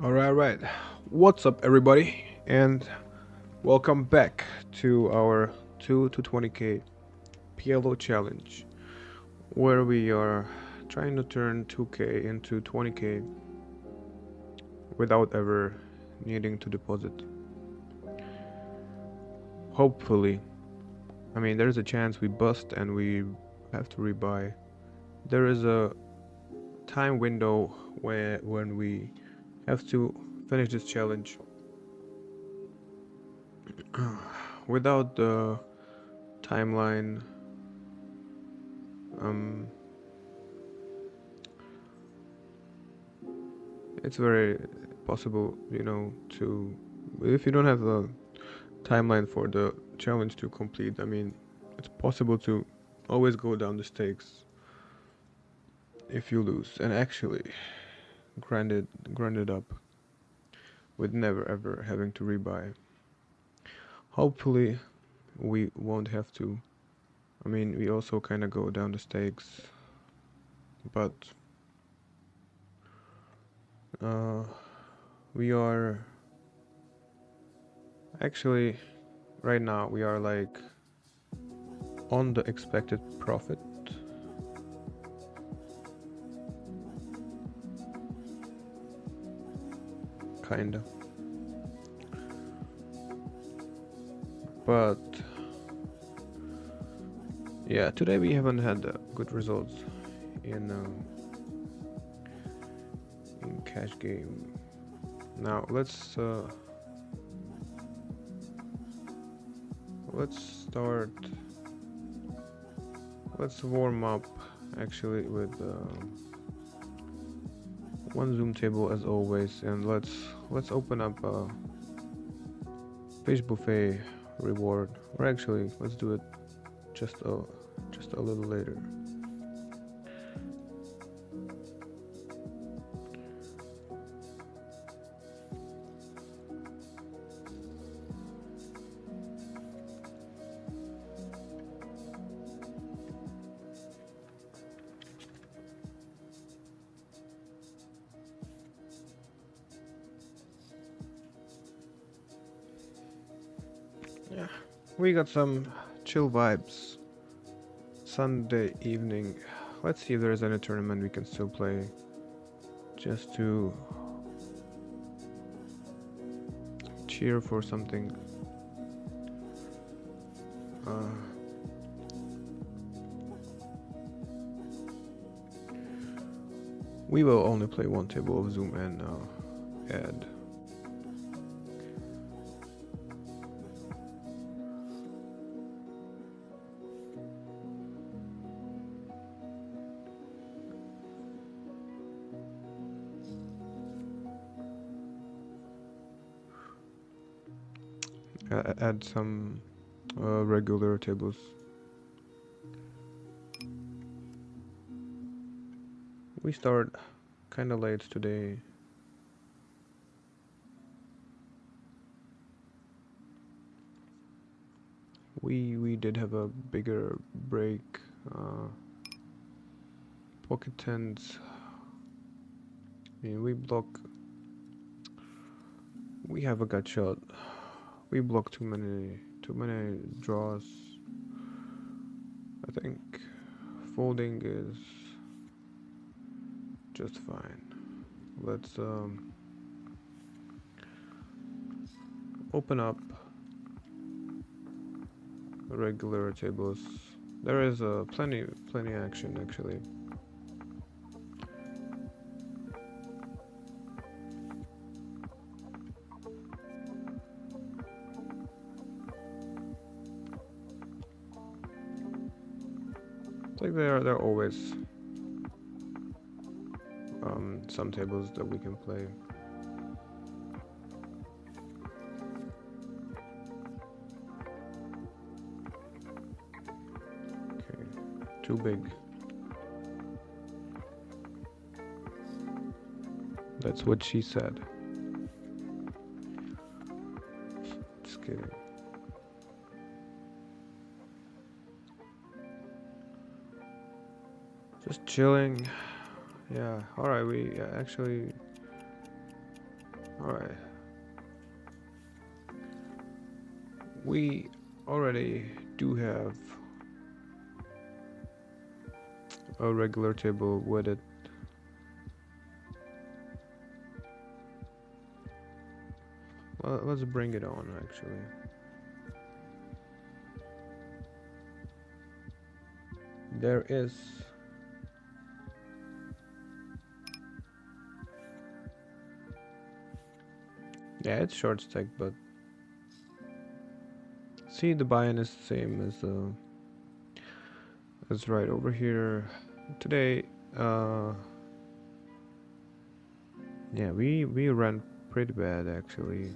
All right. What's up, everybody? And welcome back to our 2 to 20k PLO challenge, where we are trying to turn 2k into 20k without ever needing to deposit. Hopefully. I mean, there's a chance we bust and we have to rebuy. There is a time window when we have to finish this challenge without the timeline. um it's very possible, to, if you don't have a timeline for the challenge to complete, I mean, it's possible to always go down the stakes if you lose and actually grind it up with never ever having to rebuy. Hopefully we won't have to. I mean, we also kind of go down the stakes, but uh we are actually, right now we are like on the expected profit, kinda. But yeah, today we haven't had good results in cash game. Now let's start. Let's warm up actually with one zoom table as always, and let's open up a fish buffet reward. Or actually, let's do it just a little later. Yeah, we got some chill vibes. Sunday evening. Let's see if there's any tournament we can still play, just to cheer for something. Uh, we will only play one table of Zoom and add. Add some regular tables. We start kind of late today. We did have a bigger break. Pocket tens. I mean, we have a gut shot. We block too many draws. I think folding is just fine. Let's open up regular tables. There is plenty action actually. It's like there are always some tables that we can play. Okay, too big. That's what she said. Just kidding. Just chilling. Yeah, alright, we actually... Alright. We already do have a regular table with it. Well, let's bring it on actually. There is yeah, it's short stack, but see the buy-in is the same as right over here. Today, yeah, we ran pretty bad actually.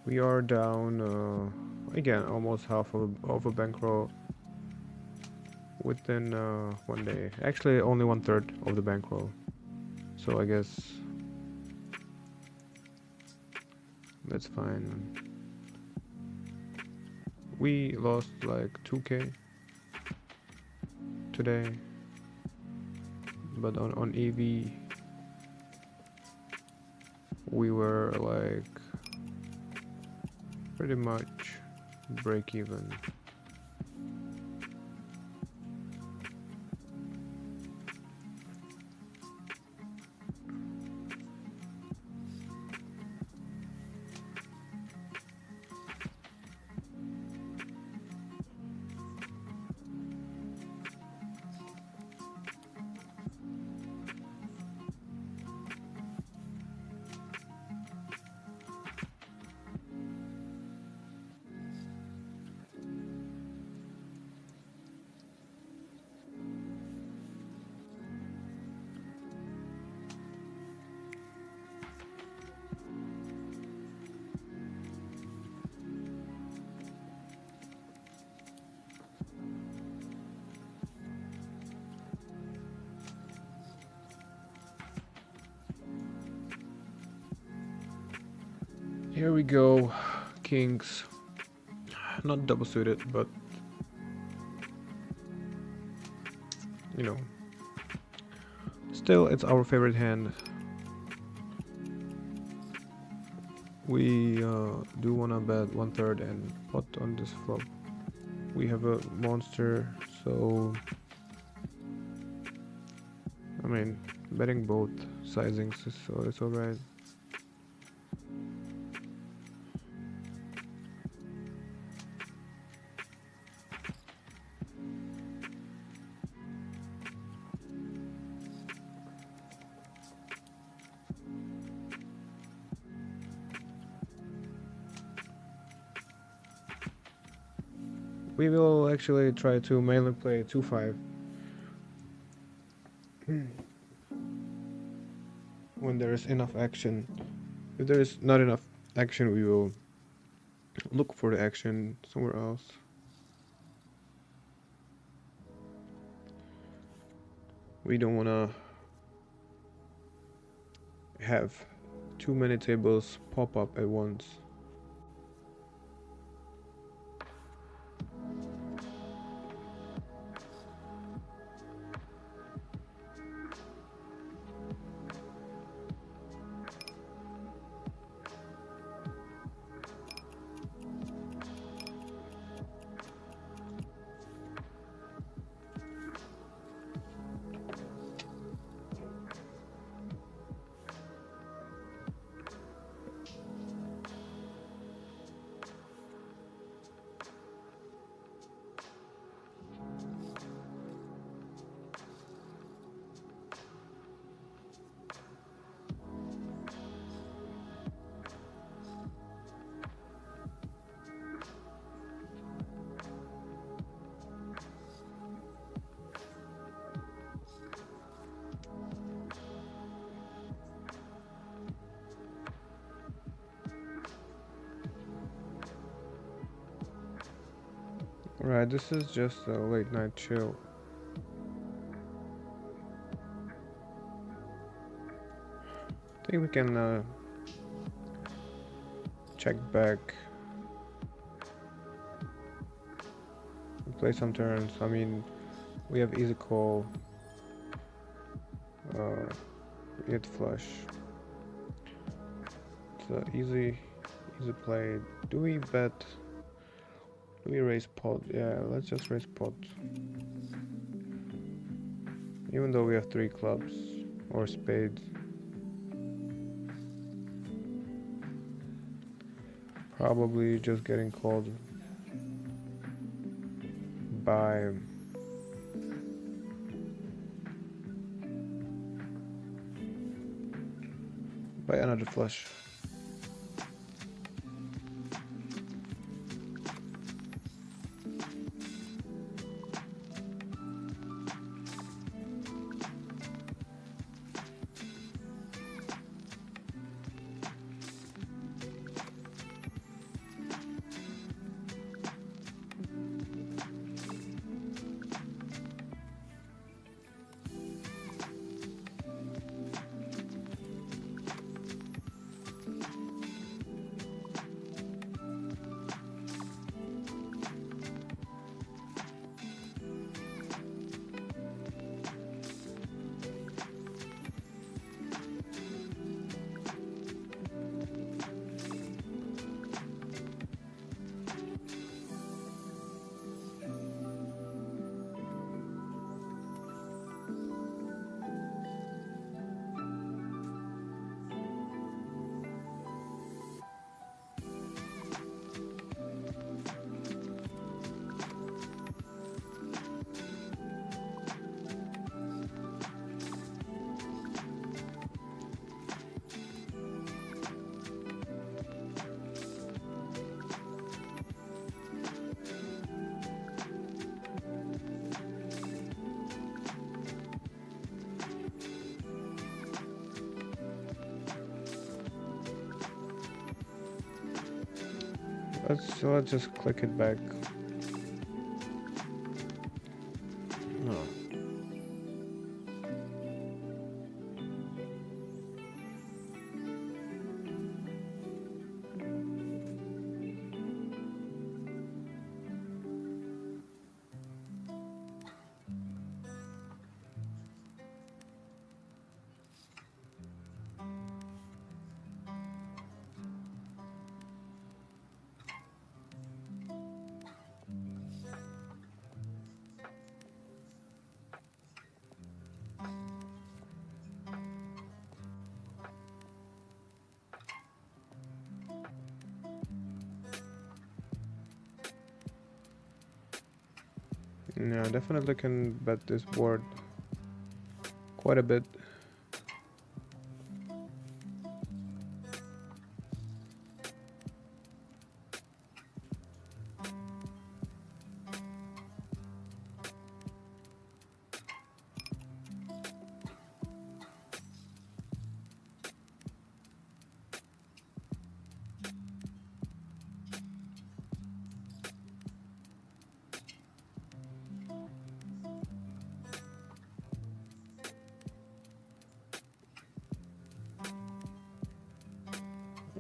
We are down again almost half of a bankroll within 1 day. Actually, only 1/3 of the bankroll. So I guess that's fine. We lost like 2K today, but on EV we were like pretty much break even. Here we go, kings. Not double suited, but you know, still it's our favorite hand. We do wanna bet 1/3 and pot on this flop. We have a monster, so I mean, betting both sizings, so it's alright. We will actually try to mainly play 2-5 when there is enough action. If there is not enough action, we will look for the action somewhere else. We don't want to have too many tables pop up at once. Right, this is just a late night chill. I think we can check back and play some turns. I mean, we have easy call, uh, hit flush. It's easy play. Do we bet? Do we raise pot? Yeah, let's just raise pot. Even though we have three clubs or spades. Probably just getting called by another flush. Let's just click it back. No. Yeah, definitely can bet this board quite a bit.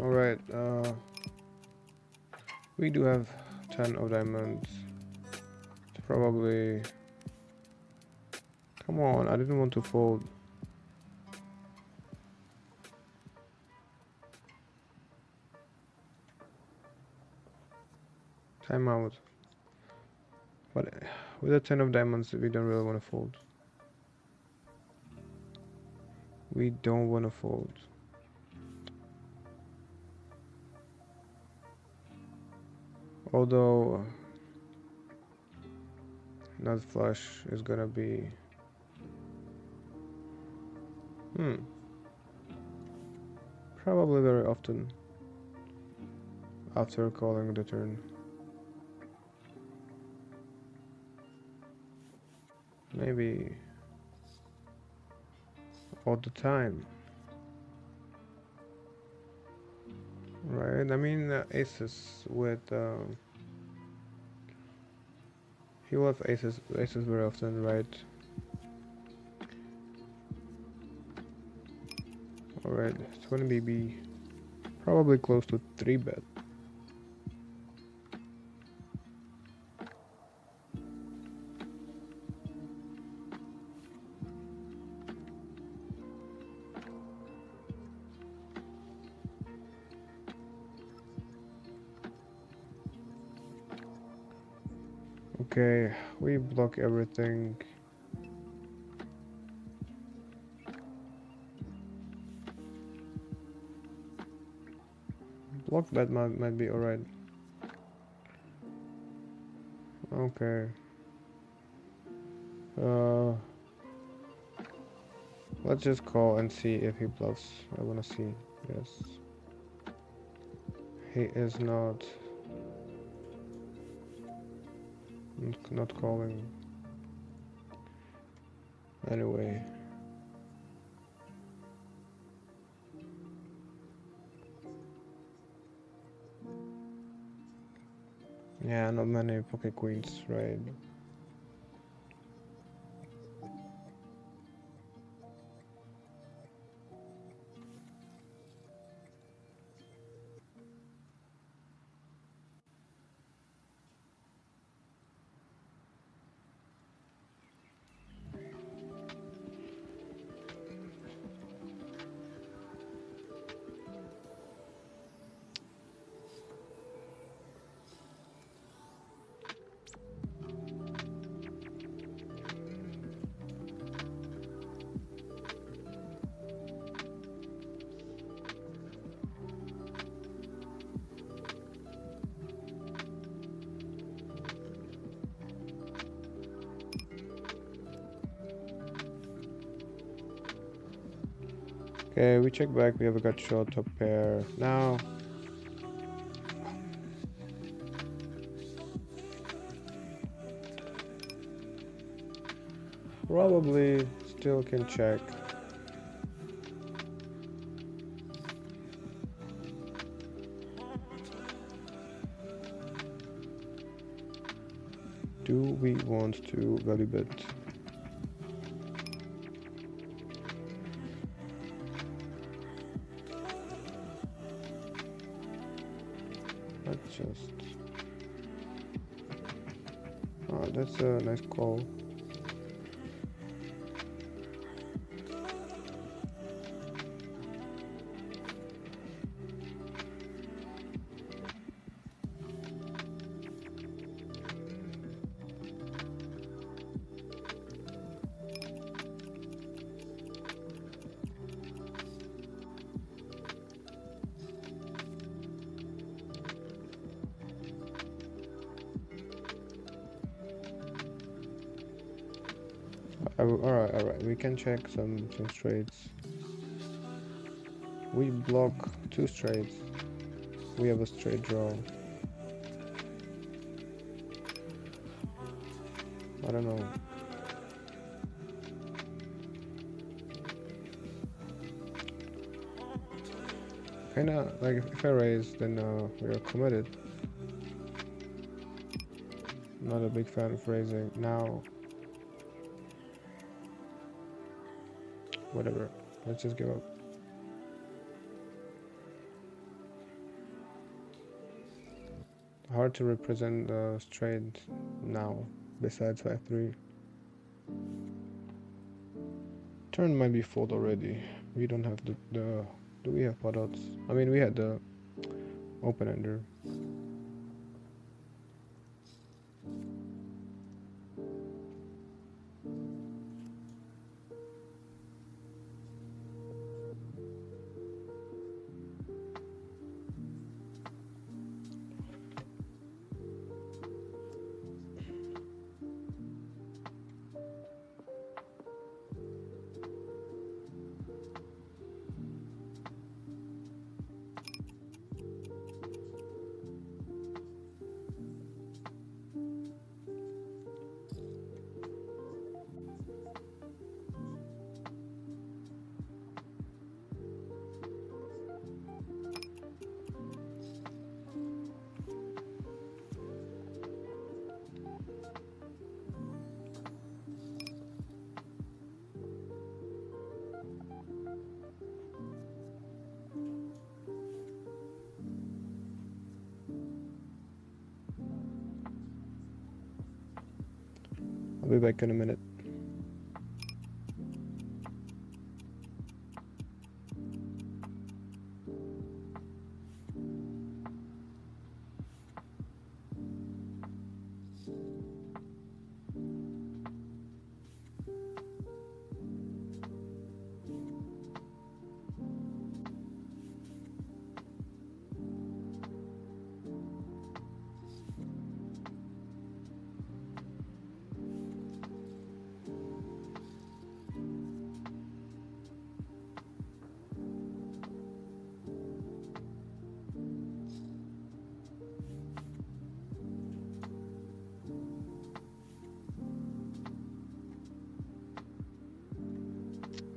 Alright, we do have 10 of diamonds. It's probably... Come on, I didn't want to fold. Time out. But with a 10 of diamonds, we don't really want to fold. We don't want to fold. Although nut flush is gonna be probably very often after calling the turn. Maybe all the time. Right, I mean aces with He will have aces very often, right? Alright, it's gonna be probably close to 3-bet. Okay, we block everything. Block bet might be alright. Okay. Let's just call and see if he bluffs. I wanna see. Yes. He is not calling. Anyway. Yeah, not many pocket queens, right? Okay, we check back. We have a gut shot, top pair. Now, probably still can check. Do we want to value bet? Let's just... Oh, that's a nice call. Alright, we can check some straights. We block 2 straights. We have a straight draw. I don't know. Kinda like if I raise, then we are committed. Not a big fan of raising now. Whatever. Let's just give up. Hard to represent the straight now, besides 5-3. Turn might be fold already. We don't have the do we have pot outs? I mean, we had the open ender. I'll be back in a minute.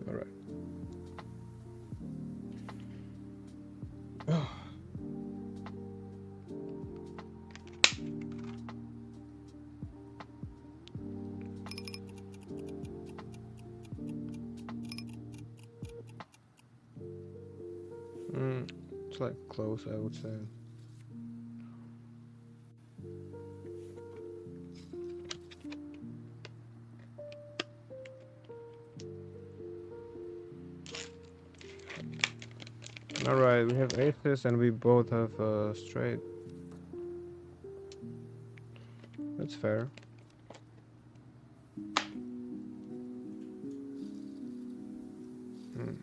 All right. It's like close, I would say. All right, we have aces and we both have straight. That's fair. Hmm.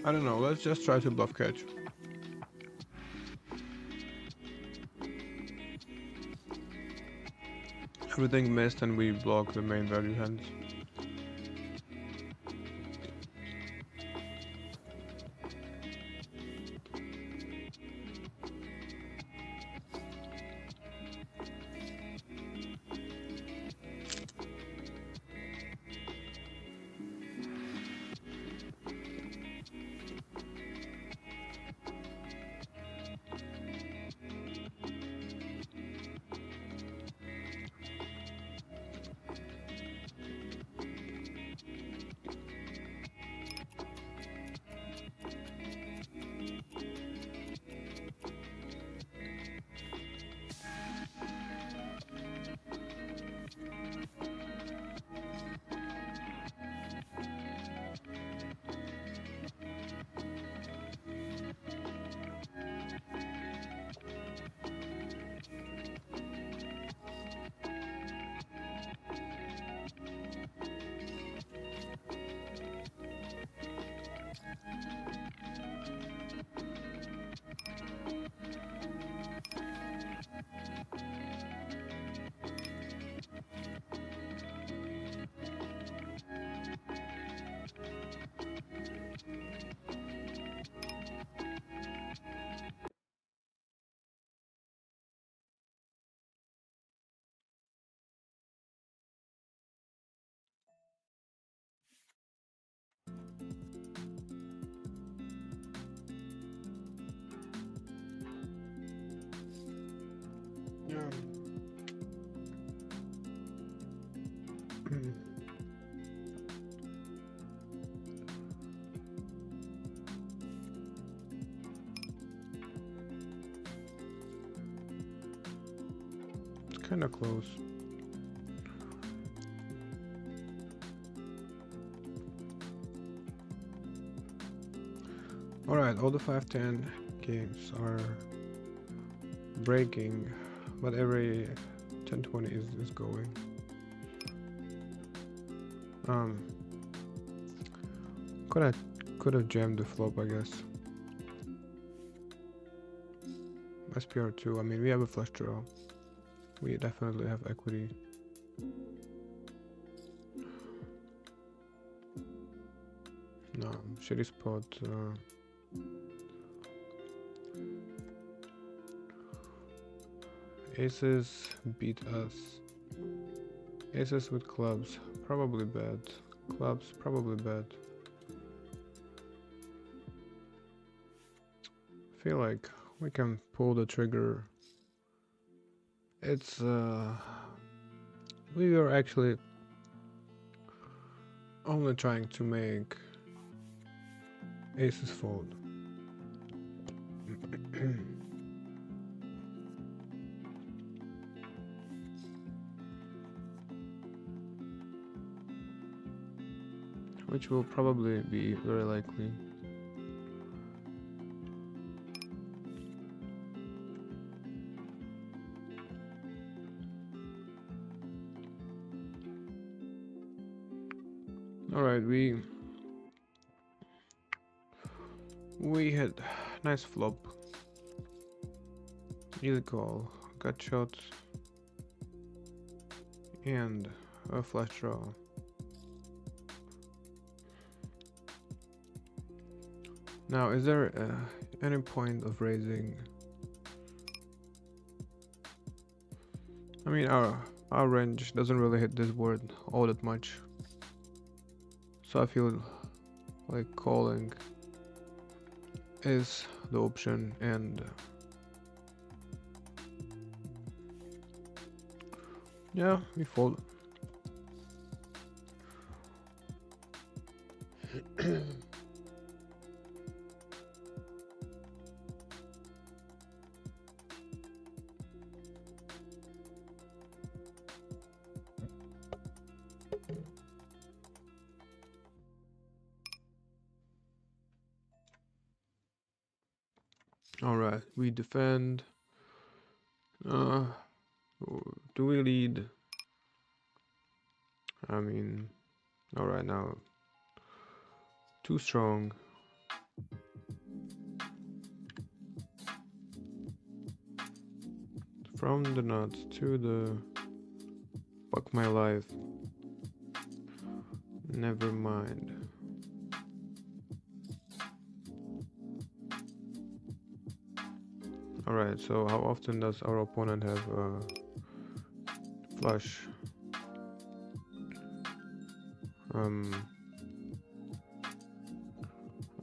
I don't know, let's just try to bluff catch. Everything missed and we block the main value hands. Yeah. It's kind of close. Alright, all the 510 games are breaking, but every 1020 is going. Could have jammed the flop, I guess. SPR2, I mean, we have a flush draw. We definitely have equity. No, shitty spot. Aces beat us. Aces with clubs, probably bad. Clubs, probably bad. I feel like we can pull the trigger. It's we were actually only trying to make aces fold. Which will probably be very likely. Alright, we had nice flop. Easy call, gut shot, and a flush draw. Now, is there any point of raising? I mean, our range doesn't really hit this board all that much, so I feel like calling is the option, and yeah, we fold. Alright, we defend. Do we lead? I mean, alright, now too strong. From the nuts to the fuck my life. Never mind. Alright, so how often does our opponent have a flush?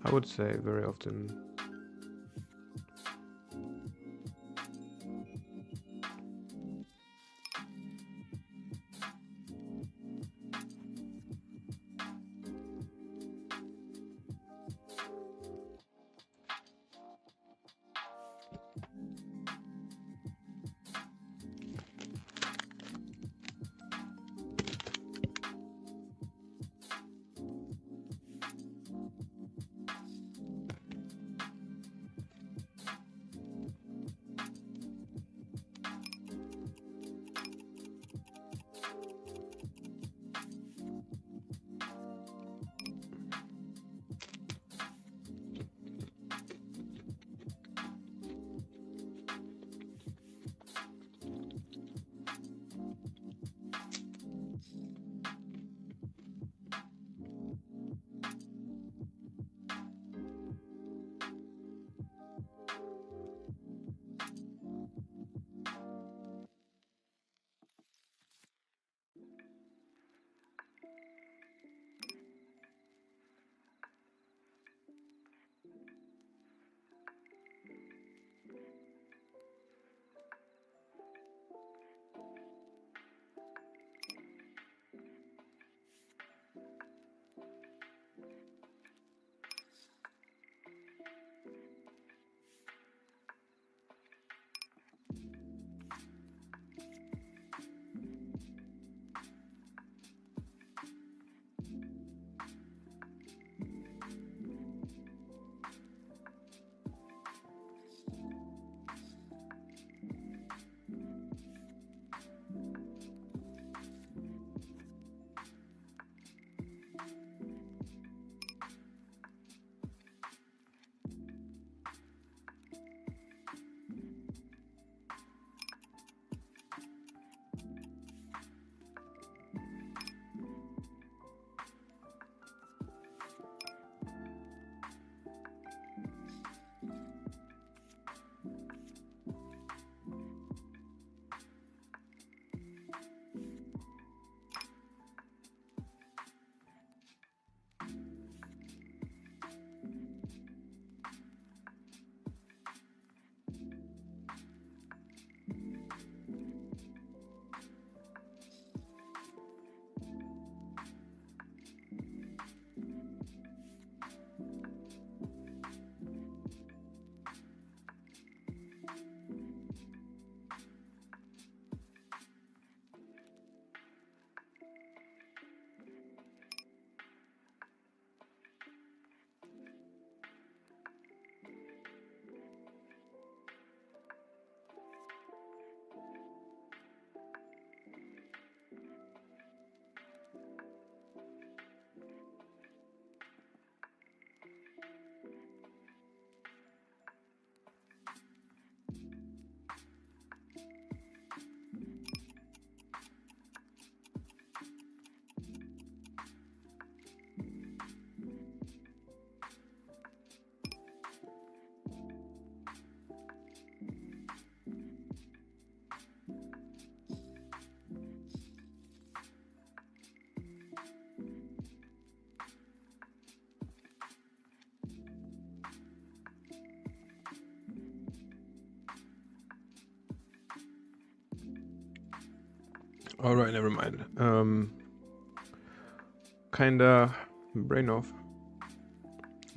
I would say very often. All right, never mind. Kinda brain off.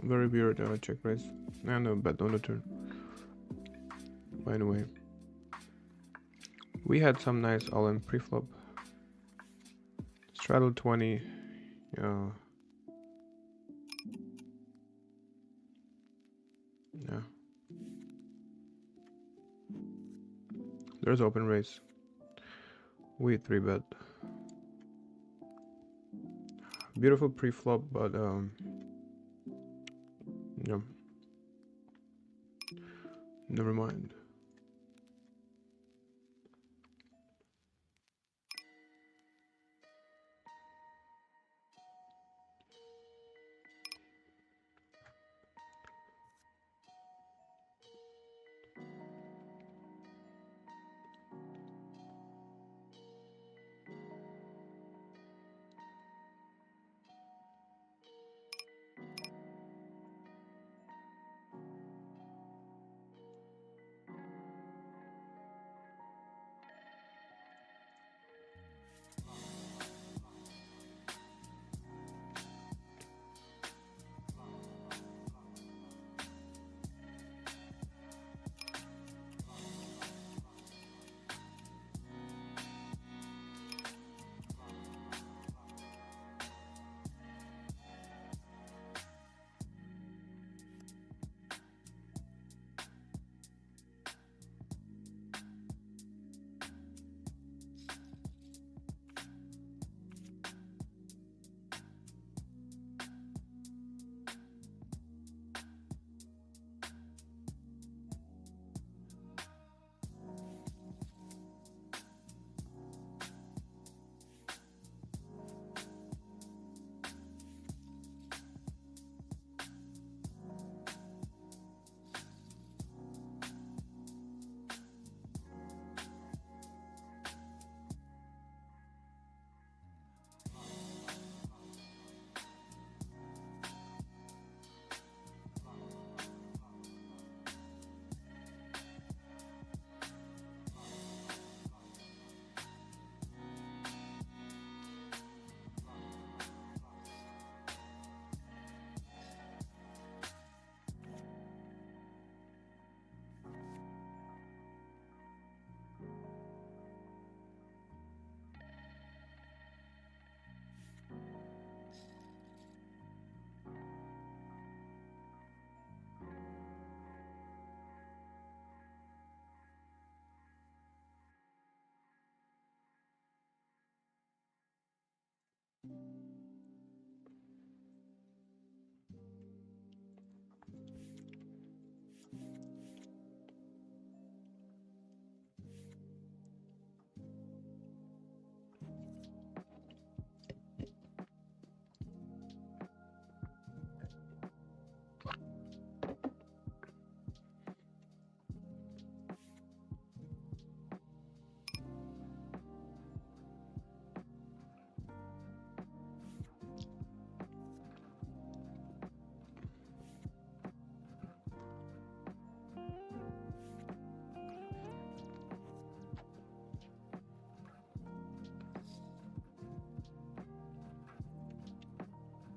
Very weird check raise and a bet on the turn. By the way, we had some nice all-in pre-flop. Straddle 20. Yeah. Yeah. There's open raise. We 3-bet. Beautiful pre-flop, but yeah. Never mind.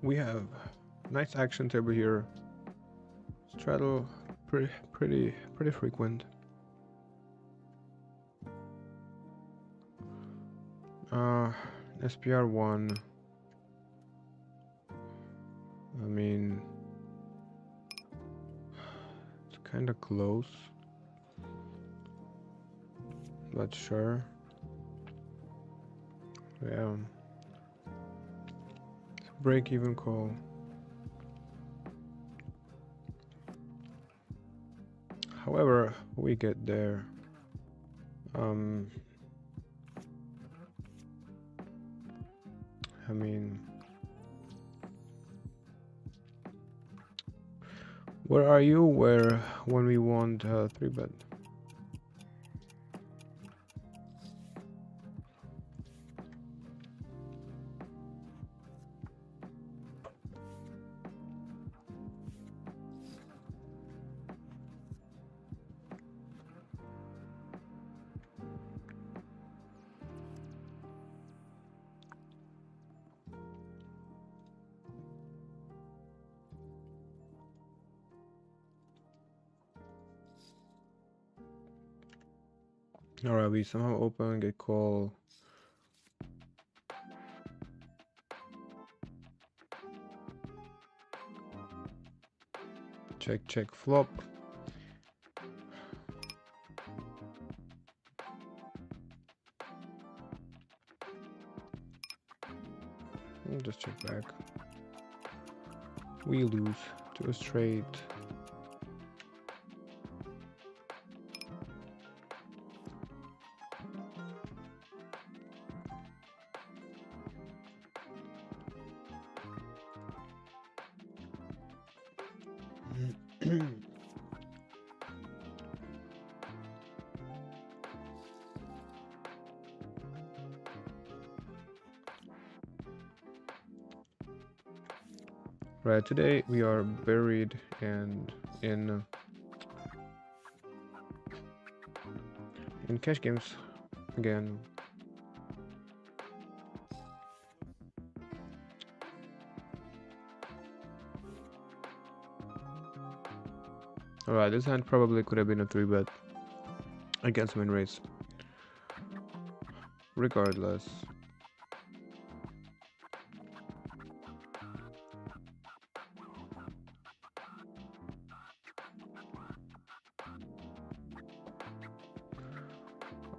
We have nice action table here. Straddle pretty frequent. SPR 1. I mean, it's kind of close, but sure. Yeah. Break even call. However, we get there. I mean, where are you? When we want 3-bet? Alright, we somehow open, get call. Check, check, flop. Just check back. We lose to a straight. Right, today we are buried and in cash games again. Alright, this hand probably could have been a 3-bet against win race. Regardless.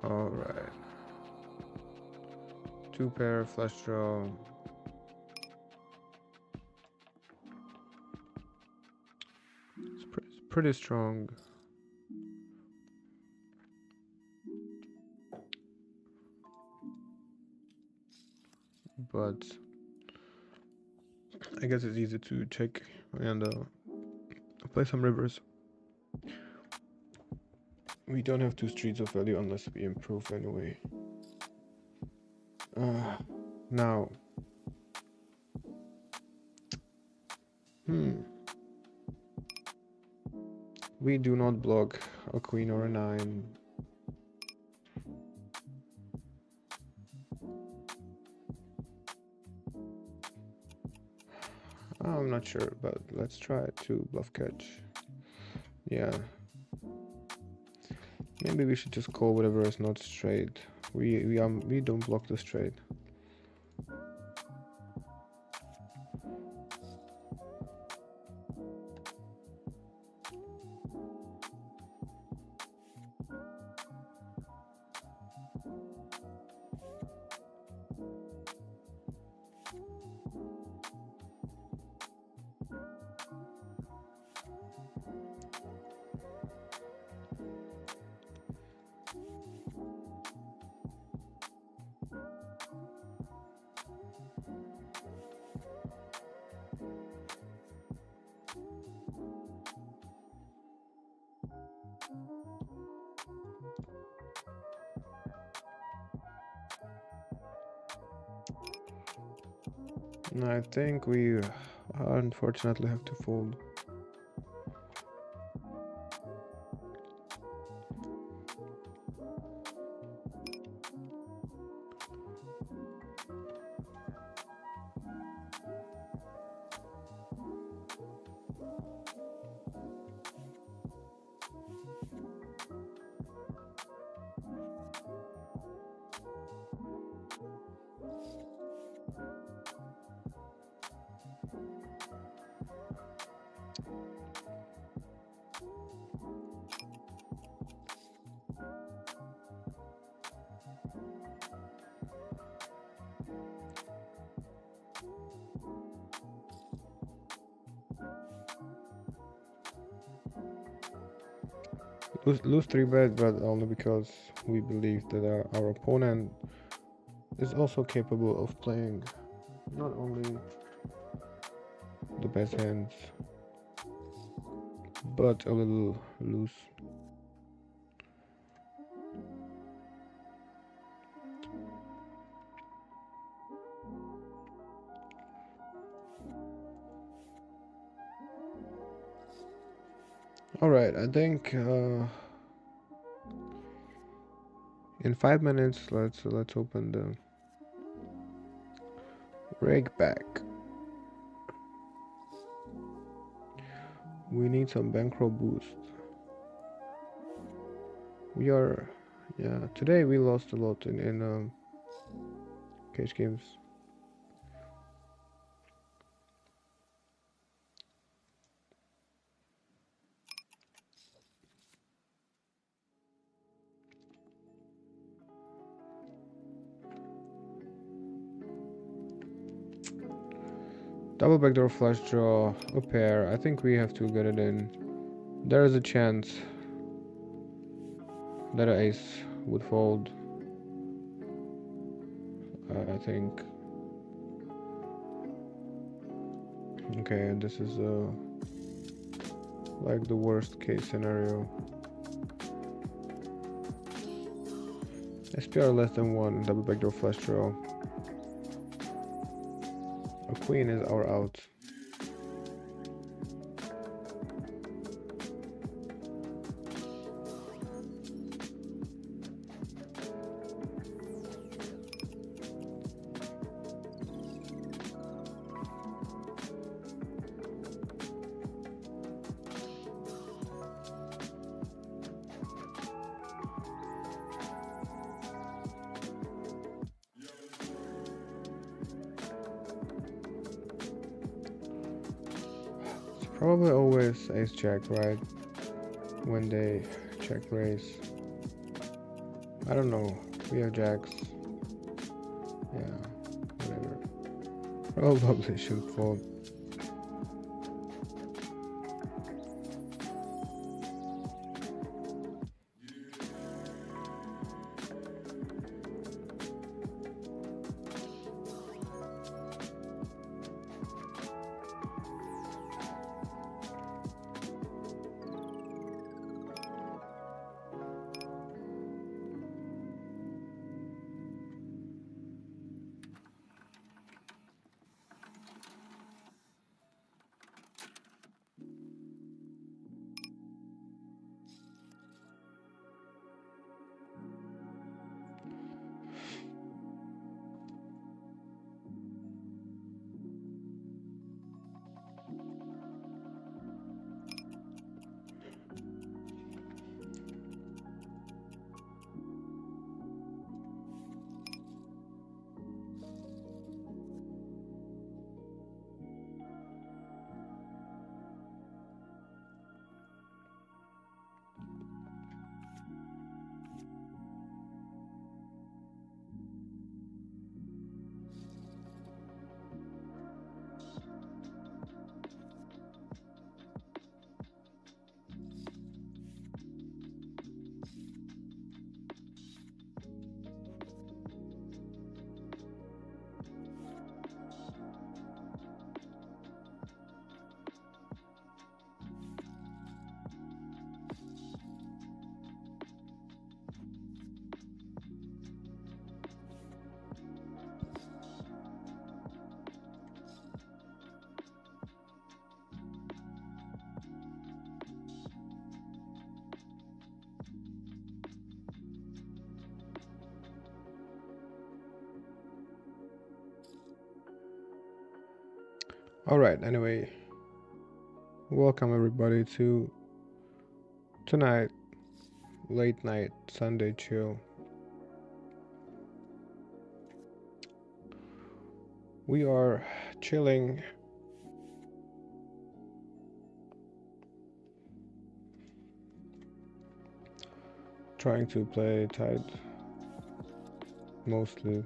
Alright. 2 pair, flush draw. It's pretty strong. But I guess it's easy to check and play some rivers. We don't have 2 streets of value unless we improve anyway. Now. We do not block a queen or a 9. I'm not sure, but let's try to bluff catch. Yeah. Maybe we should just call whatever is not straight. We don't block the straight. I think we unfortunately have to fold. Lose 3-bet, but only because we believe that our opponent is also capable of playing not only the best hands, but a little loose. All right, I think in 5 minutes let's open the rig back. We need some bankroll boost. We are Yeah, today we lost a lot in cage games. Double backdoor flush draw, a pair. I think we have to get it in. There is a chance that an ace would fold. I think. Okay, and this is like the worst case scenario. SPR less than 1, double backdoor flush draw. A queen is our out. Probably always ace jack, right? When they check raise. I don't know. We have jacks. Yeah, whatever. Probably should fold. Alright, anyway, welcome everybody to tonight, late night Sunday chill. We are chilling. Trying to play tight mostly.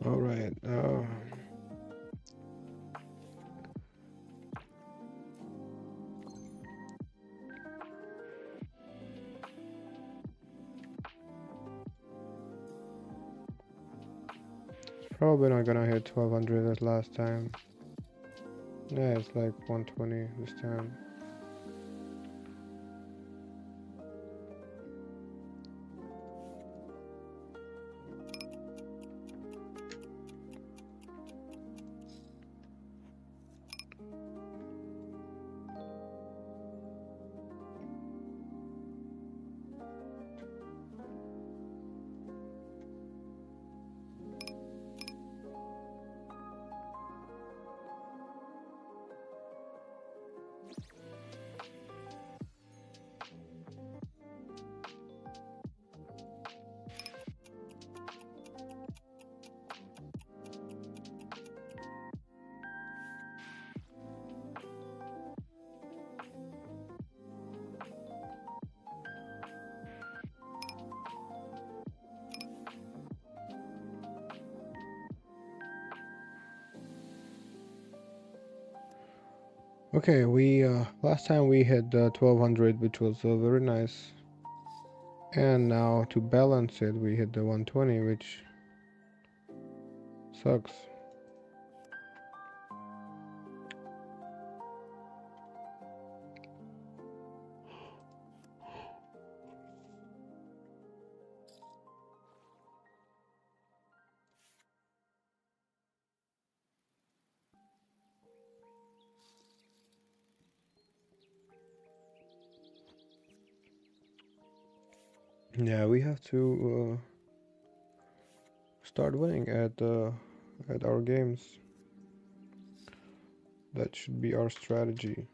All right. Probably not gonna hit 1200 as last time. Yeah, it's like 120 this time. Okay, we last time we hit 1200, which was very nice. And now to balance it, we hit the 120, which sucks. Yeah, we have to start winning at our games. That should be our strategy.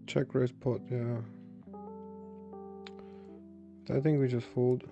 Check raise pot, yeah. I think we just fold.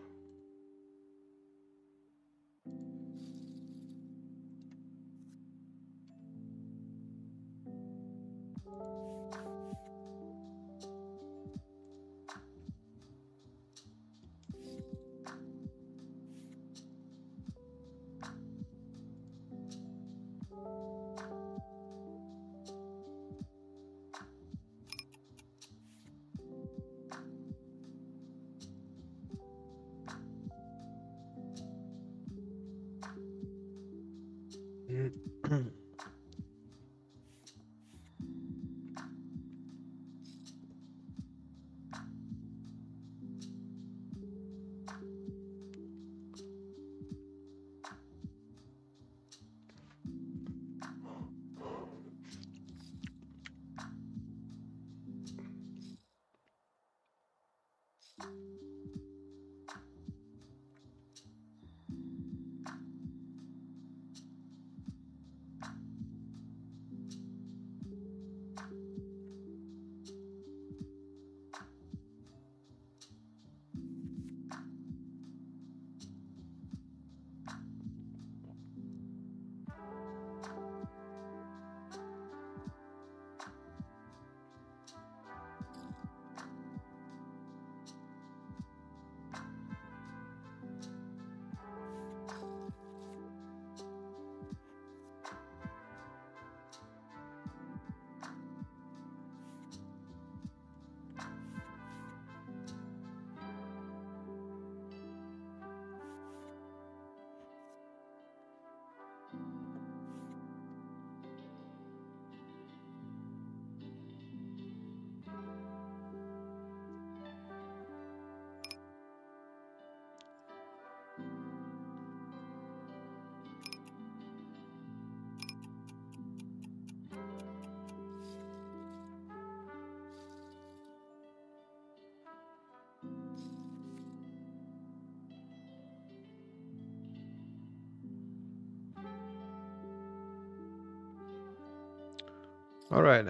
All right,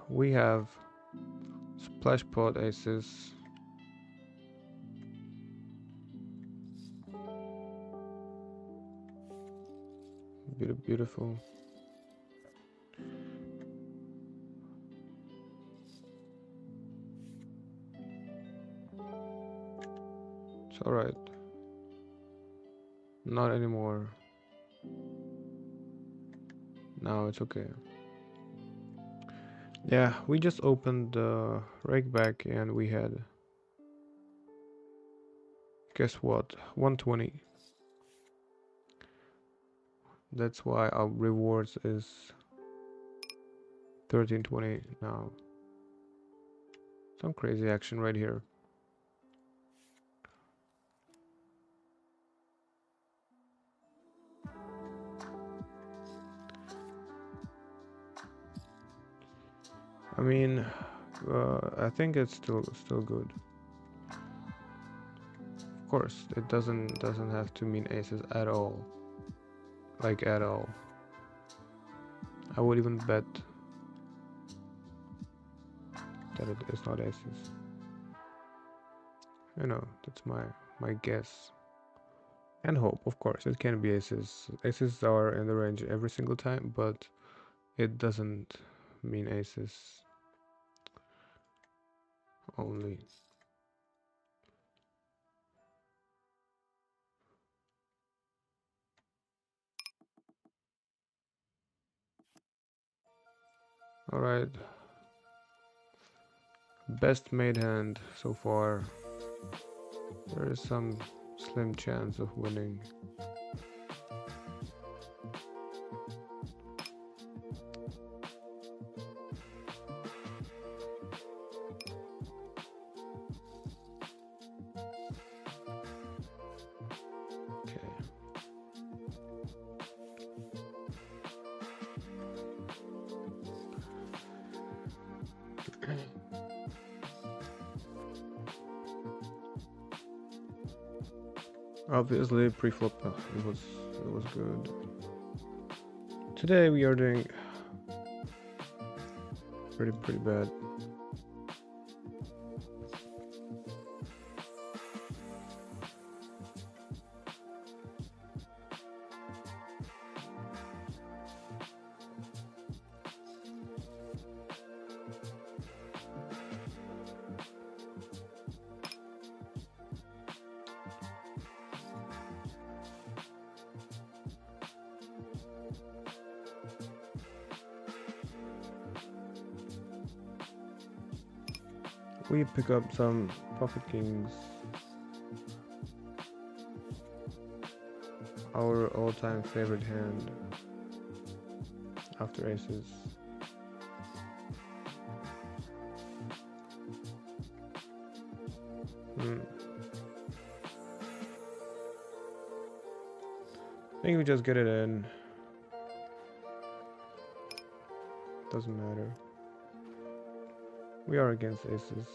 we have splash pot aces. Beautiful. It's all right. Not anymore. No, it's okay. Yeah, we just opened the rake back and we had, guess what, 120. That's why our rewards is 1320 now. Some crazy action right here. I mean, I think it's still good. Of course, it doesn't have to mean aces at all. Like at all. I would even bet that it is not aces. You know, that's my guess. And hope, of course, it can be aces. Aces are in the range every single time, but it doesn't mean aces only. Alright. Best made hand so far. There is some slim chance of winning. Obviously, pre-flop it was good. Today we are doing pretty bad. We pick up some pocket kings. Our all-time favorite hand. after aces. I think we just get it in. Doesn't matter. We are against aces.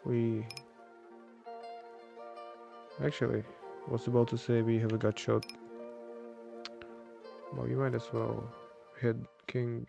We actually was about to say we have a gut shot. Well, you might as well hit king.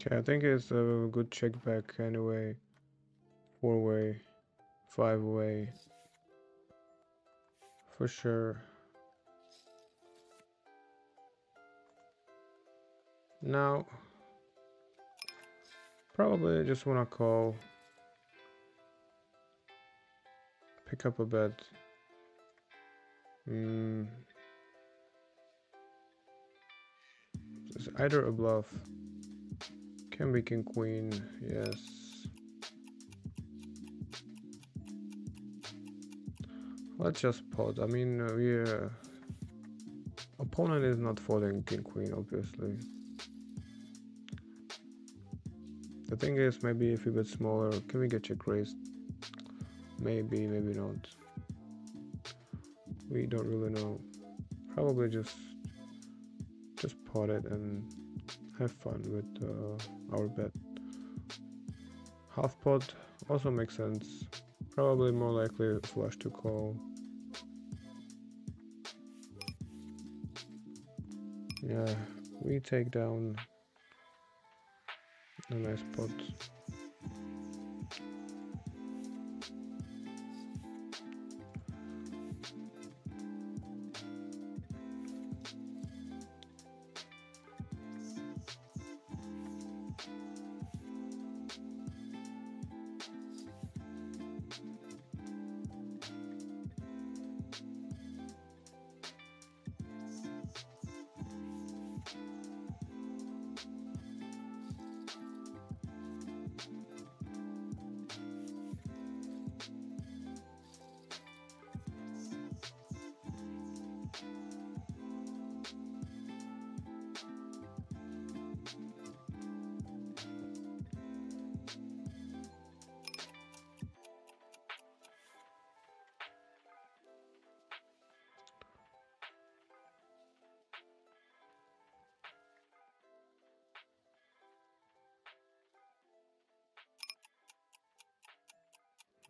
Okay, I think it's a good check back anyway. 4-way, 5-way, for sure. Now, probably just wanna call, pick up a bet. It's either a bluff. Can be king queen, yes. Let's just pot. I mean, opponent is not folding king queen, obviously. The thing is, maybe if we bet smaller, can we get check raised? Maybe, maybe not. We don't really know. Probably just pot it and have fun with our bet. Half pot also makes sense. Probably more likely flush to call. Yeah, we take down a nice pot.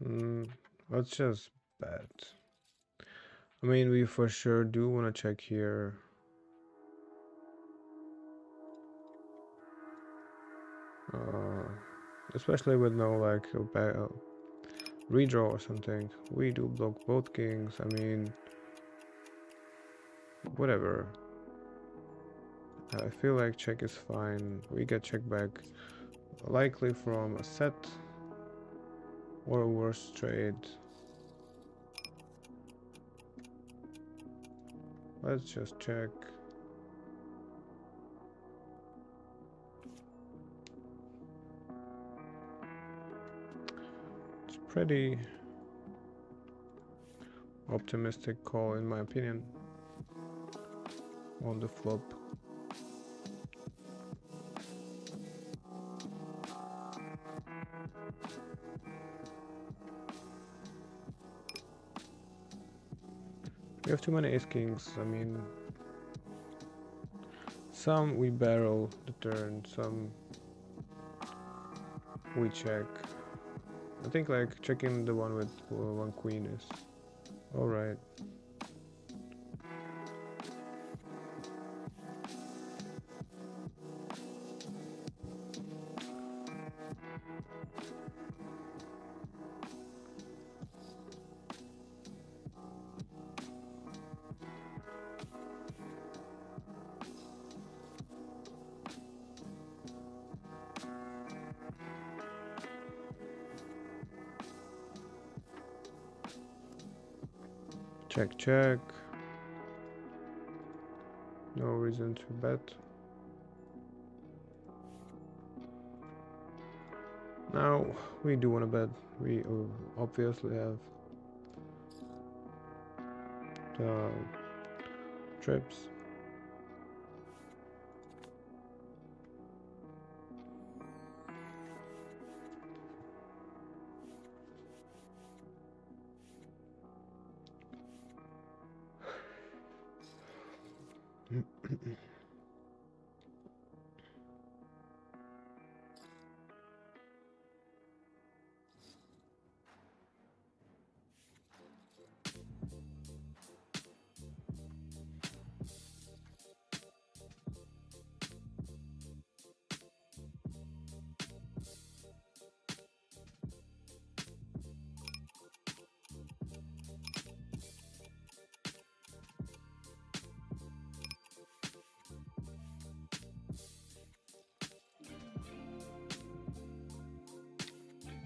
Let's just bet. I mean, we for sure do want to check here. Uh, Especially with no like redraw or something. We do block both kings. I mean, whatever. I feel like check is fine. We get check back, likely from a set or a worse trade. Let's just check. It's pretty optimistic call in my opinion on the flop. We have too many ace kings. I mean, some we barrel the turn, some we check. I think like checking the one with one queen is alright. Check, check. No reason to bet. Now we do want to bet. We obviously have the trips.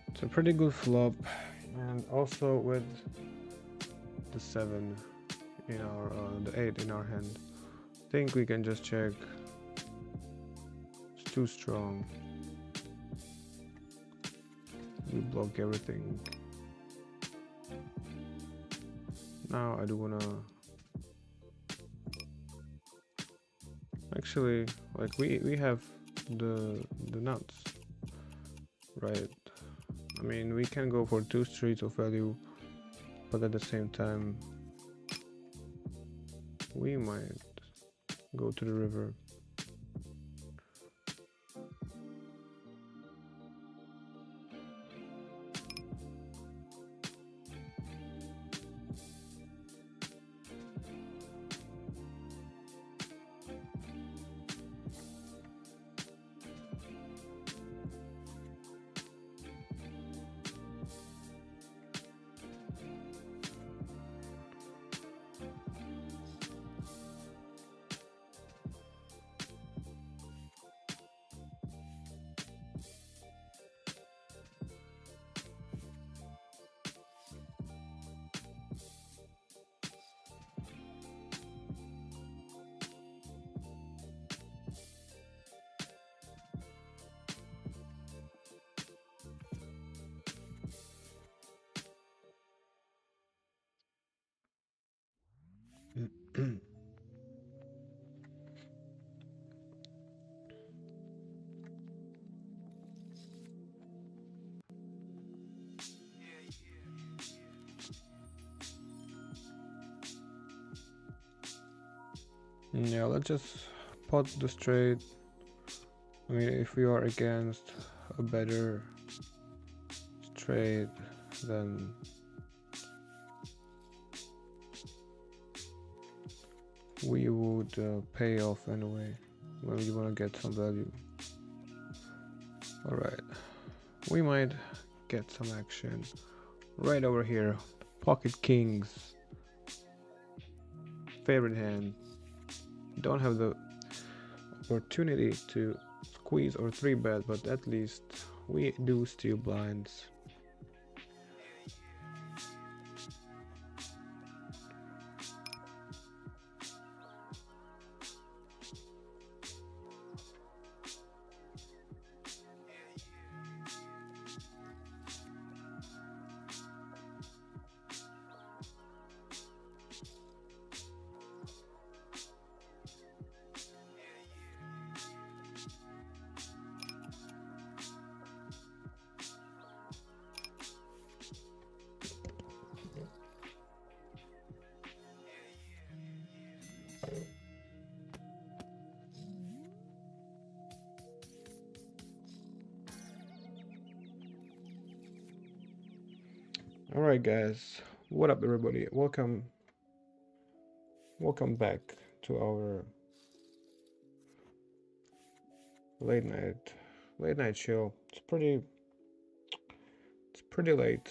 It's a pretty good flop, and also with the 7 in our the 8 in our hand, I think we can just check. It's too strong. We block everything. Now I do wanna actually like we have the nuts, right? I mean, we can go for 2 streets of value, but at the same time we might go to the river. Yeah, let's just pot the straight. I mean, if we are against a better straight, then we would pay off anyway when we want to get some value. Alright, we might get some action right over here. Pocket kings, favorite hand. Don't have the opportunity to squeeze or 3-bet, but at least we do steal blinds. Alright guys, what up everybody? Welcome back to our late night show. It's pretty late.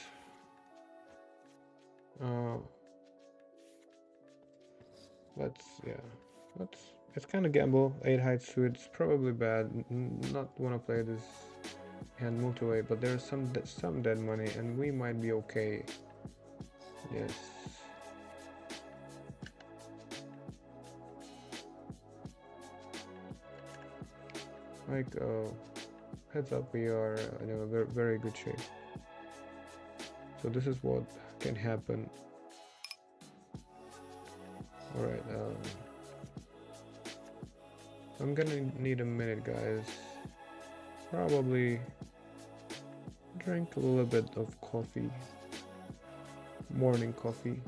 It's kind of gamble. 8 height suit. It's probably bad. Not wanna play this hand multi-way, but there's some dead money, and we might be okay. Yes. Like heads up, we are in a very good shape. So this is what can happen. All right. I'm gonna need a minute, guys. Probably drink a little bit of coffee, morning coffee,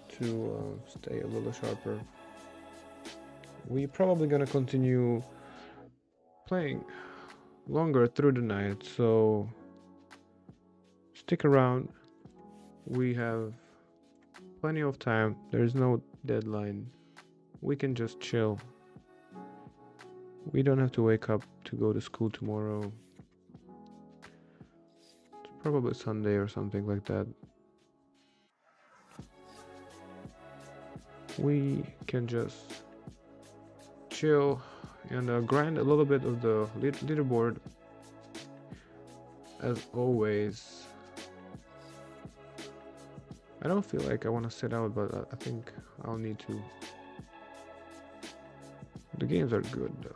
to stay a little sharper. We probably gonna continue playing longer through the night, so stick around. We have plenty of time. There's no deadline. We can just chill. We don't have to wake up to go to school tomorrow. It's probably Sunday or something like that. We can just chill and grind a little bit of the leaderboard. As always, I don't feel like I want to sit out, but I think I'll need to. The games are good though.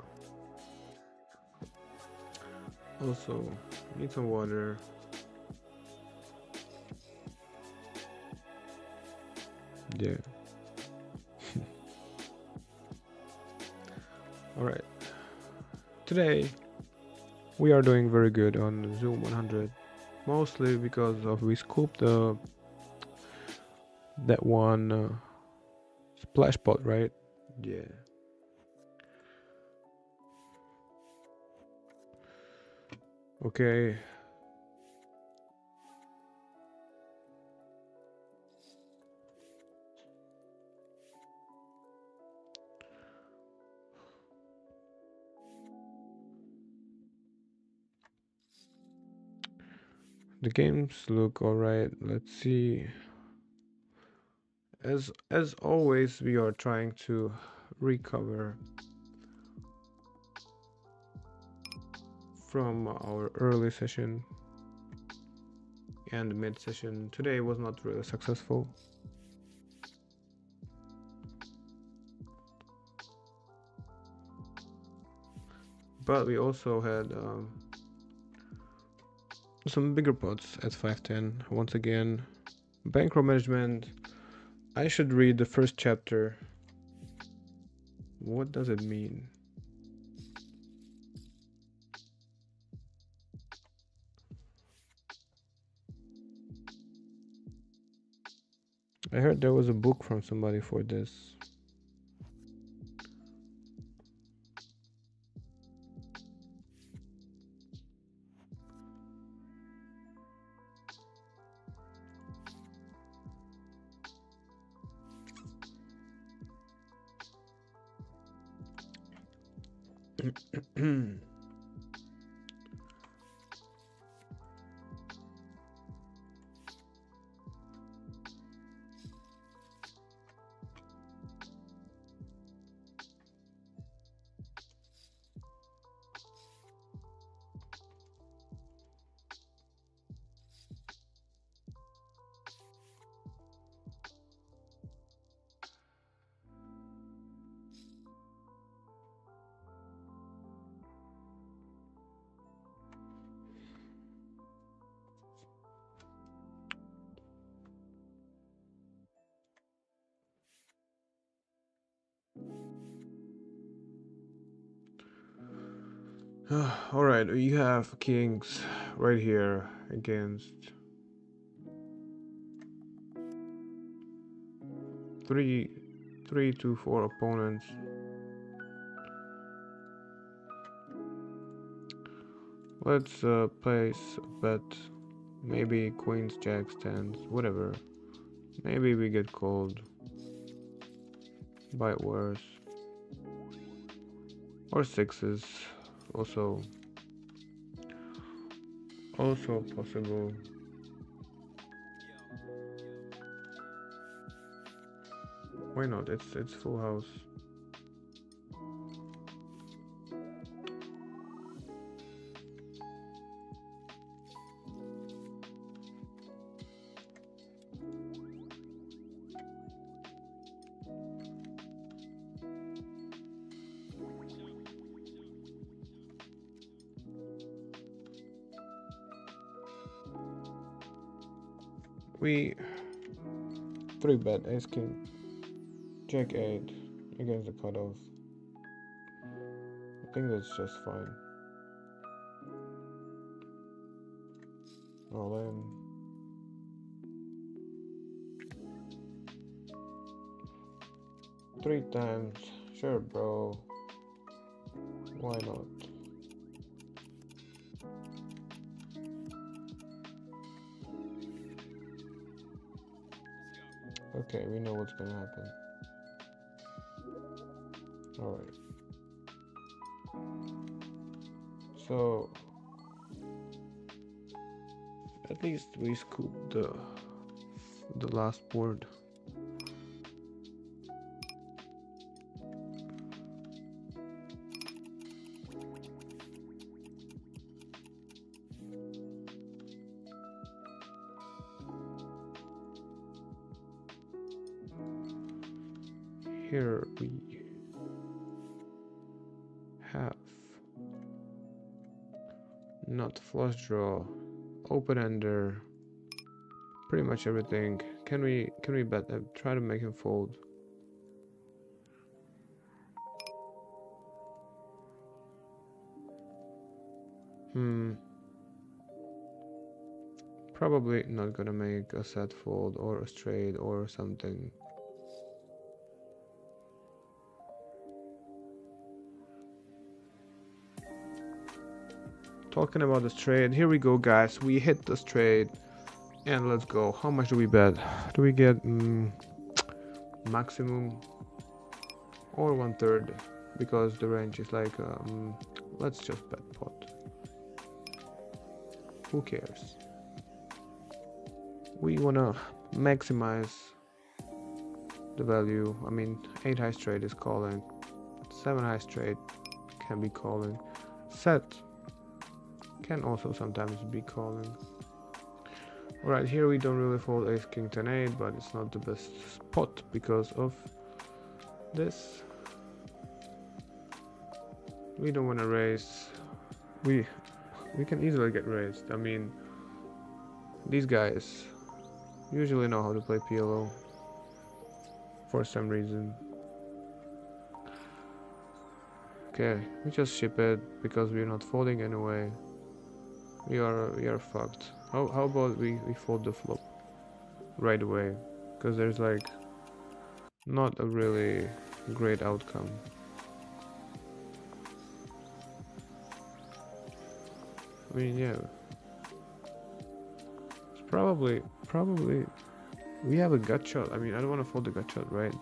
Also, need some water. Yeah. Alright. Today, we are doing very good on Zoom 100. Mostly because of we scooped that one splash pot, right? Yeah. Okay. The games look alright. Let's see. As always, we are trying to recover from our early session and mid session. Today was not really successful. But we also had some bigger pots at 510. Once again, bankroll management. I should read the first chapter. What does it mean? I heard there was a book from somebody for this. All right, you have kings right here against three to four opponents. Let's place a bet. Maybe queens, jacks, tens, whatever. Maybe we get called by worse. Or sixes, also possible. Why not? It's full house. We 3-bet ace king, jack 8 against the cutoff. I think that's just fine. All in. Three times, sure, bro. Why not? Okay, we know what's gonna happen. Alright. So at least we scooped the last board. Here we have not flush draw, open ender, pretty much everything. Can we bet? Try to make him fold. Probably not gonna make a set fold or a straight or something. Talking about the straight, here we go, guys. We hit the straight, and let's go. How much do we bet? Do we get maximum or 1/3? Because the range is like, let's just bet pot. Who cares? We wanna maximize the value. I mean, 8 high straight is calling, 7 high straight can be calling, set can also sometimes be calling. Alright, here we don't really fold ace king 10 8, but it's not the best spot because of this. We don't want to raise. We can easily get raised. I mean, these guys usually know how to play PLO for some reason. Okay, we just ship it because we're not folding anyway. We are fucked. How about we fold the flop right away, because there's like not a really great outcome. I mean, yeah, it's probably we have a gut shot. I mean, I don't want to fold the gut shot, right?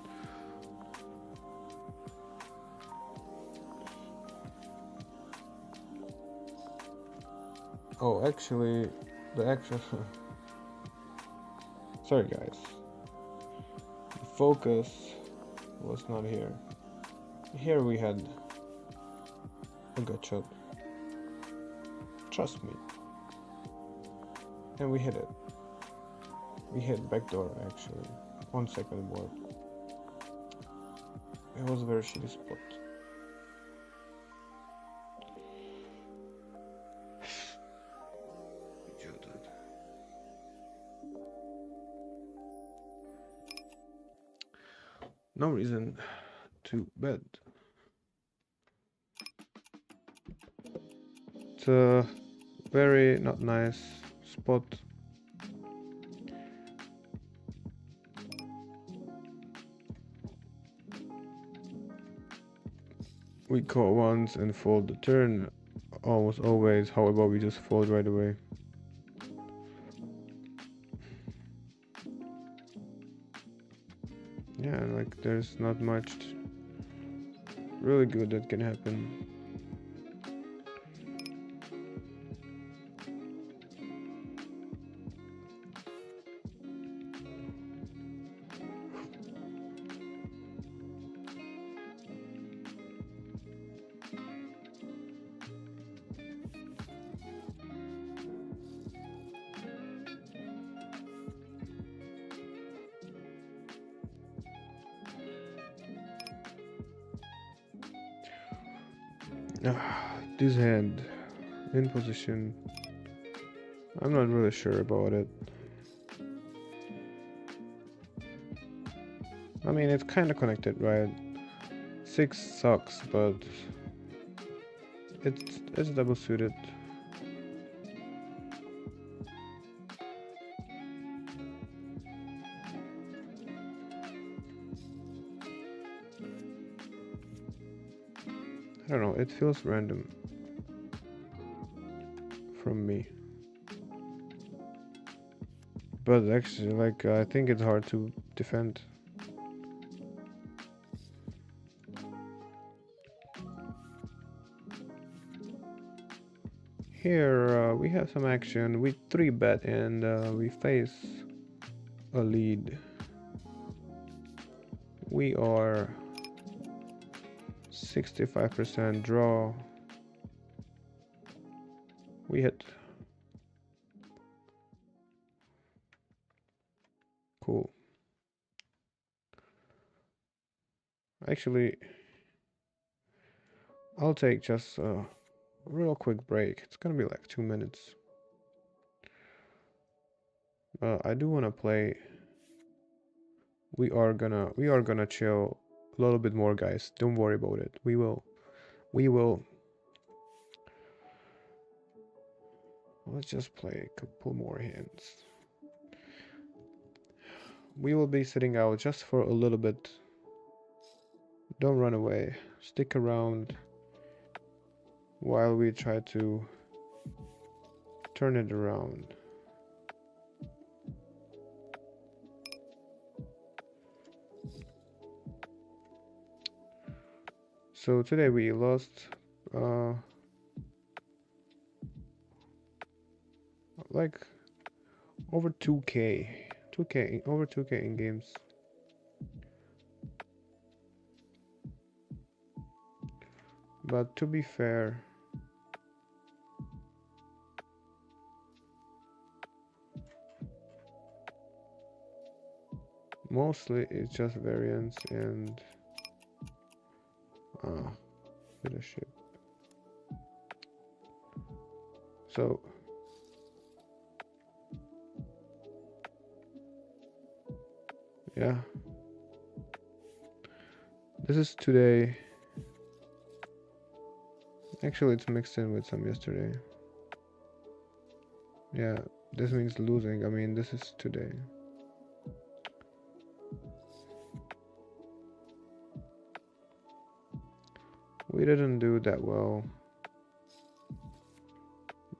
Oh, actually, the actual. Sorry, guys. The focus was not here. Here we had a gut shot. Trust me. And we hit it. We hit backdoor actually. On second board. It was a very shitty spot. No reason to bet. It's a very not nice spot. We call once and fold the turn almost always. How about we just fold right away? Yeah, like there's not much really good that can happen. This hand in position, I'm not really sure about it. I mean, it's kind of connected, right? 6 sucks, but it's double suited. I don't know, it feels random from me. But actually, like, I think it's hard to defend. Here, we have some action. We 3-bet and we face a lead. We are 65% draw. We hit. Cool. Actually, I'll take just a real quick break. It's gonna be like 2 minutes. I do wanna play. We are gonna chill a little bit more, guys. Don't worry about it. We will. Let's just play a couple more hands. We will be sitting out just for a little bit. Don't run away. Stick around while we try to turn it around. So today we lost like over 2k over 2k in games. But to be fair, mostly it's just variance and leadership. So yeah, this is today. Actually, it's mixed in with some yesterday. Yeah, this means losing. I mean, this is today. We didn't do that well,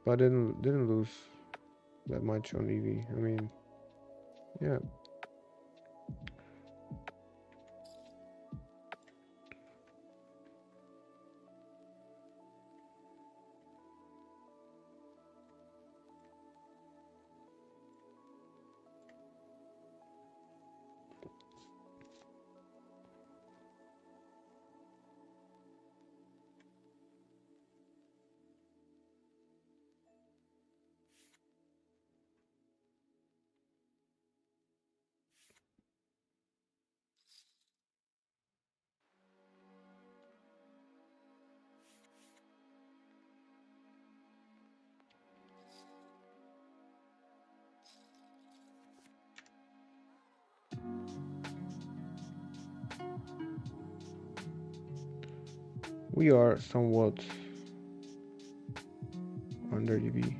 but didn't lose that much on EV. I mean, yeah. We are somewhat under EV,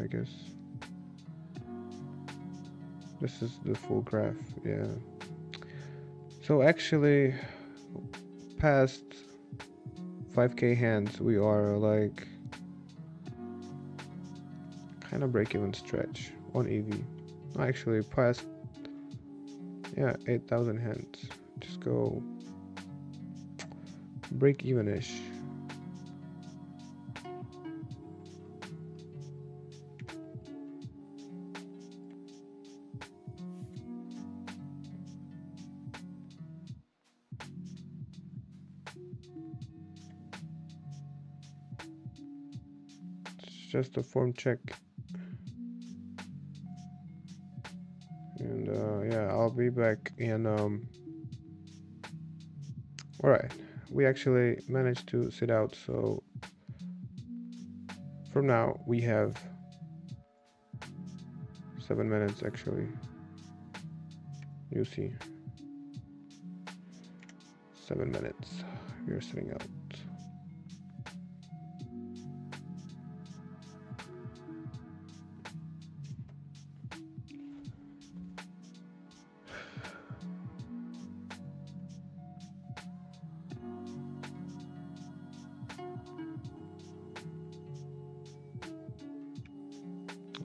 I guess. This is the full graph, yeah. So actually, past 5k hands, we are like kind of break-even stretch on EV. Actually, past, yeah, 8,000 hands. Just go break-even-ish. It's just a form check. And yeah, I'll be back in all right, we actually managed to sit out, so from now we have 7 minutes actually. You see, 7 minutes we are sitting out.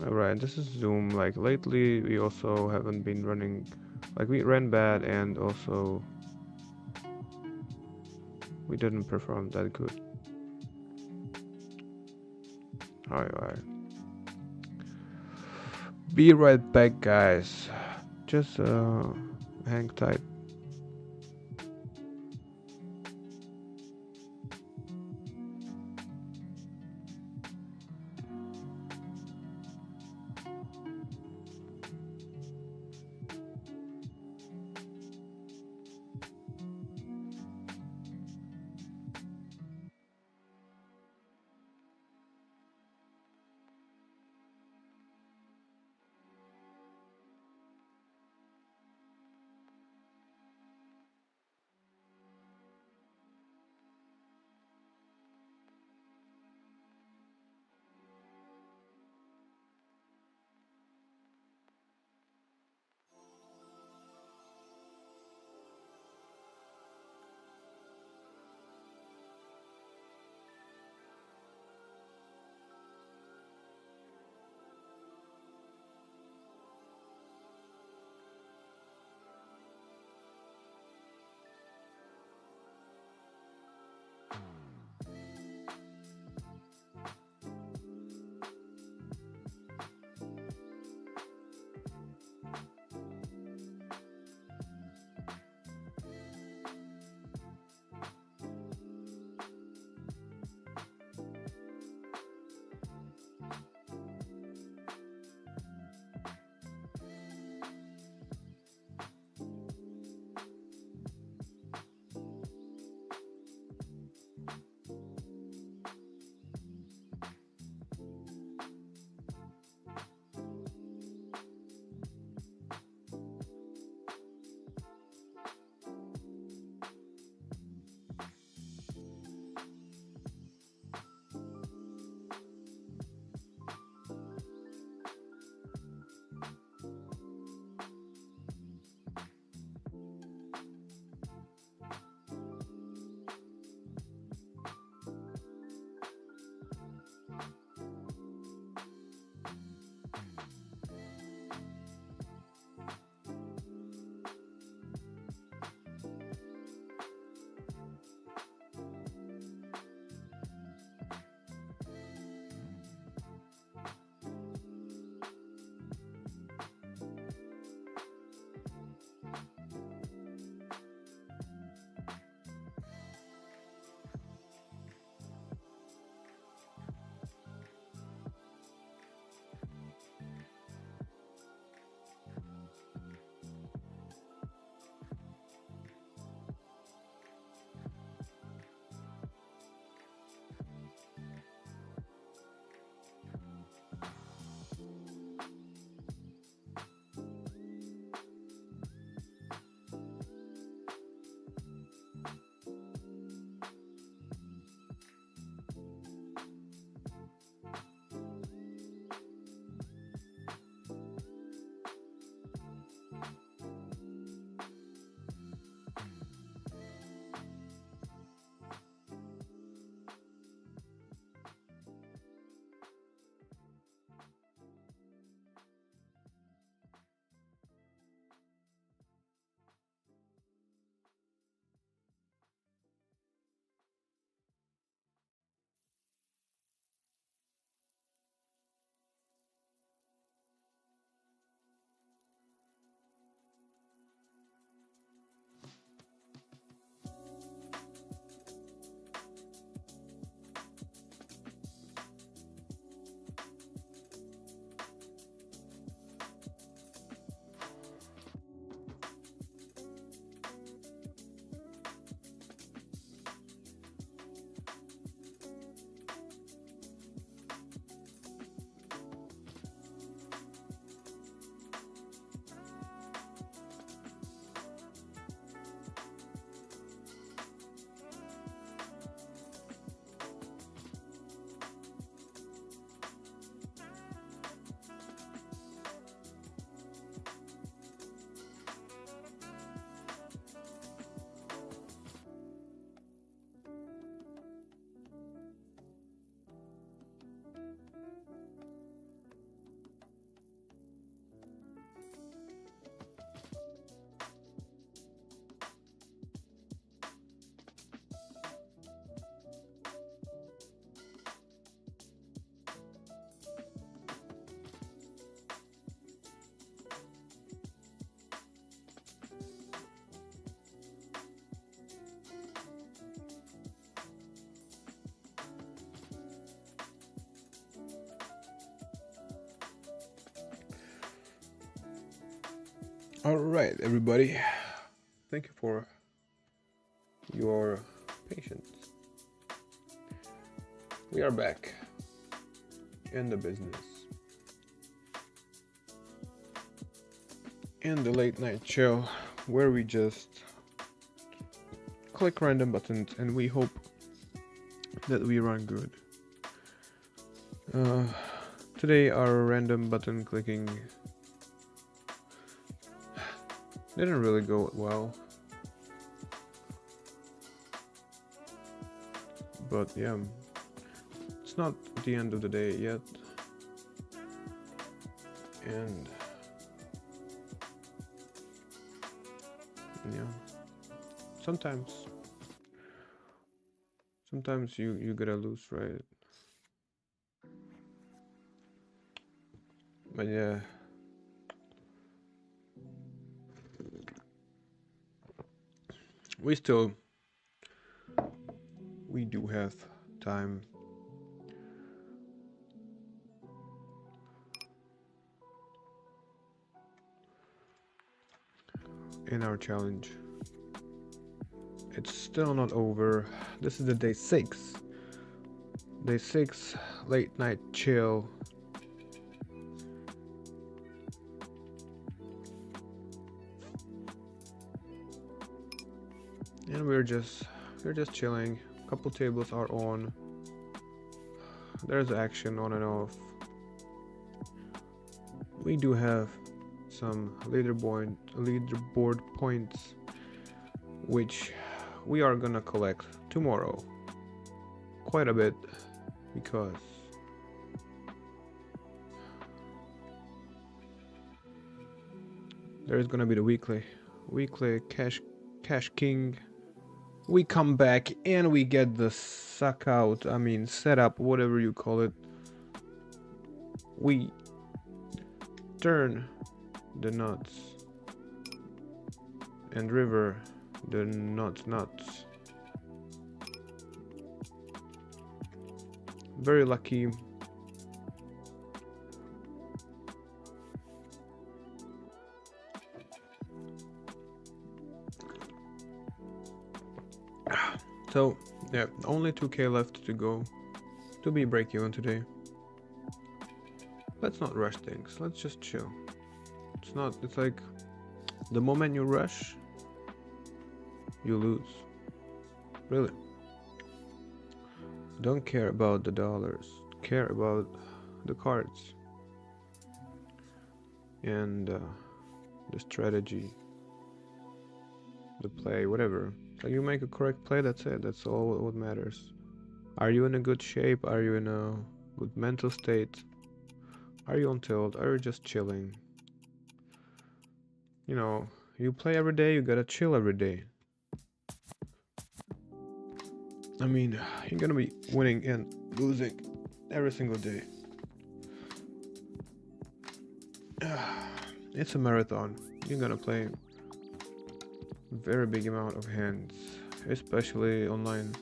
Alright, this is Zoom. Like lately we also haven't been running, like we ran bad, and also we didn't perform that good. Alright, be right back guys, just hang tight. All right, everybody. Thank you for your patience. We are back in the business. In the late night show where we just click random buttons and we hope that we run good. Today our random button clicking didn't really go well. But yeah, it's not the end of the day yet. And yeah, sometimes you gotta lose, right? But yeah, we do have time. In our challenge. It's still not over. This is the day 6. Day 6, late night chill. And we're just chilling. Couple tables are on. There's action on and off. We do have some leaderboard points which we are gonna collect tomorrow. Quite a bit, because there is gonna be the weekly cash king. We come back and we get the suck out, setup, whatever you call it. We turn the nuts and river the nuts. Very lucky. So yeah, only 2k left to go to be break even today. Let's not rush things, let's just chill. It's like the moment you rush, you lose. Really. Don't care about the dollars, care about the cards and the strategy, the play, whatever. So you make a correct play, that's it, that's all what matters. Are you in a good shape? Are you in a good mental state? Are you on tilt? Are you just chilling? You know, you play every day, you gotta chill every day. You're gonna be winning and losing every single day. It's a marathon. You're gonna play very big amount of hands, especially online.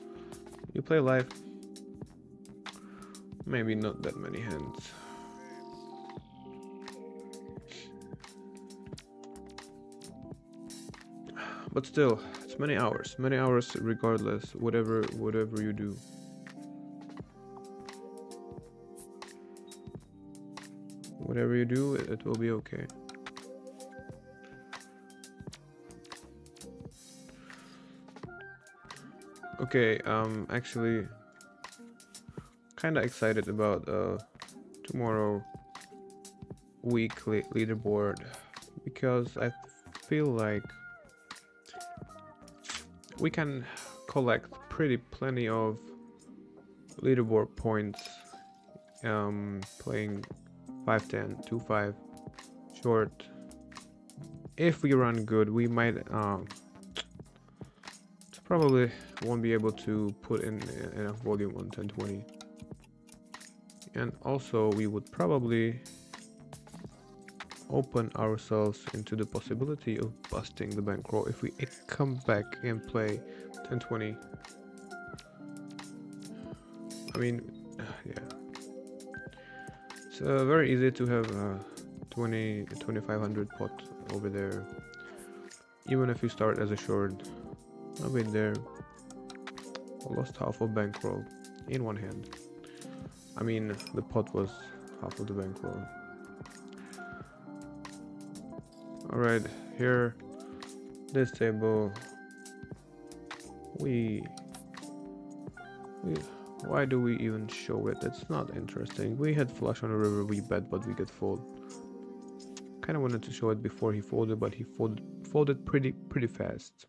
You play live, maybe not that many hands. But still, it's many hours regardless, whatever you do. Whatever you do, it will be okay. Okay, actually kinda excited about tomorrow weekly leaderboard, because I feel like we can collect plenty of leaderboard points playing 5-10, 2-5 short. If we run good, we might probably won't be able to put in enough volume on 10-20. And also we would probably open ourselves into the possibility of busting the bankroll if we come back and play 10-20. Yeah, it's very easy to have 2500 pot over there. Even if you start as a short, I've been there. I lost half of bankroll in one hand. I mean, the pot was half of the bankroll. Alright, here, this table, we why do we even show it? It's not interesting. We had flush on the river, we bet, but we get fold. Kind of wanted to show it before he folded, but he folded pretty fast.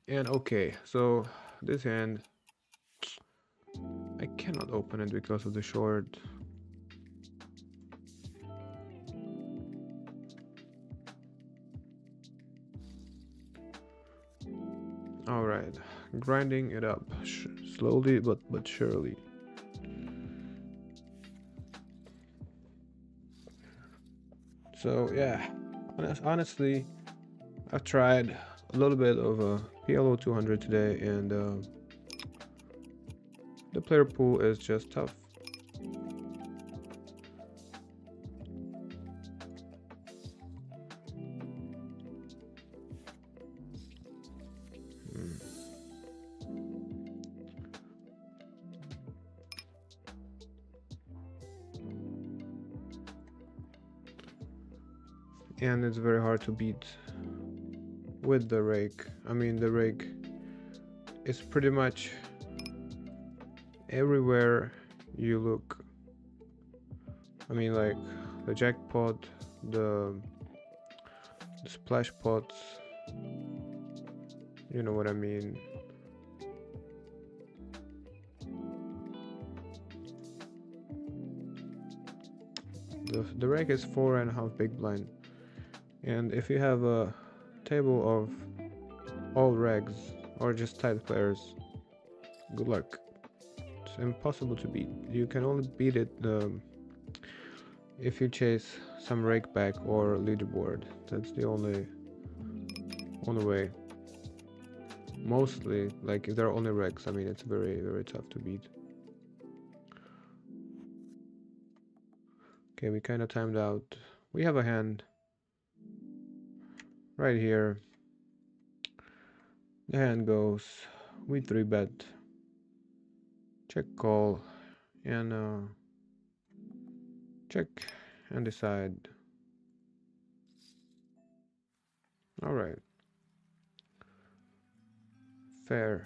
And okay, so this hand, I cannot open it because of the short. All right, grinding it up slowly but surely. So yeah, honestly, I've tried a little bit of a PLO 200 today, and the player pool is just tough. And it's very hard to beat with the rake. I mean, the rake is pretty much everywhere you look. I mean, like the jackpot, the splash pots, you know what I mean. The rake is 4.5 big blind, and if you have a table of all regs or just tight players, good luck. It's impossible to beat. You can only beat it if you chase some rake back or leaderboard. That's the only way. Mostly, like if there are only regs, I mean, it's very tough to beat. Okay, we kind of timed out. We have a hand right here. The hand goes, we 3-bet, check call, and check and decide. All right, fair.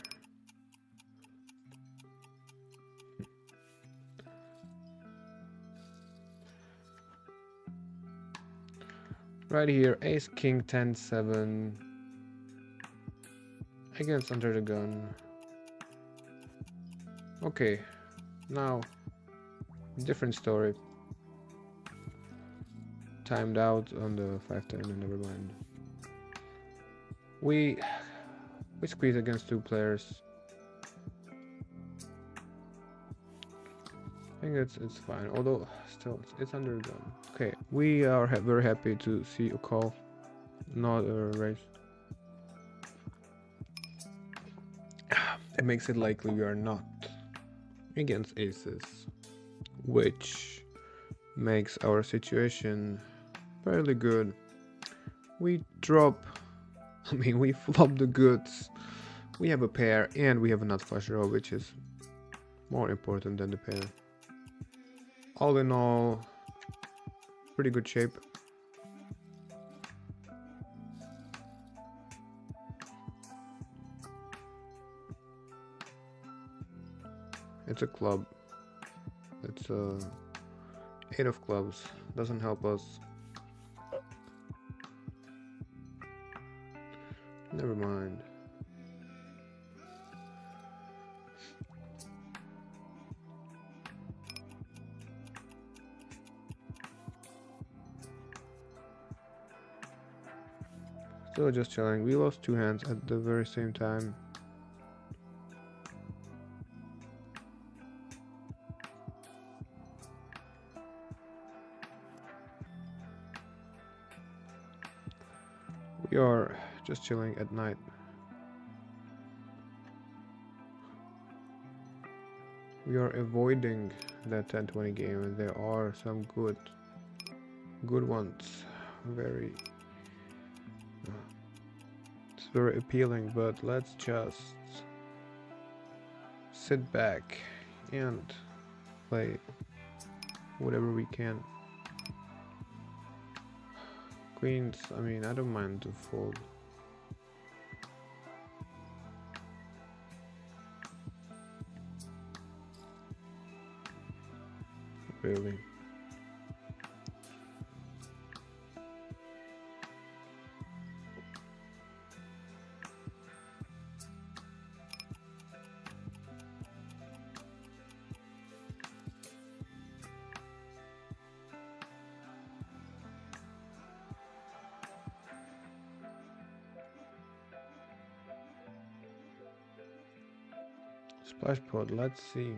Right here, ace king 10-7 against under the gun. Okay, now different story. Timed out on the 5-10, never mind. We squeeze against 2 players. I think it's fine, although still it's under the gun. Okay, we are very happy to see a call, not a raise. It makes it likely we are not against aces, which makes our situation fairly good. We drop, I mean, we flop the goods. We have a pair and we have a nut flush draw, which is more important than the pair. All in all, pretty good shape. It's a club. It's a 8 of clubs. Doesn't help us. Never mind. Still just chilling. We lost 2 hands at the very same time. We are just chilling at night. We are avoiding that 10-20 game, and there are some good ones. Very very appealing, but let's just sit back and play whatever we can. Queens, I mean, I don't mind to fold. Really. Splash pod, let's see.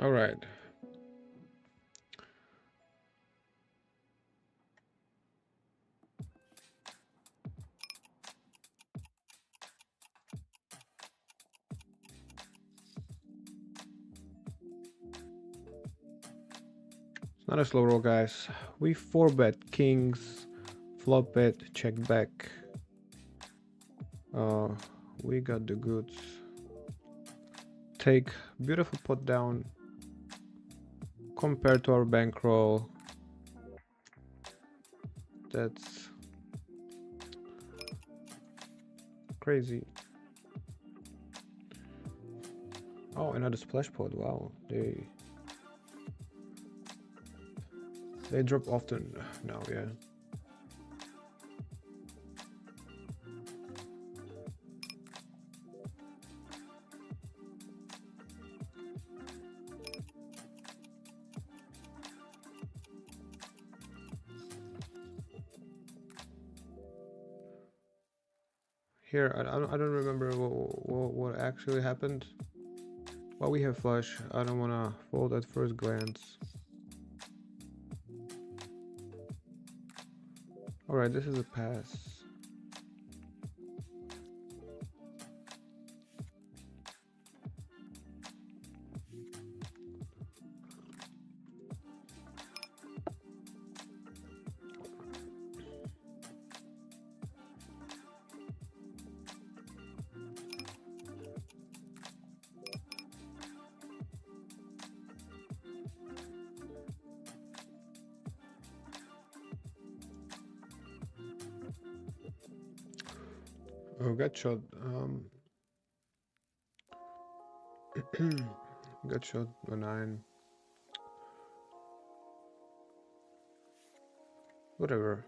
All right. It's not a slow roll, guys. We 4-bet kings, flop bet, check back. We got the goods. Take beautiful pot down compared to our bankroll. That's crazy. Oh, another splash pod. Wow, they drop often now. Yeah. Here, I don't remember what actually happened. Well, we have flush. I don't wanna fold at first glance. All right, this is a pass. Oh, gut shot. Gut shot. A 9. Whatever.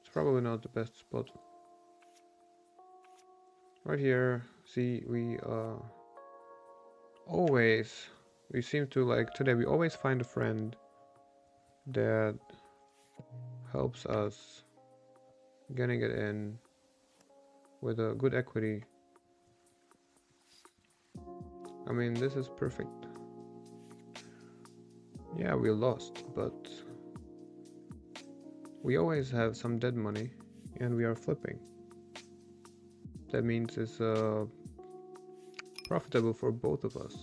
It's probably not the best spot. Right here. See, we always. We seem to like today. We always find a friend that helps us getting it in with a good equity. I mean, this is perfect. Yeah, we lost, but we always have some dead money and we are flipping. That means it's profitable for both of us.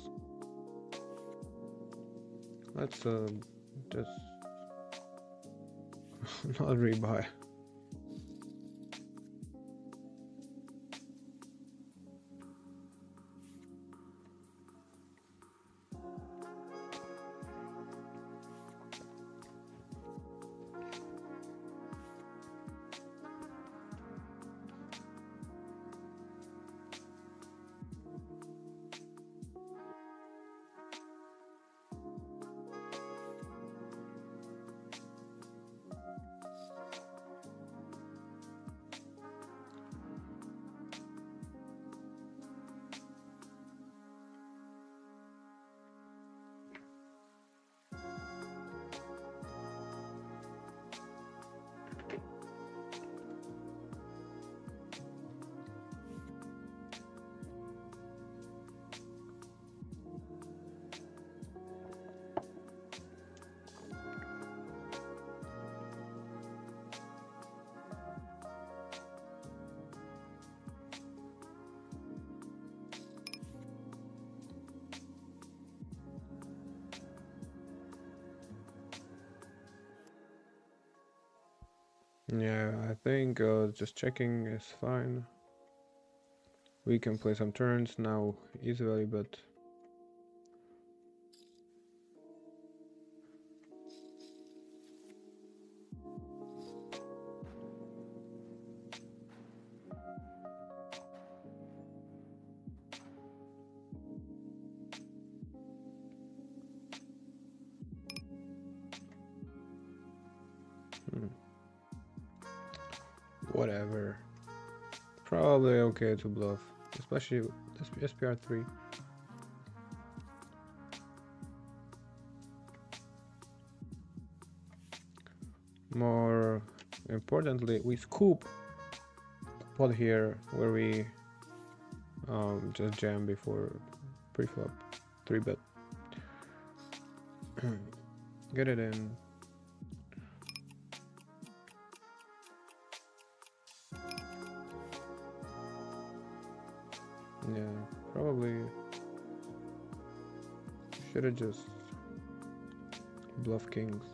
Let's just not rebuy. Yeah, I think just checking is fine. We can play some turns now easily, but hmm, whatever. Probably okay to bluff, especially SPR3. More importantly, we scoop pot here where we just jam before pre-flop 3-bet. Get it in. Yeah, probably should have just bluff kings.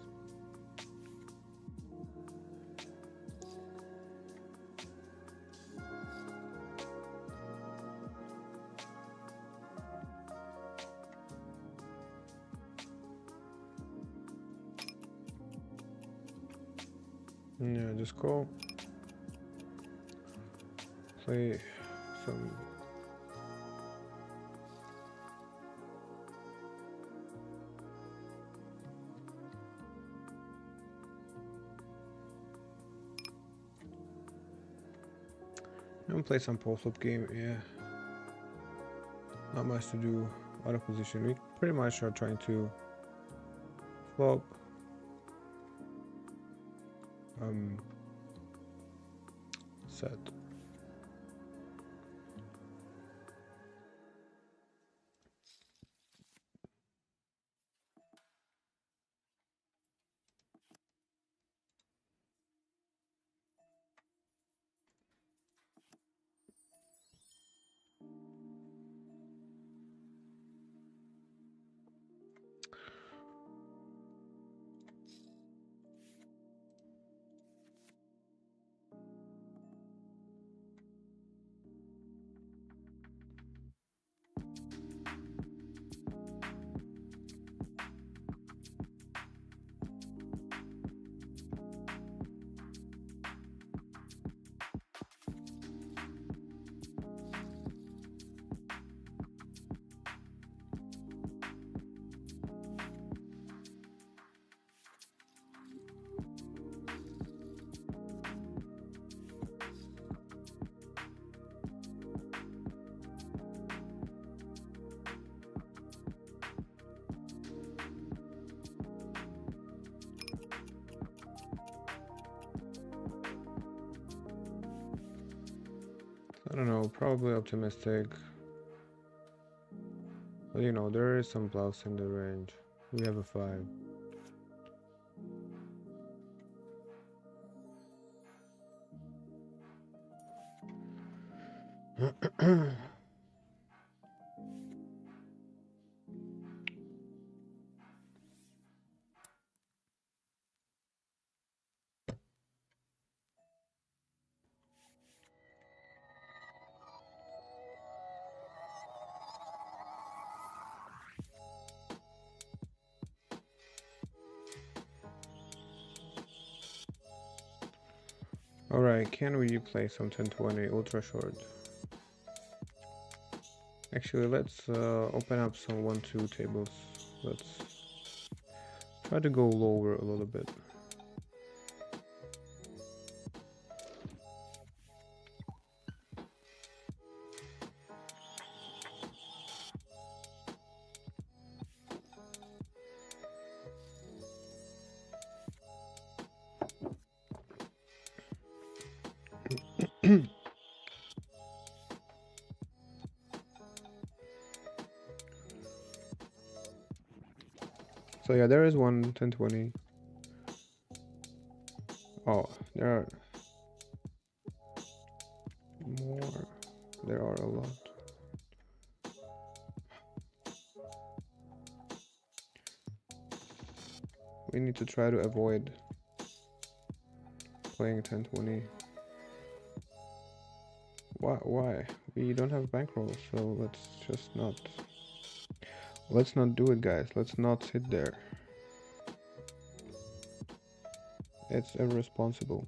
Yeah, just call. Play some. And play some post-flop game. Yeah, not much to do out of position. We pretty much are trying to flop. Set. I don't know, probably optimistic. But you know, there is some bluffs in the range. We have a 5. Alright, can we play some 10-20 ultra short? Actually, let's open up some 1-2 tables. Let's try to go lower a little bit. So yeah, there is one 10-20. Oh, there are more. There are a lot. We need to try to avoid playing 1020. Why? We don't have bankroll, so let's not do it, guys. Let's not sit there. It's irresponsible.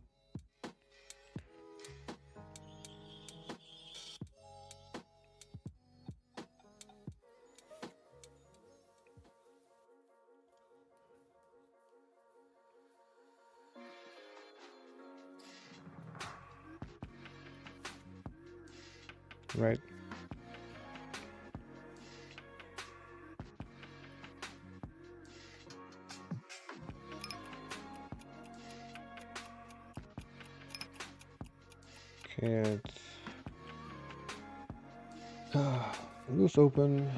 Right? Okay, it's loose open.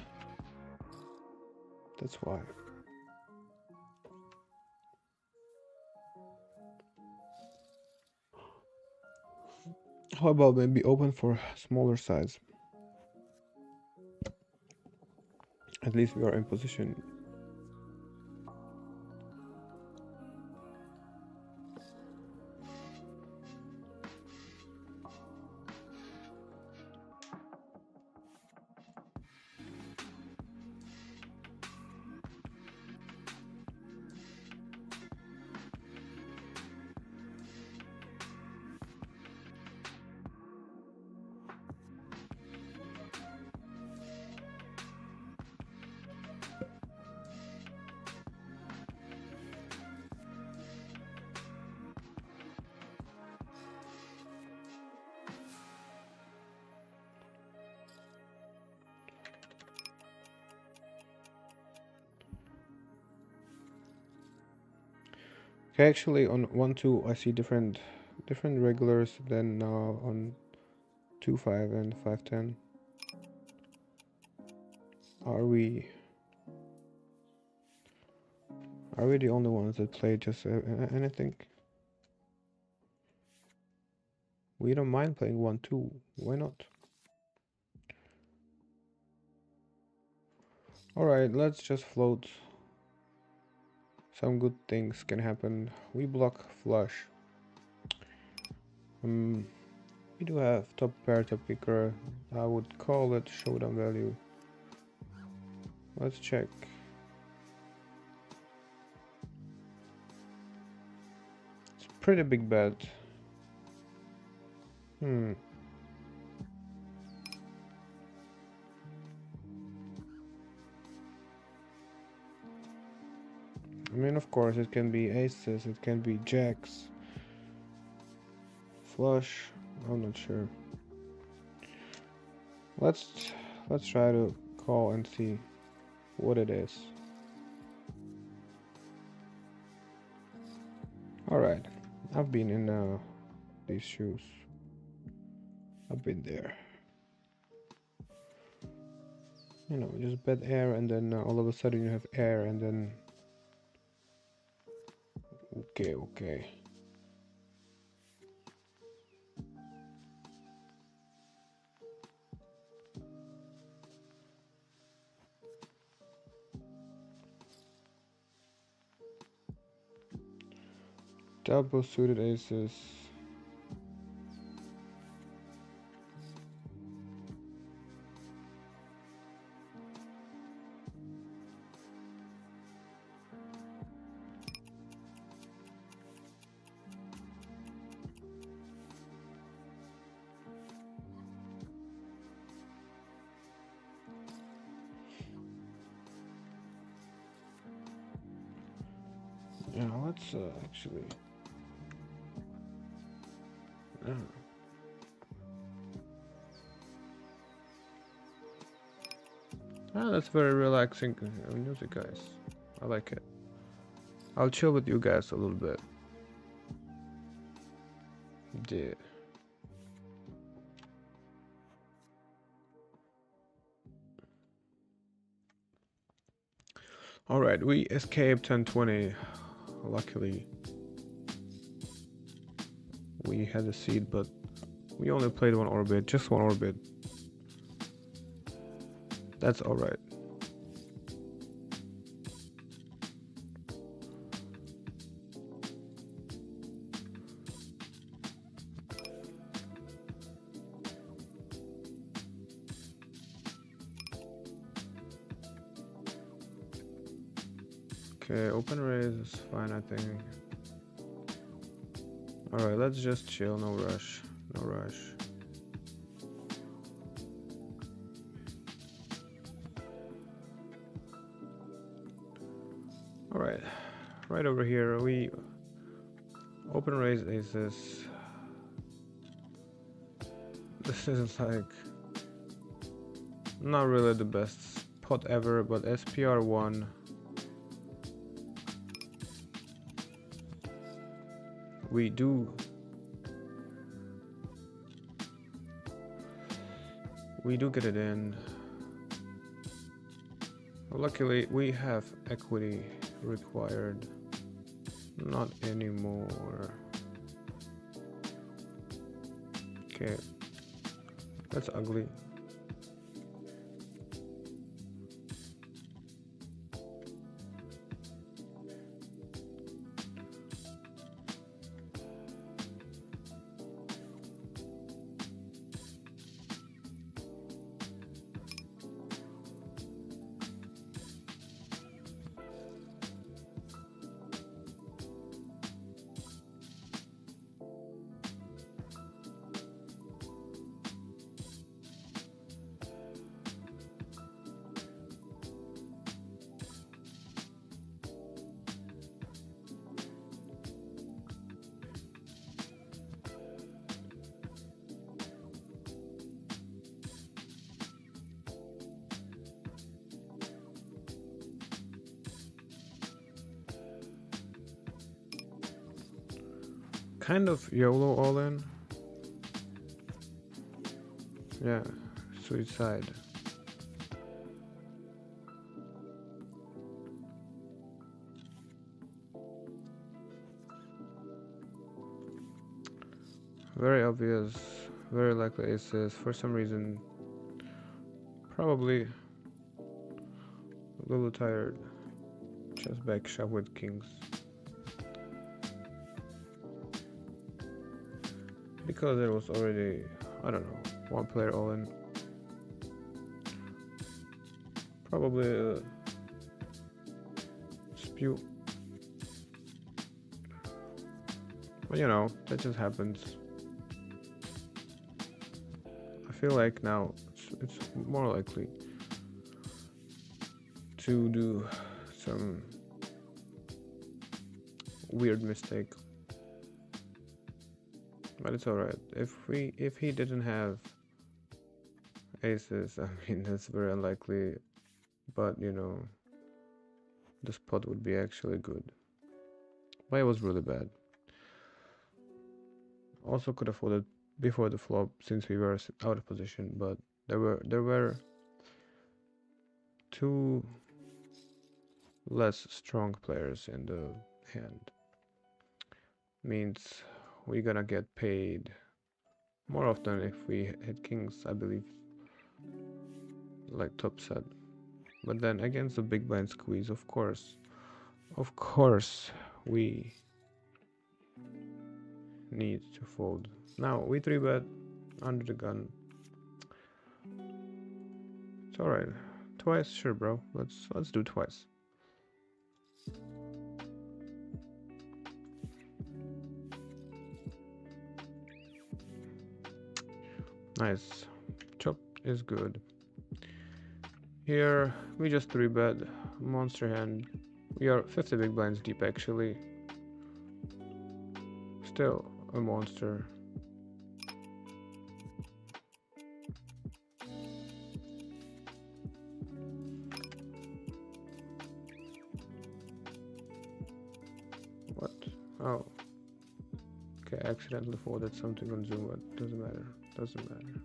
That's why. How about maybe open for smaller size? At least we are in position. Okay, actually on 1-2 I see different regulars than on 2-5 and 5-10. Are we the only ones that play just anything? We don't mind playing 1-2. Why not? Alright, let's just float. Some good things can happen. We block flush. We do have top pair, top picker. I would call it showdown value. Let's check. It's pretty big bet. I mean, of course, it can be aces, it can be jacks, flush. I'm not sure. Let's try to call and see what it is. All right, I've been in these shoes. I've been there. You know, just bet air, and then all of a sudden you have air, and then okay. Double suited aces. Yeah, let's actually. That's very relaxing music, guys. I like it. I'll chill with you guys a little bit. Yeah. Alright, we escaped 1020. Luckily. We had a seed, but we only played one orbit, just one orbit. That's alright. Okay, open raise is fine, I think. Alright, let's just chill, no rush. No rush. Alright, right over here, we open raise aces. This is like not really the best spot ever, but SPR1. We do get it in. Luckily, we have equity required. Not anymore. Okay, that's ugly. Kind of YOLO all in. Yeah, suicide. Very obvious, very likely aces. For some reason, probably a little tired. Just back shove with kings. Because there was already, I don't know, one player all in. Probably a spew. But you know, that just happens. I feel like now it's more likely to do some weird mistake. But it's alright. If he didn't have aces, I mean that's very unlikely. But you know, the spot would be actually good. But it was really bad. Also could have folded before the flop since we were out of position, but there were two less strong players in the hand. Means we're gonna get paid more often if we hit kings, I believe, like top set. But then against the big blind squeeze, of course, we need to fold. Now we 3-bet under the gun. It's alright. Twice, sure, bro. Let's do twice. Nice. Chop is good. Here we just 3-bet monster hand. We are 50 big blinds deep actually. Still a monster. What? Oh. Okay, I accidentally folded something on Zoom, but doesn't matter. Doesn't matter.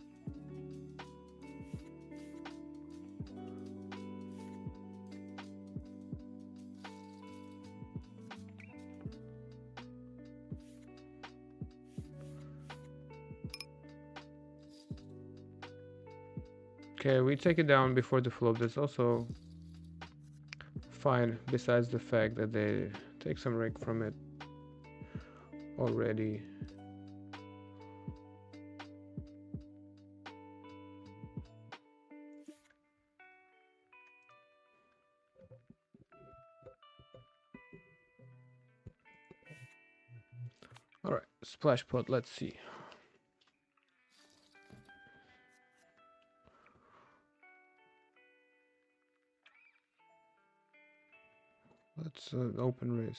Okay, we take it down before the flop. That's also fine, besides the fact that they take some rake from it already. splash pot. Let's see. Let's open race.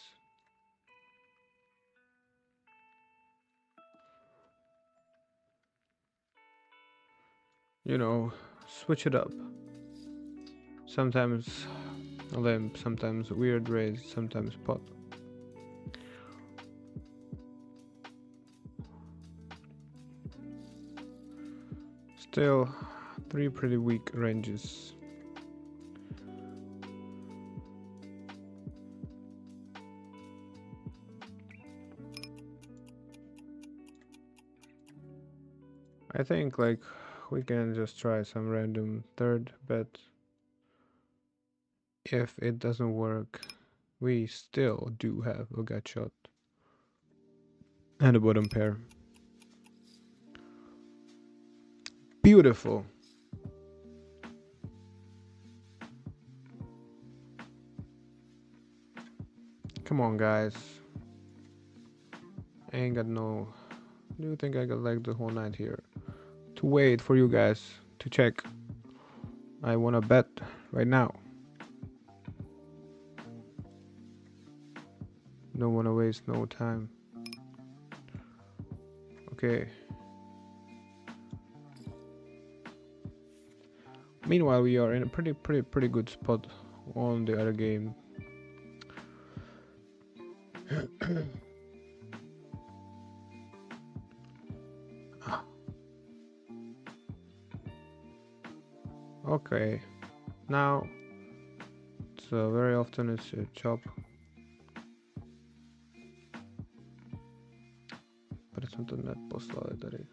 You know, switch it up. Sometimes limp, sometimes weird race, sometimes pot. Still, 3 pretty weak ranges. I think like we can just try some random third bet. If it doesn't work, we still do have a gut shot and a bottom pair. Beautiful. Come on, guys. I ain't got no. Do you think I got like the whole night here to wait for you guys to check? I wanna bet right now. Don't wanna waste no time. Okay. Meanwhile, we are in a pretty good spot on the other game. Okay, now it's very often it's a chop, but it's not net poslali tady.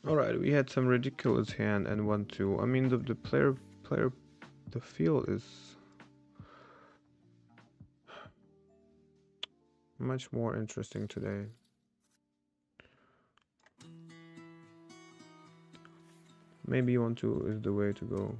Alright, we had some ridiculous hand and 1-2. I mean, the player, the field is much more interesting today. Maybe 1-2 is the way to go.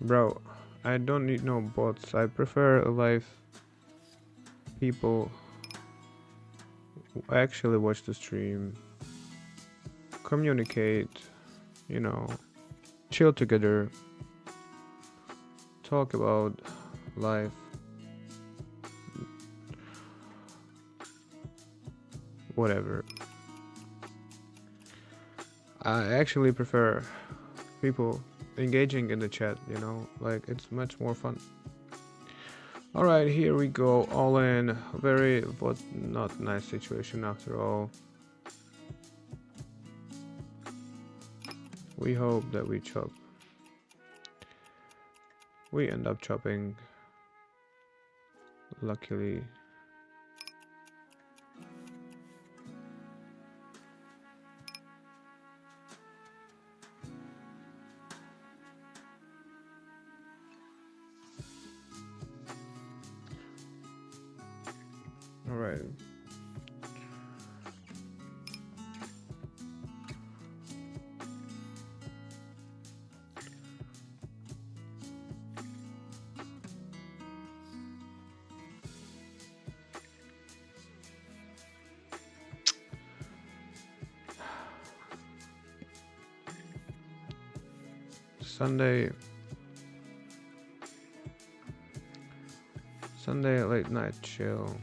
Bro, I don't need no bots. I prefer live people who actually watch the stream, communicate, you know, chill together, talk about life. Whatever. I actually prefer people engaging in the chat, you know, like it's much more fun. All right, here we go, all in. Very but not nice situation after all. We hope that we chop. We end up chopping, luckily. All right. Sunday late night chill.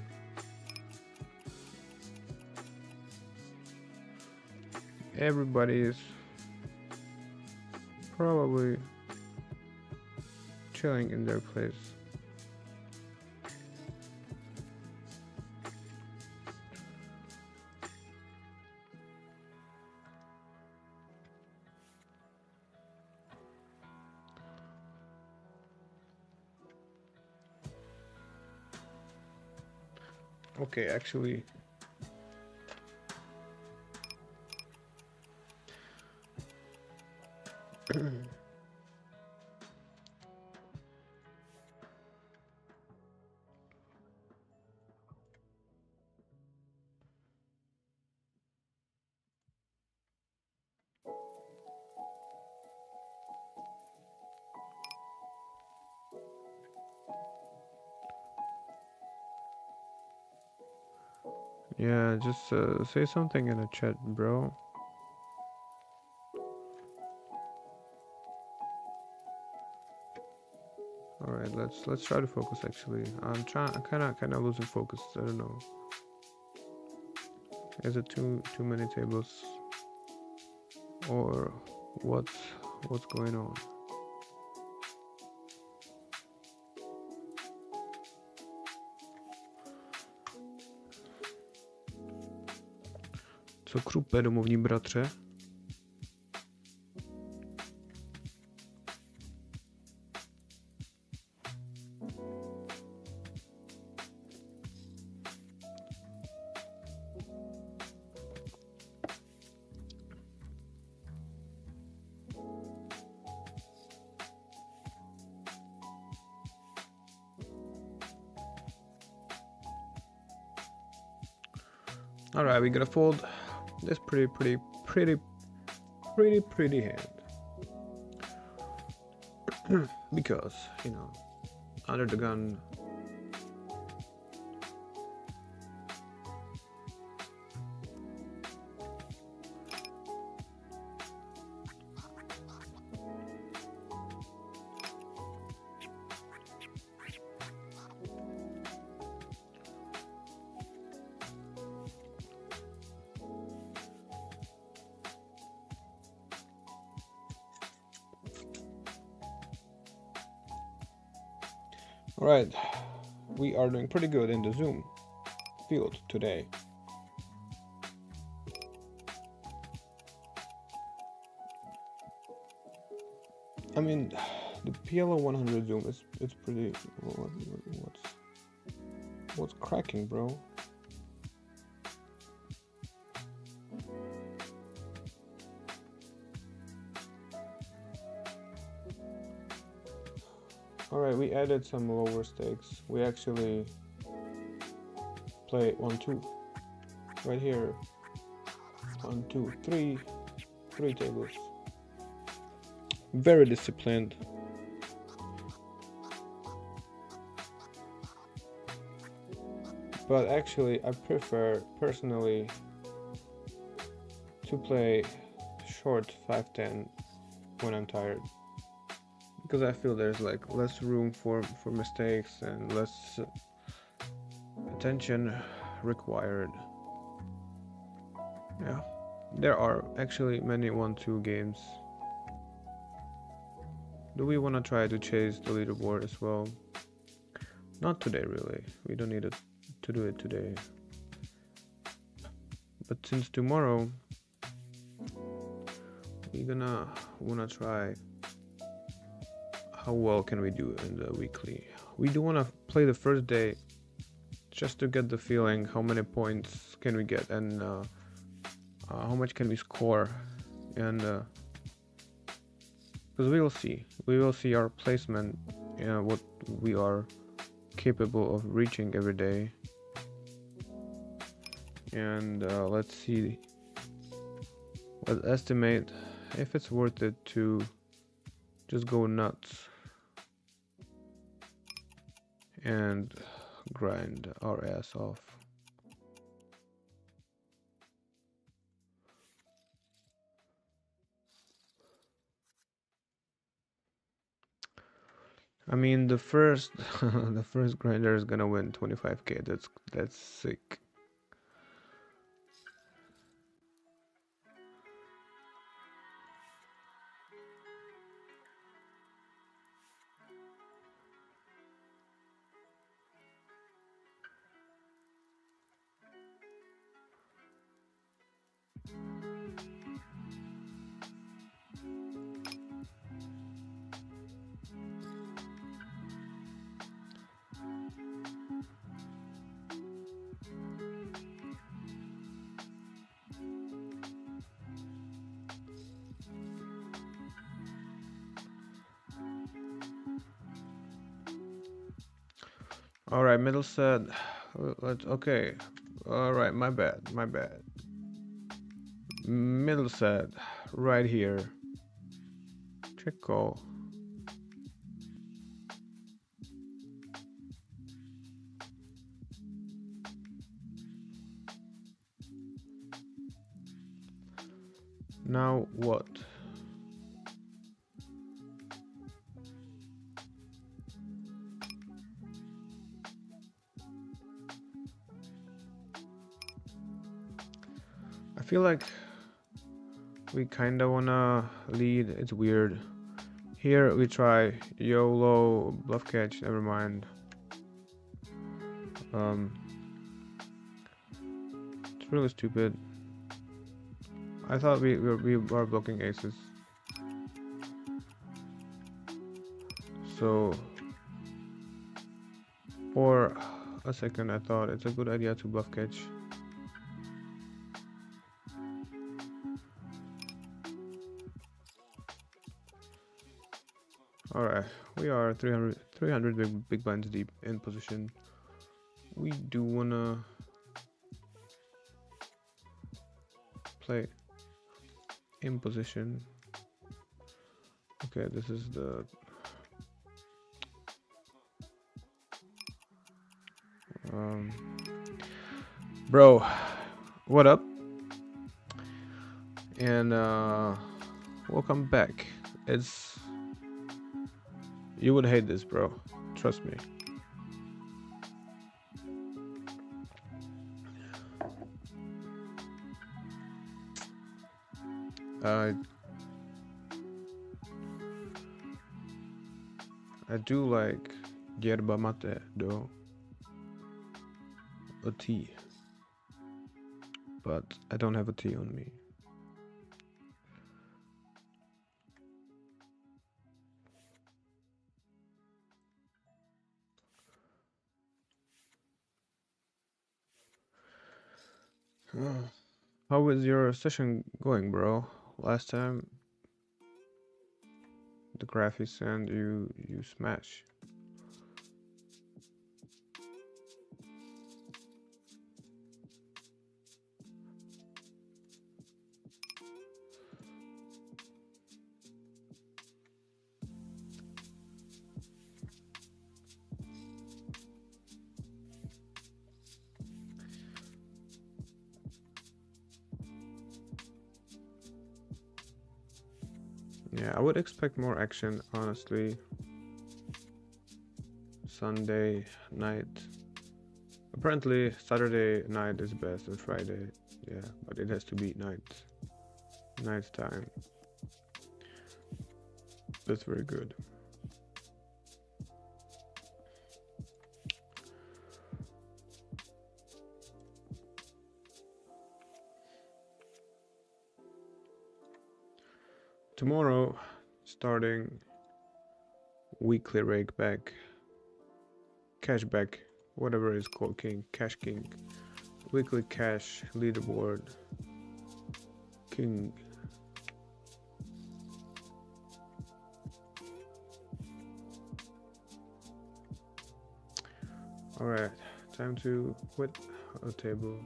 Everybody's probably chilling in their place. Okay, actually, yeah, just say something in the chat, bro. All right, let's try to focus. Actually, I'm kind of losing focus. I don't know. Is it too many tables, or what's going on? Co krupę, domowní bratře? All right, we gotta fold this pretty hand. Because, you know, under the gun. All right, we are doing pretty good in the Zoom field today. I mean, the PLO 100 Zoom is it's pretty. What's cracking, bro? Alright, we added some lower stakes. We actually play 1-2. Right here. 1, 2, 3. 3 tables. Very disciplined. But actually, I prefer, personally, to play short 5-10 when I'm tired. Because I feel there's like less room for mistakes and less attention required. Yeah, there are actually many 1-2 games. Do we want to try to chase the leaderboard as well? Not today, really. We don't need to do it today. But since tomorrow, we're wanna try how well can we do in the weekly. We do want to play the first day just to get the feeling how many points can we get and how much can we score, and because we will see our placement, what we are capable of reaching every day, and let's see, let's estimate if it's worth it to just go nuts and grind our ass off. I mean, the first the first grinder is gonna win 25k. That's sick. All right, middle set. Let's okay. All right, my bad, my bad. Middle set, right here. Check call. Now what? I feel like we kinda wanna lead. It's weird. Here we try YOLO bluff catch. Never mind. Um, it's really stupid. I thought we were blocking aces. So for a second, I thought it's a good idea to bluff catch. All right, we are 300 big blinds deep in position. We do wanna play in position. Okay, this is the bro, what up? And welcome back. It's you would hate this, bro. Trust me. I do like yerba mate though, a tea, but I don't have a tea on me. How is your session going, bro? Last time the graph you sent you smash. Yeah, I would expect more action, honestly. Sunday night. Apparently, Saturday night is best and Friday. Yeah, but it has to be night. Night time. That's very good. Tomorrow, starting weekly rake back, cashback, whatever it's called, cash king, weekly cash leaderboard, king. All right, time to quit a table.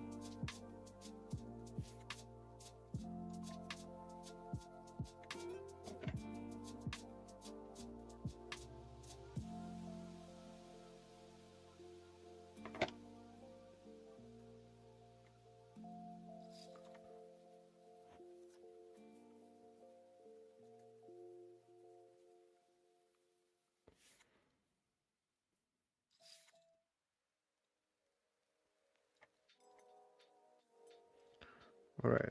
All right.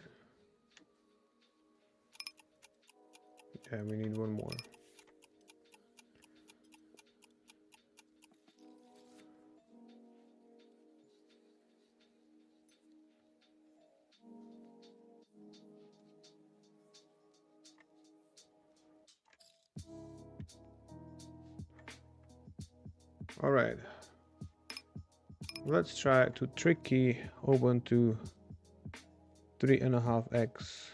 Yeah, we need one more. All right, let's try to tricky open to 3.5x.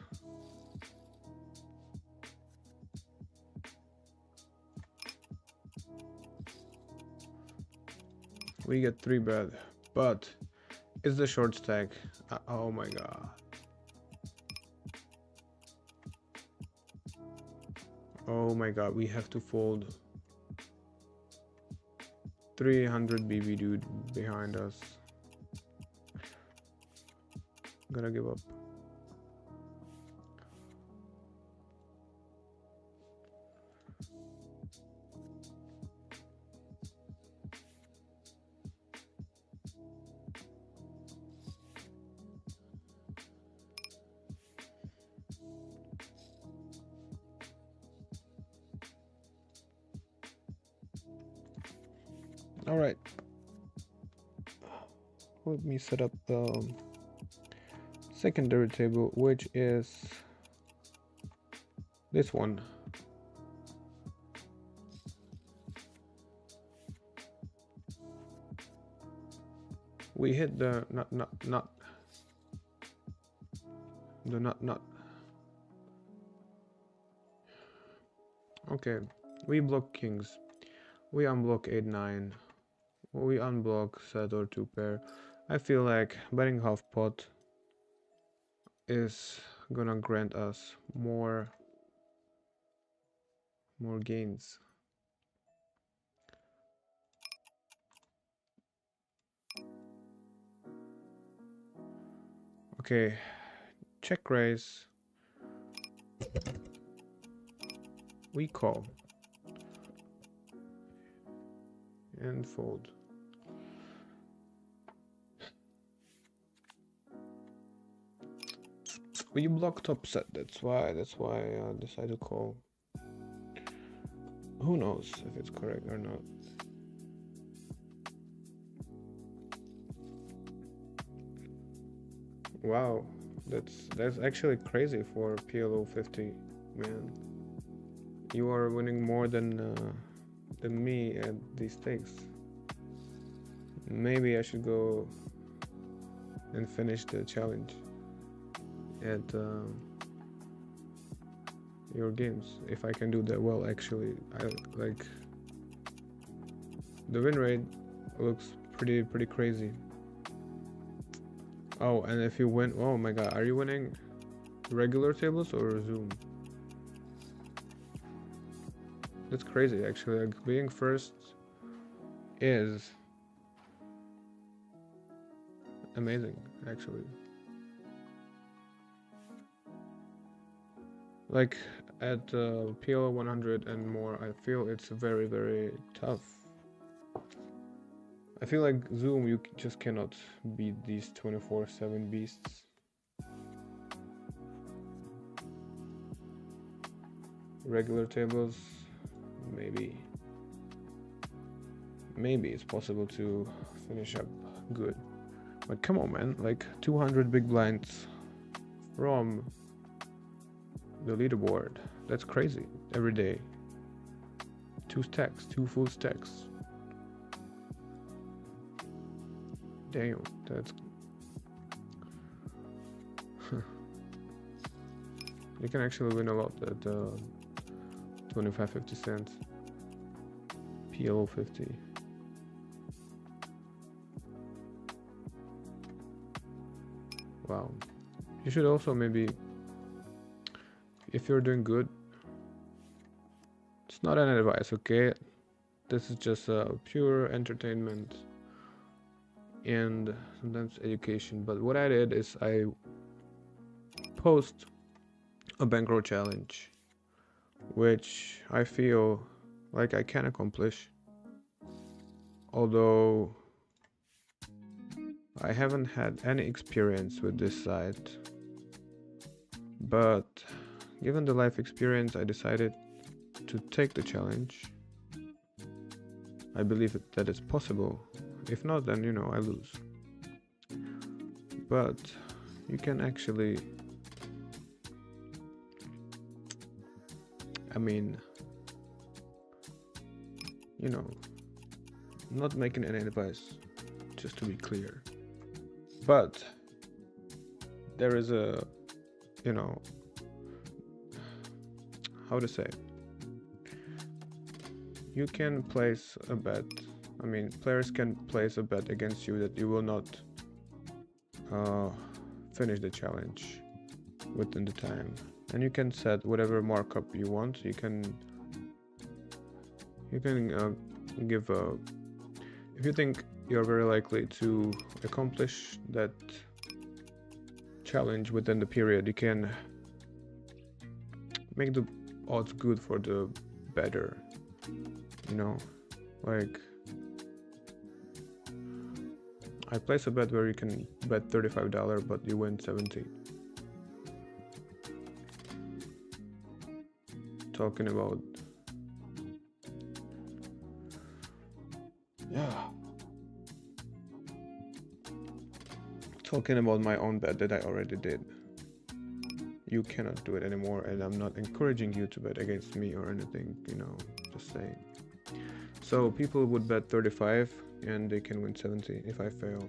We get 3 bet, but it's the short stack. Oh my god. Oh my god, we have to fold. 300 BB dude behind us. Gonna give up. All right, let me set up the secondary table, which is this one. We hit the not okay, we block kings, we unblock 8-9, we unblock set or 2 pair. I feel like betting half pot is gonna grant us more gains. Okay, check raise, we call and fold. We block top set, that's why I decided to call. Who knows if it's correct or not. Wow, that's actually crazy for PLO 50, man. You are winning more than me at these stakes. Maybe I should go and finish the challenge at your games if I can do that well. Actually, I like the win rate looks pretty crazy. Oh, and if you win, oh my god, are you winning regular tables or Zoom? That's crazy, actually. Like, being first is amazing, actually. Like at PLO 100 and more, I feel it's very tough. I feel like Zoom, you just cannot beat these 24/7 beasts. Regular tables, maybe it's possible to finish up good. But come on, man, like 200 big blinds from the leaderboard. That's crazy. Every day. 2 stacks, 2 full stacks. Damn, that's you can actually win a lot at 25-50 cents. PLO 50. Wow. You should also maybe, if you're doing good, it's not an advice, okay? This is just a pure entertainment and sometimes education. But what I did is I post a bankroll challenge, which I feel like I can accomplish, although I haven't had any experience with this site. But given the life experience, I decided to take the challenge. I believe that it's possible. If not, then I lose. But you can actually, not making any advice, just to be clear. But there is a, you know, how to say, you can place a bet. I mean, players can place a bet against you that you will not uh, finish the challenge within the time, and you can set whatever markup you want. You can give a, if you think you're very likely to accomplish that challenge within the period, you can make the odds good for the better, you know, like I place a bet where you can bet $35 but you win 70. Talking about, yeah, talking about my own bet that I already did. You cannot do it anymore, and I'm not encouraging you to bet against me or anything, you know, just saying. So people would bet 35 and they can win 70 if I fail.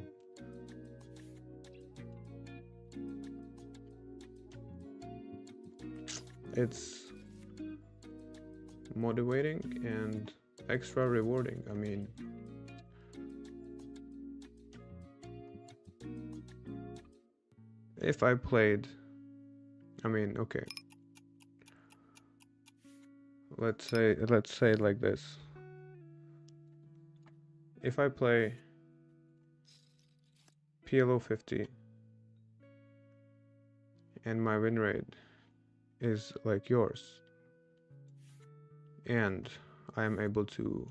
It's motivating and extra rewarding. I mean, if I played, I mean, okay, let's say it like this. If I play PLO 50 and my win rate is like yours, and I am able to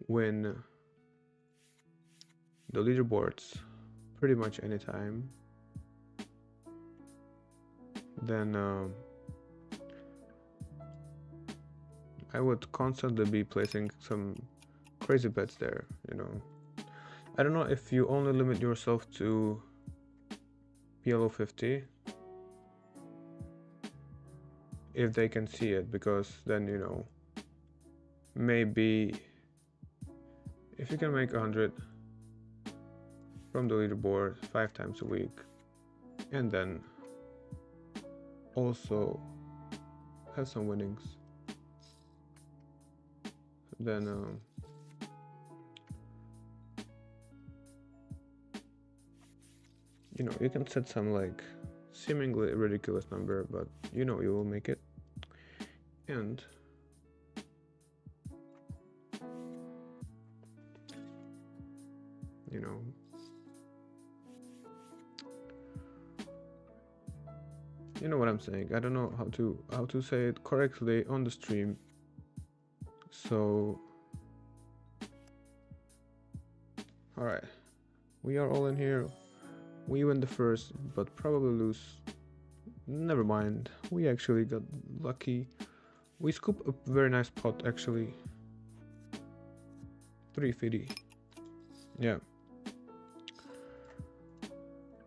win the leaderboards pretty much anytime, then I would constantly be placing some crazy bets there, you know. I don't know if you only limit yourself to PLO 50 if they can see it, because then, you know, maybe if you can make 100 from the leaderboard 5 times a week and then also have some winnings, then you know, you can set some like seemingly ridiculous number, but you know you will make it. And you know, you know what I'm saying. I don't know how to say it correctly on the stream. So all right, we are all in here. We win the first, but probably lose. Never mind. We actually got lucky. We scooped a very nice pot, actually. 350. Yeah.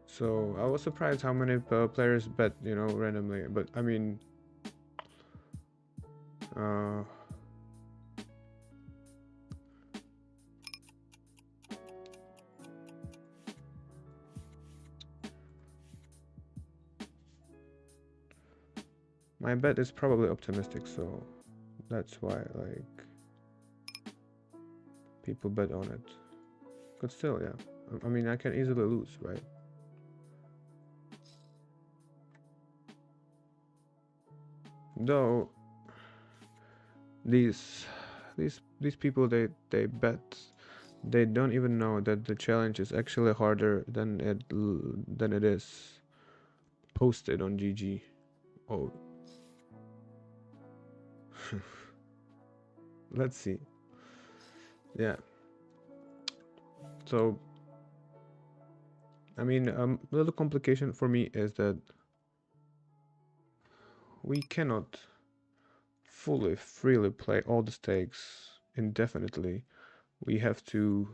So I was surprised how many players bet, you know, randomly. But I mean, my bet is probably optimistic, so that's why, like, people bet on it. But still, yeah. I mean, I can easily lose, right? Though these people, they bet, they don't even know that the challenge is actually harder than it is posted on GG. Oh. Let's see. Yeah. So I mean, a little complication for me is that we cannot freely play all the stakes indefinitely. We have to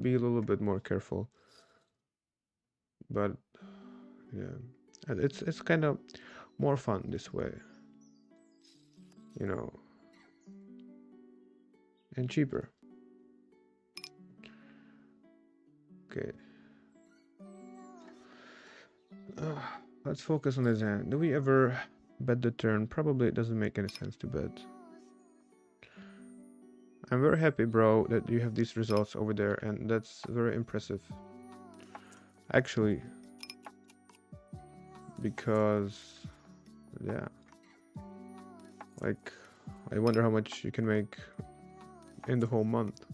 be a little bit more careful. But yeah, and it's kind of more fun this way, you know, and cheaper. Okay. Let's focus on this hand. Do we ever bet the turn? Probably it doesn't make any sense to bet. I'm very happy, bro, that you have these results over there, and that's very impressive. Actually, because, yeah, like, I wonder how much you can make in the whole month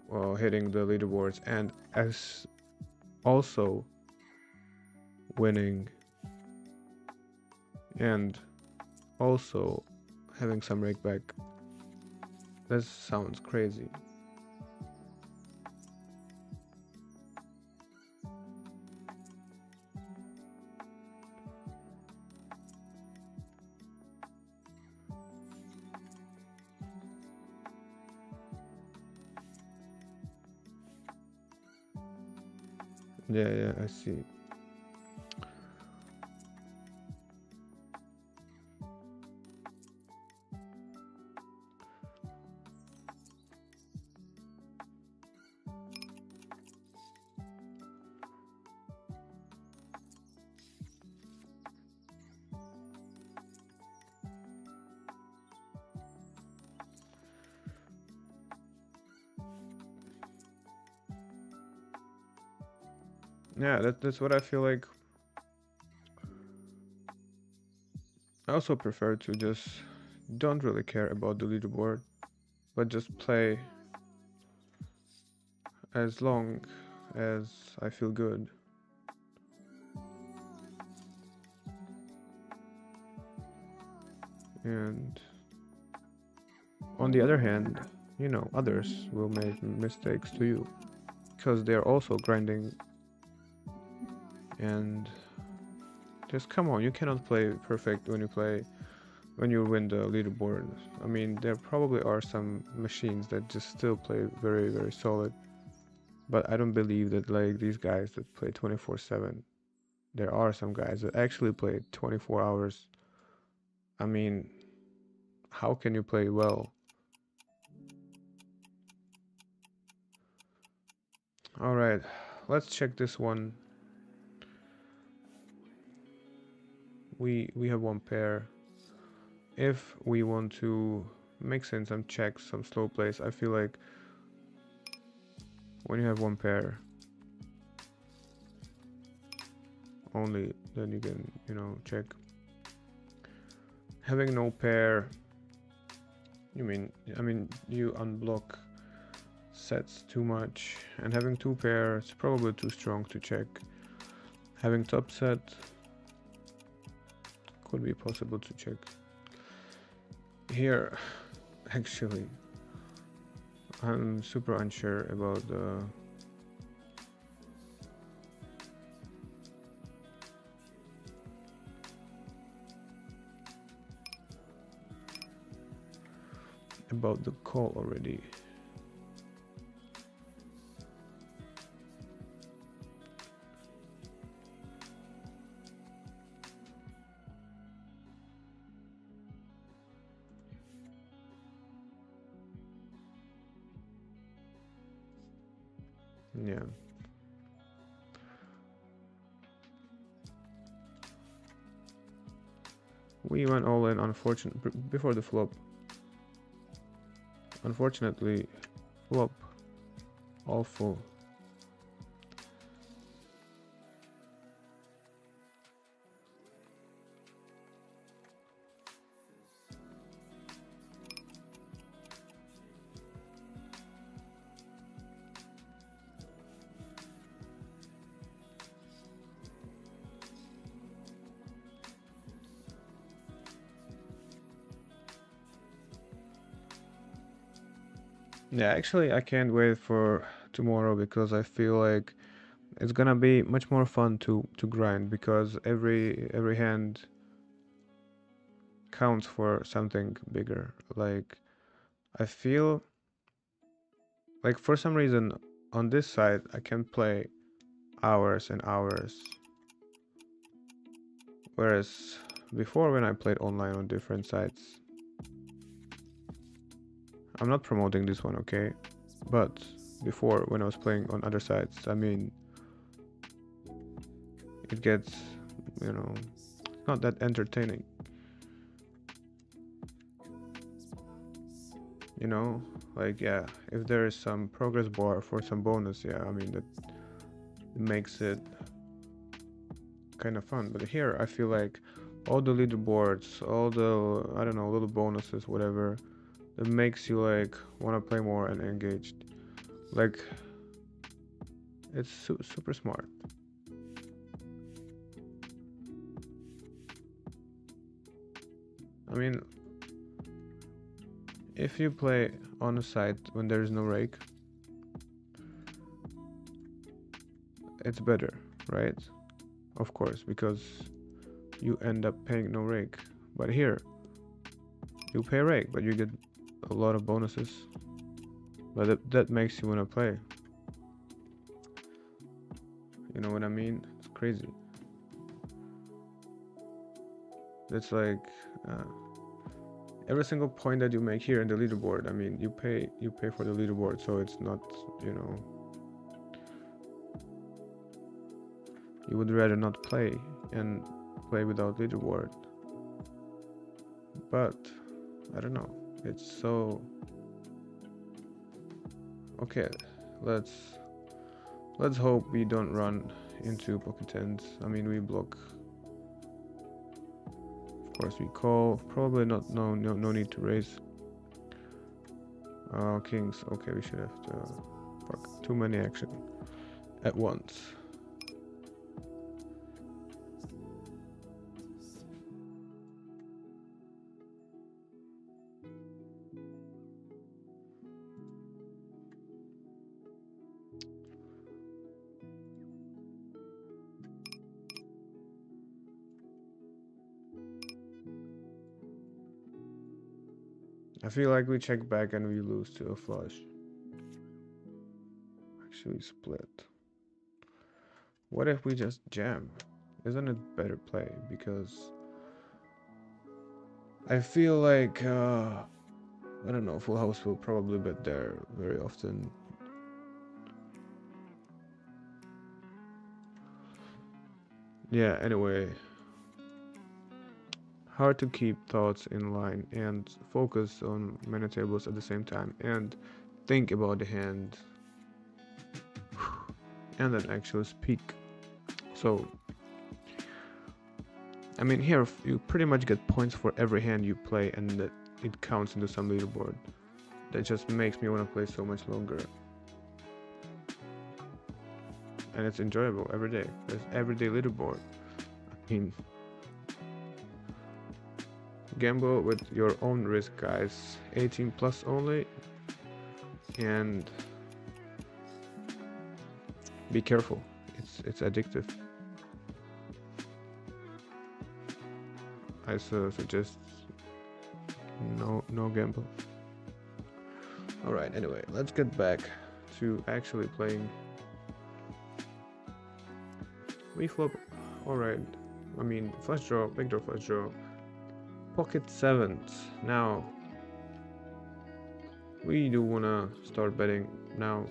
while hitting the leaderboards and as also winning and also having some rake back. That sounds crazy. Yeah, I see. Yeah, that's what I feel like. I also prefer to just don't really care about the leaderboard, but just play as long as I feel good. And on the other hand, you know, others will make mistakes to you because they're also grinding. And just come on, you cannot play perfect when you win the leaderboard. I mean, there probably are some machines that just still play very, very solid, but I don't believe that like these guys that play 24/7. There are some guys that actually play 24 hours. I mean, how can you play well? All right, let's check this one. We have one pair. If we want to mix in some checks, some slow plays, I feel like when you have one pair only, then you can, you know, check. Having no pair, I mean, you unblock sets too much, and having two pair, it's probably too strong to check. Having top set could be possible to check. Here, actually, I'm super unsure about the call already. Yeah. We went all in before the flop. Unfortunately, flop all full. Yeah, actually, I can't wait for tomorrow because I feel like it's gonna be much more fun to grind because every hand counts for something bigger. Like I feel like for some reason on this side I can play hours and hours, whereas before when I played online on different sites, I'm not promoting this one, okay? But before, when I was playing on other sites, I mean, it gets, you know, not that entertaining. You know, like, yeah, if there is some progress bar for some bonus, yeah, I mean, that makes it kind of fun. But here, I feel like all the leaderboards, all the, I don't know, little bonuses, whatever, that makes you like want to play more and engaged. Like, it's super smart. I mean, if you play on a site when there is no rake, it's better, right? Of course, because you end up paying no rake. But here, you pay rake, but you get a lot of bonuses. But that makes you want to play. You know what I mean? It's crazy. It's like every single point that you make here in the leaderboard. I mean, you pay for the leaderboard, so it's not, you know, you would rather not play and play without leaderboard. But I don't know. It's so okay. Let's hope we don't run into pocket tens. I mean, we block. Of course, we call. Probably not. No need to raise. Kings. Okay, we should have to. Fuck. Too many action at once. I feel like we check back and we lose to a flush. Actually split. What if we just jam? Isn't it better play? Because I feel like I don't know, full house will probably bet there very often. Yeah, anyway. Hard to keep thoughts in line and focus on many tables at the same time and think about the hand and then actually speak. So, I mean, here you pretty much get points for every hand you play, and that it counts into some leaderboard. That just makes me want to play so much longer. And it's enjoyable every day. There's everyday leaderboard. I mean, gamble with your own risk, guys. 18 plus only, and be careful. It's addictive. I suggest no gamble. All right. Anyway, let's get back to actually playing. We flop. All right. I mean, flush draw, backdoor flush draw. Pocket sevens. Now, we do wanna start betting now.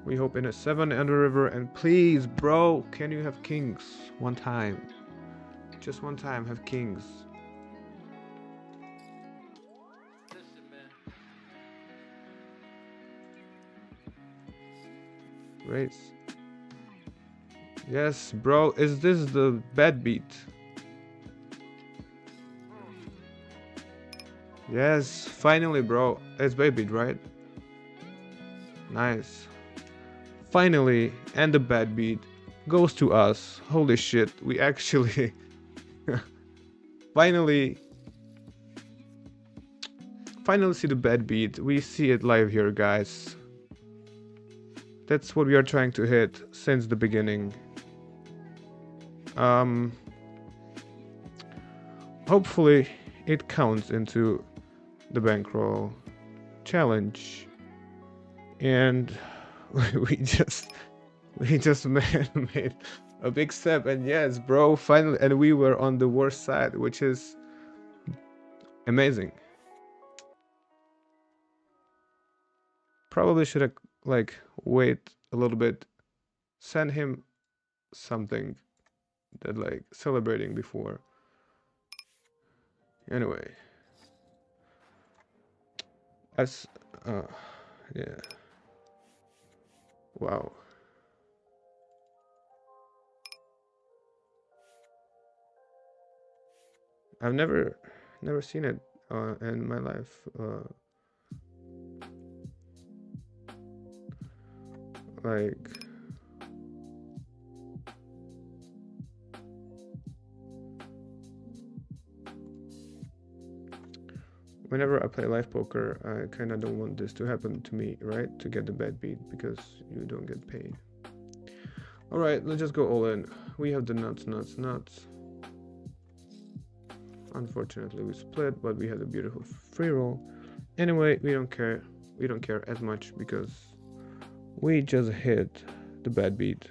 We hope in a 7 under river, and please, bro, can you have kings one time? Just one time, have kings. Raise. Yes, bro, is this the bad beat? Yes, finally, bro. It's baby beat, right? Nice. Finally, and the bad beat goes to us. Holy shit, we actually finally see the bad beat. We see it live here, guys. That's what we are trying to hit since the beginning. Hopefully it counts into the bankroll challenge, and we just made a big step. And yes, bro, finally, and we were on the worst side, which is amazing. Probably should have like wait a little bit, send him something that like celebrating before. Anyway, as uh yeah. Wow. I've never seen it in my life. Like whenever I play live poker, I kind of don't want this to happen to me, right? To get the bad beat because you don't get paid. All right, let's just go all in. We have the nuts, nuts, nuts. Unfortunately, we split, but we had a beautiful free roll. Anyway, we don't care. We don't care as much because we just hit the bad beat.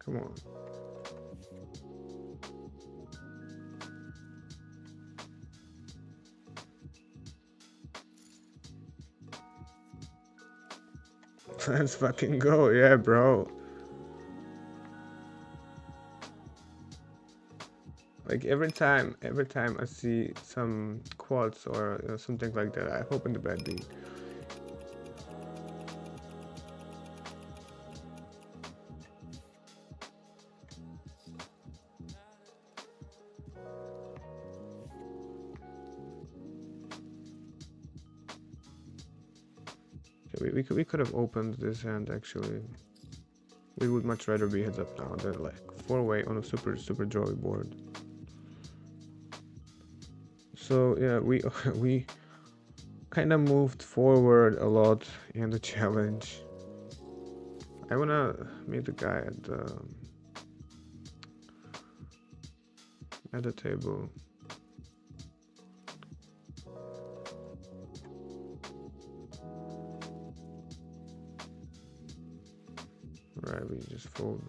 Come on. Let's fucking go, yeah, bro. Like every time I see some quads or something like that, I hope in the bad beat. Okay, we could have opened this hand actually. We would much rather be heads up now than like four-way on a super drawy board. So yeah, we we kind of moved forward a lot in the challenge. I wanna meet the guy at the table. Right, we just fold.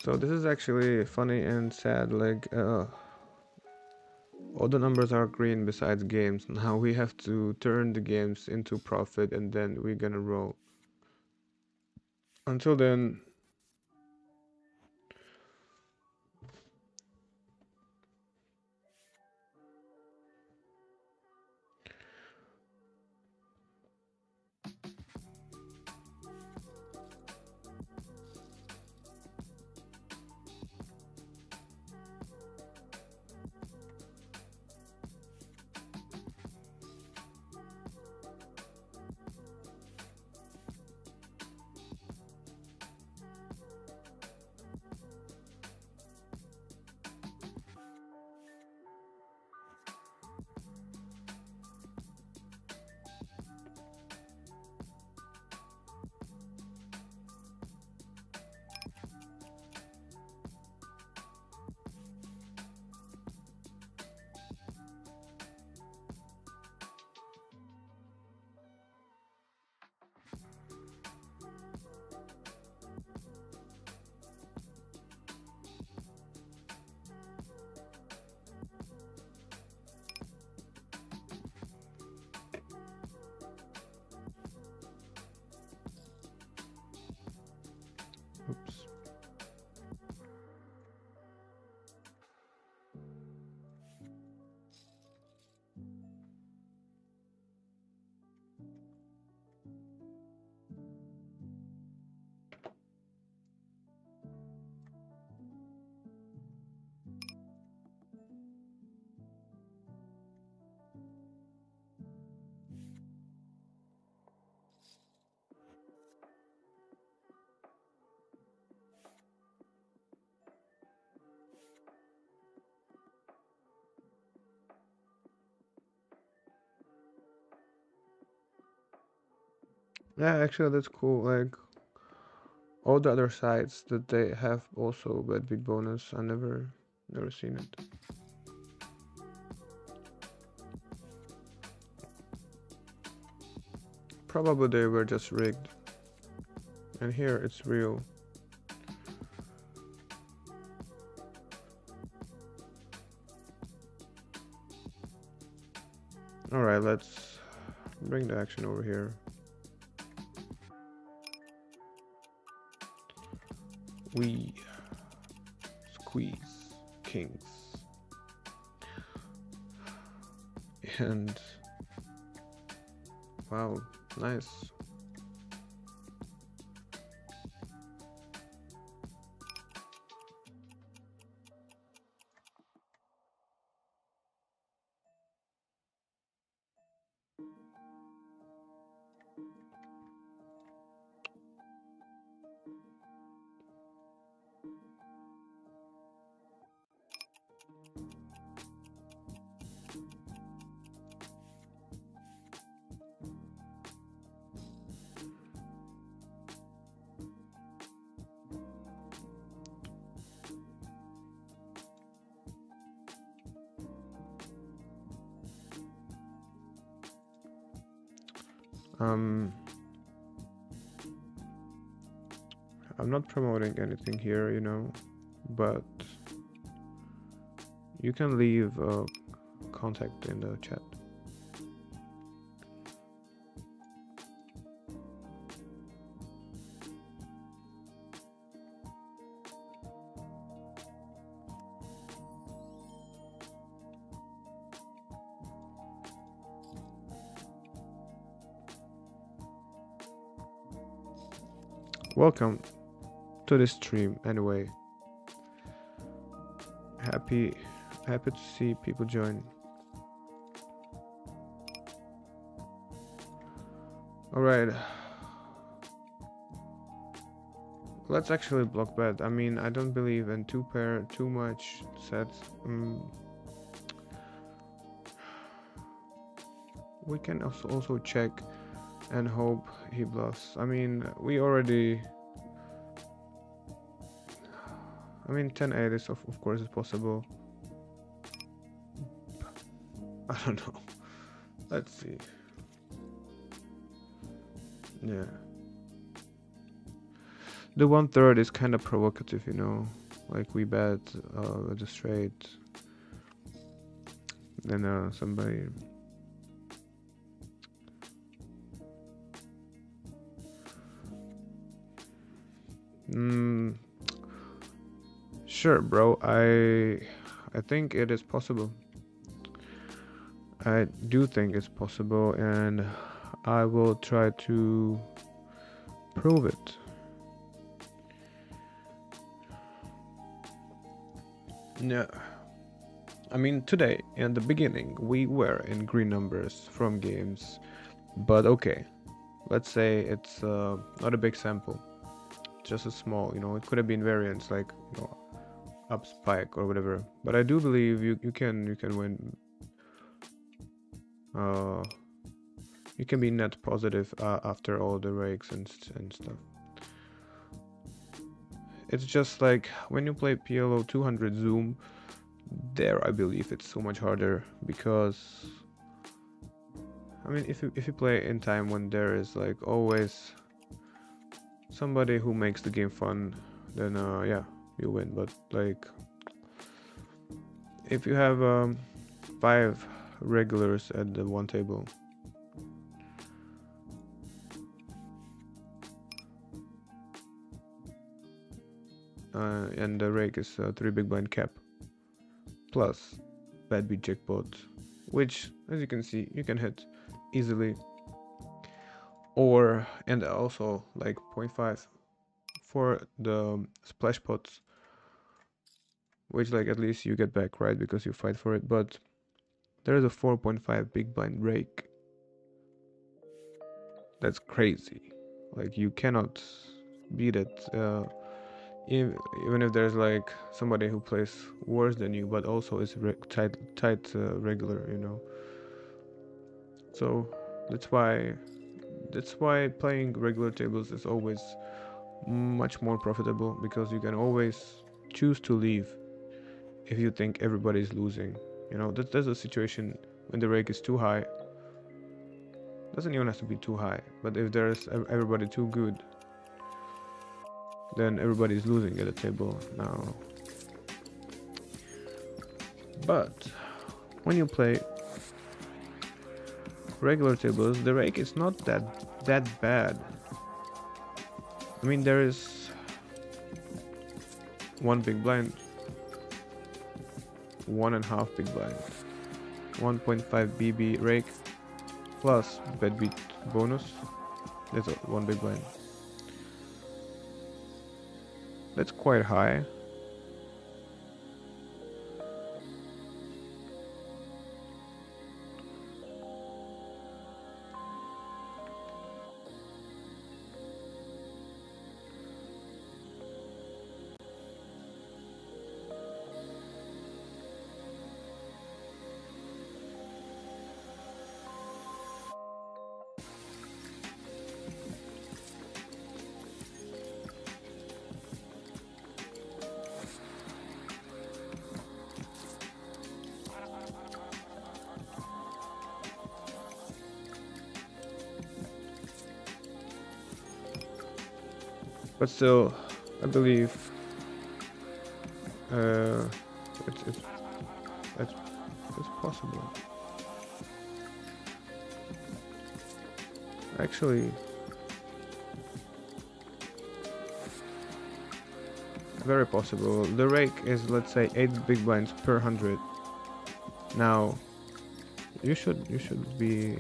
So this is actually funny and sad. Like all the numbers are green besides games. Now we have to turn the games into profit, and then we're gonna roll. Until then, oops. Yeah, actually that's cool. Like all the other sites that they have also bet big bonus. I never seen it. Probably they were just rigged. And here it's real. Alright, let's bring the action over here. We squeeze kings. And wow, nice. Um, I'm not promoting anything here, you know, but you can leave a contact in the chat. Welcome to this stream anyway. Happy to see people join. All right, let's actually block bet. I mean, I don't believe in two pair too much sets. We can also check and hope he bluffs. I mean, we already. I mean, 10-8 is of course is possible. I don't know. Let's see. Yeah. The 1/3 is kind of provocative, you know, like we bet the straight, then somebody. Mm, sure, bro. I think it is possible. I do think it's possible, and I will try to prove it. No, I mean today in the beginning we were in green numbers from games, but okay, let's say it's not a big sample, just a small. You know, it could have been variants like up spike or whatever. But I do believe you can win. Uh, you can be net positive after all the rakes and stuff. It's just like when you play PLO 200 Zoom, there I believe it's so much harder because I mean if you play in time when there is like always somebody who makes the game fun, then yeah, you win. But like if you have 5 regulars at the one table, and the rake is 3 big blind cap plus bad beat jackpot, which as you can see you can hit easily, or and also like 0.5 for the splash pots, which like at least you get back, right, because you fight for it. But there is a 4.5 big blind rake. That's crazy. Like you cannot beat it, even if there's like somebody who plays worse than you but also is tight regular, you know. So that's why playing regular tables is always much more profitable, because you can always choose to leave if you think everybody's losing. You know, that's a situation when the rake is too high. Doesn't even have to be too high, but if there's everybody too good, then everybody's losing at the table now. But when you play regular tables, the rake is not that bad. I mean, there is one big blind, 1.5 big blind, 1.5 BB rake plus bad beat bonus. That's one big blind. That's quite high. But still, I believe uh, it's it's, it's possible. Actually, very possible. The rake is, let's say, 8 big blinds per 100. Now, you should be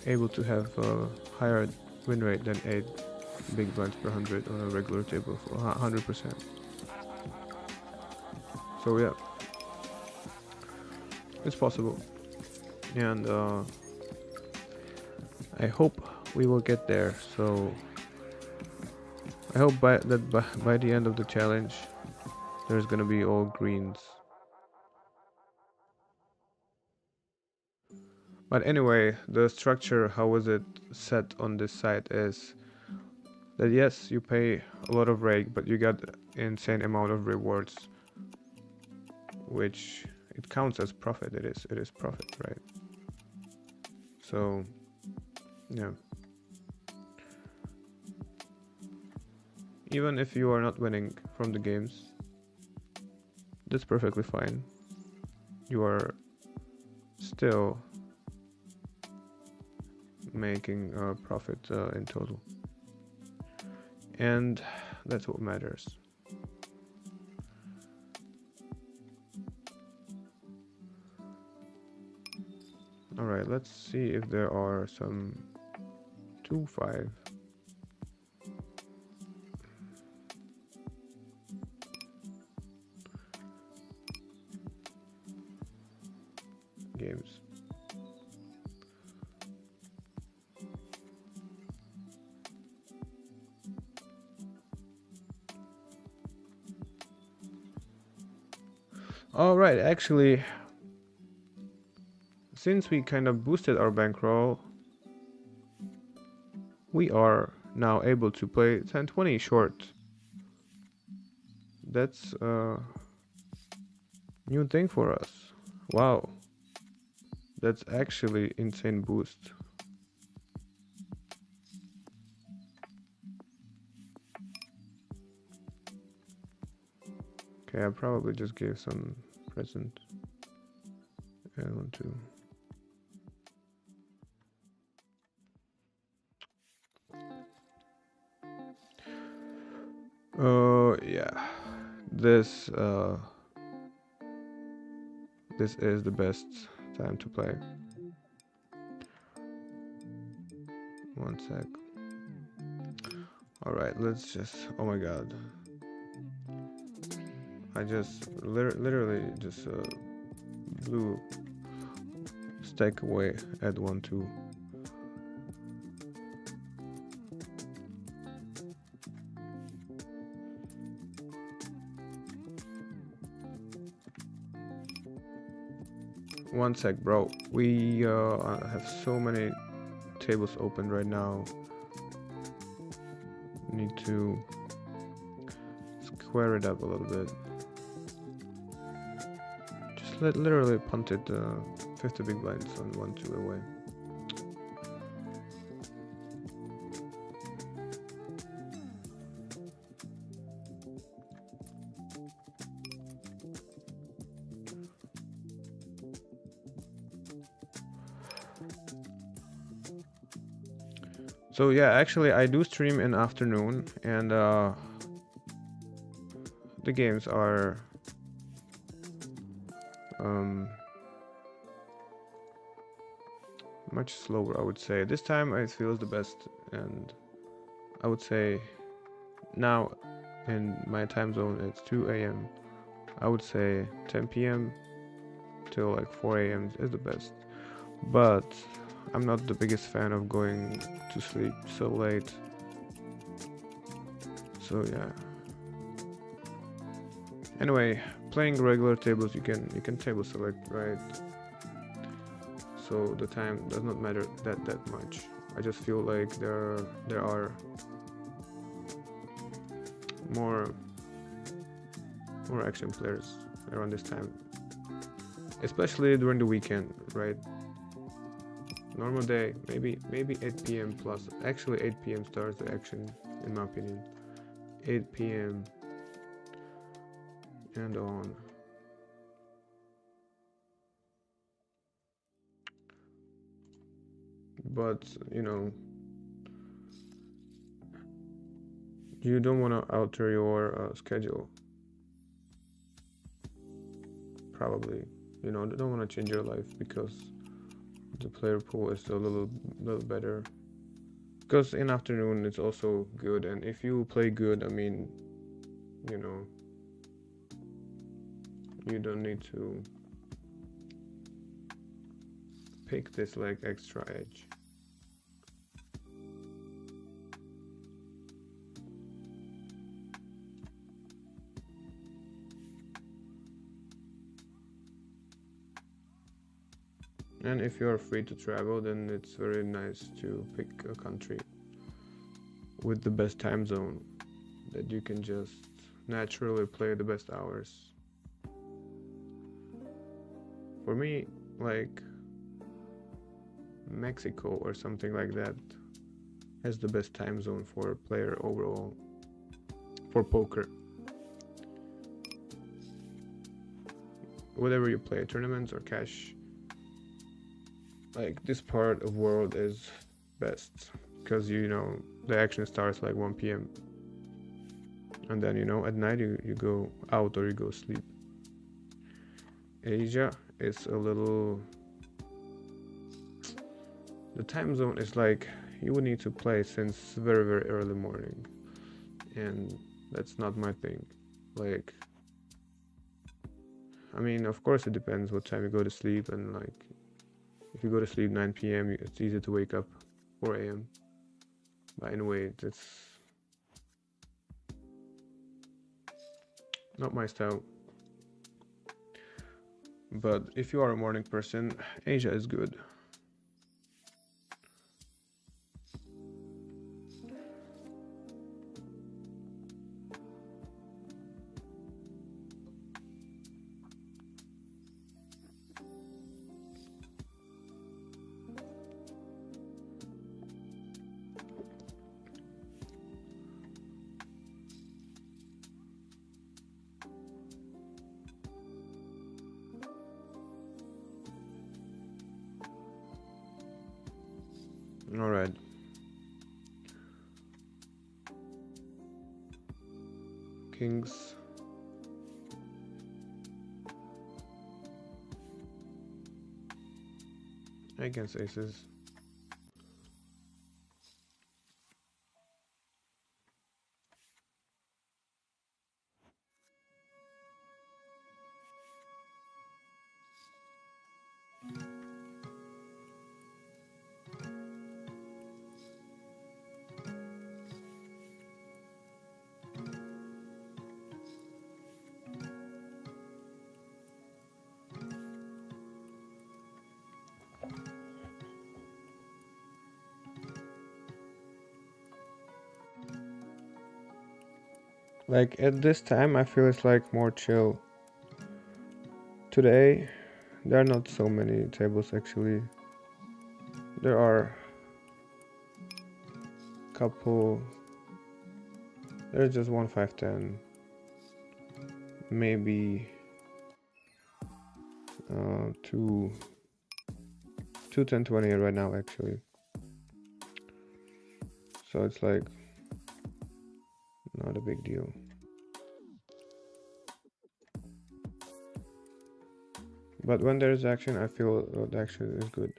able to have a higher win rate than 8 big blinds per 100 on a regular table for 100%. So yeah, it's possible, and I hope we will get there. So I hope by the end of the challenge, there's gonna be all greens. But anyway, the structure, how was it set on this site, is that yes, you pay a lot of rake, but you get insane amount of rewards, which it counts as profit. It is profit, right? So yeah, Even if you are not winning from the games, that's perfectly fine. You are still making a profit in total, and that's what matters. Alright, let's see if there are some 2-5 games. Alright, actually, since we kind of boosted our bankroll, we are now able to play 10-20 short. That's a new thing for us. Wow, that's actually insane boost. Okay, I probably just gave some present and want to. Yeah, this this is the best time to play. One sec. All right, let's just. Oh my God, I just literally just blew stack away at 1-2. One sec, bro. We have so many tables open right now. Need to square it up a little bit. Just literally punted 50 big blinds on 1-2 away. So yeah, actually I do stream in afternoon, and the games are much slower, I would say. This time it feels the best, and I would say now in my time zone it's 2 a.m. I would say 10 p.m. till like 4 a.m. is the best, but I'm not the biggest fan of going to sleep so late. So yeah. Anyway, playing regular tables, you can table select, right? So the time does not matter that much. I just feel like there are more action players around this time, especially during the weekend, right? Normal day, maybe 8 p.m. plus. Actually, 8 p.m. starts the action, in my opinion. 8 p.m. and on. But you know, you don't want to alter your schedule. Probably, you know, don't want to change your life because the player pool is a little better. Because in afternoon it's also good, and if you play good, I mean, you know, you don't need to pick this like extra edge. And if you're free to travel, then it's very nice to pick a country with the best time zone that you can just naturally play the best hours. For me, like Mexico or something like that has the best time zone for a player overall. for poker. Whatever you play, tournaments or cash, like this part of world is best because the action starts like 1 p.m. and then at night you go out or you go sleep. Asia is a little, the time zone is like you would need to play since very very early morning, and that's not my thing. Like, I mean, of course it depends what time you go to sleep, and like if you go to sleep 9 p.m. it's easy to wake up 4 a.m. But anyway, that's not my style. But if you are a morning person, Asia is good. All right. Kings. Against aces. Like at this time, I feel it's like more chill. Today, there are not so many tables actually. There are couple. There's just 1 5 10, maybe 2 10 20 right now actually. So it's like not a big deal. But when there's action, I feel the action is good.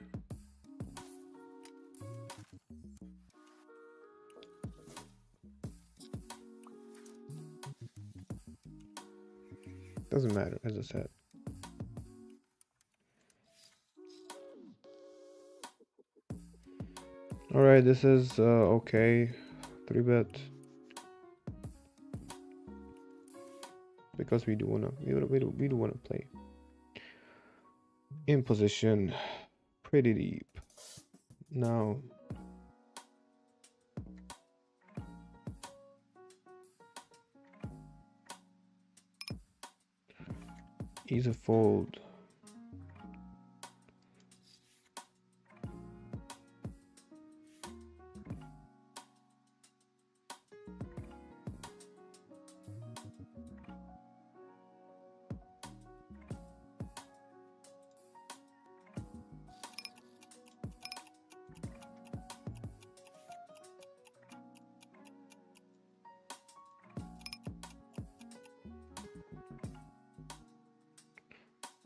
Doesn't matter, as I said. Alright, this is okay. 3-bet. Because we do wanna play in position pretty deep. Now he's a fold.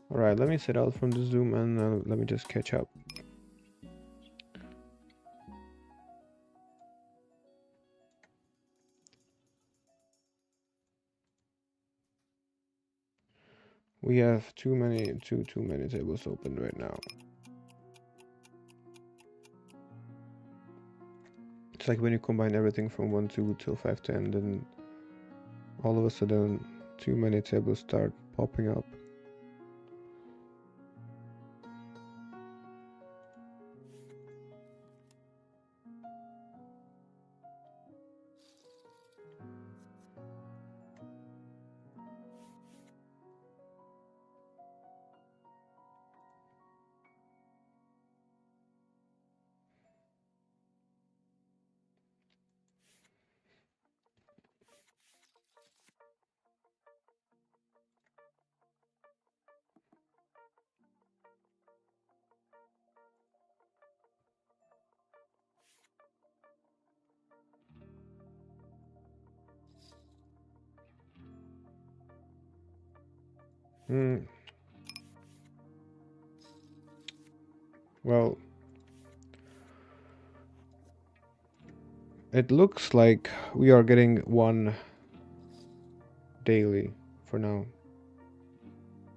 Alright, let me sit out from the Zoom and let me just catch up. We have too many tables open right now. It's like when you combine everything from 1 2 till 5 10, then all of a sudden too many tables start popping up. Hmm. Well, it looks like we are getting one daily for now.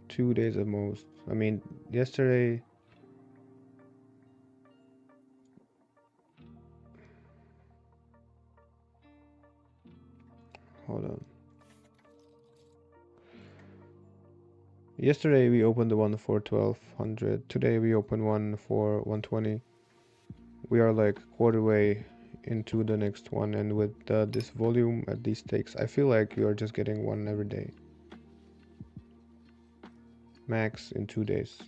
2 days at most. I mean, yesterday. Hold on. Yesterday we opened the one for 1200. Today we opened one for 120. We are like quarter way into the next one, and with this volume at these stakes, I feel like you are just getting one every day. Max in 2 days.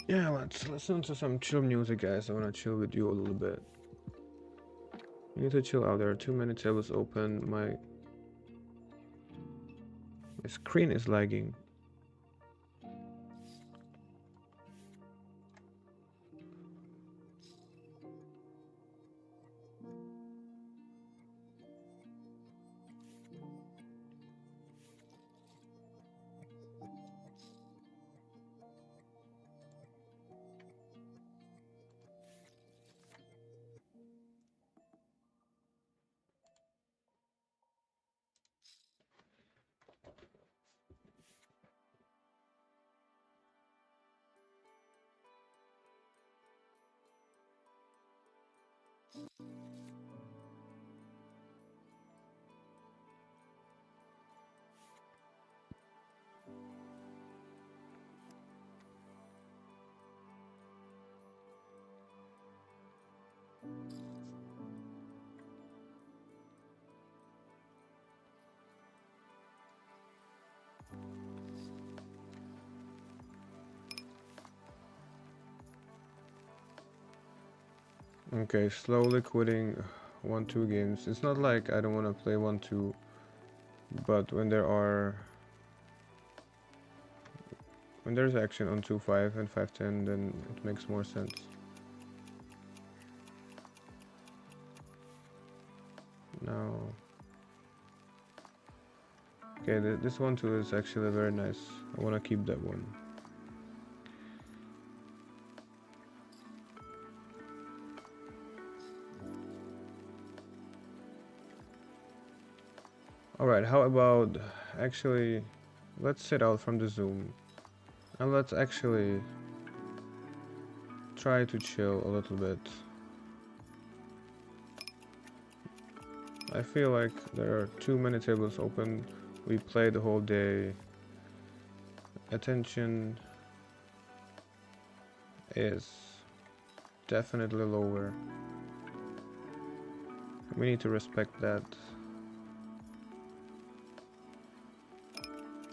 Yeah, let's listen to some chill music, guys. I wanna chill with you a little bit. You need to chill out. There are too many tables open. My screen is lagging. Okay, slowly quitting 1-2 games. It's not like I don't want to play 1-2, but when there's action on 2-5 and 5-10, then it makes more sense. Now, okay, this one too is actually very nice. I want to keep that one. Alright, how about actually, let's sit out from the Zoom and let's actually try to chill a little bit. I feel like there are too many tables open. We play the whole day. Attention is definitely lower. We need to respect that.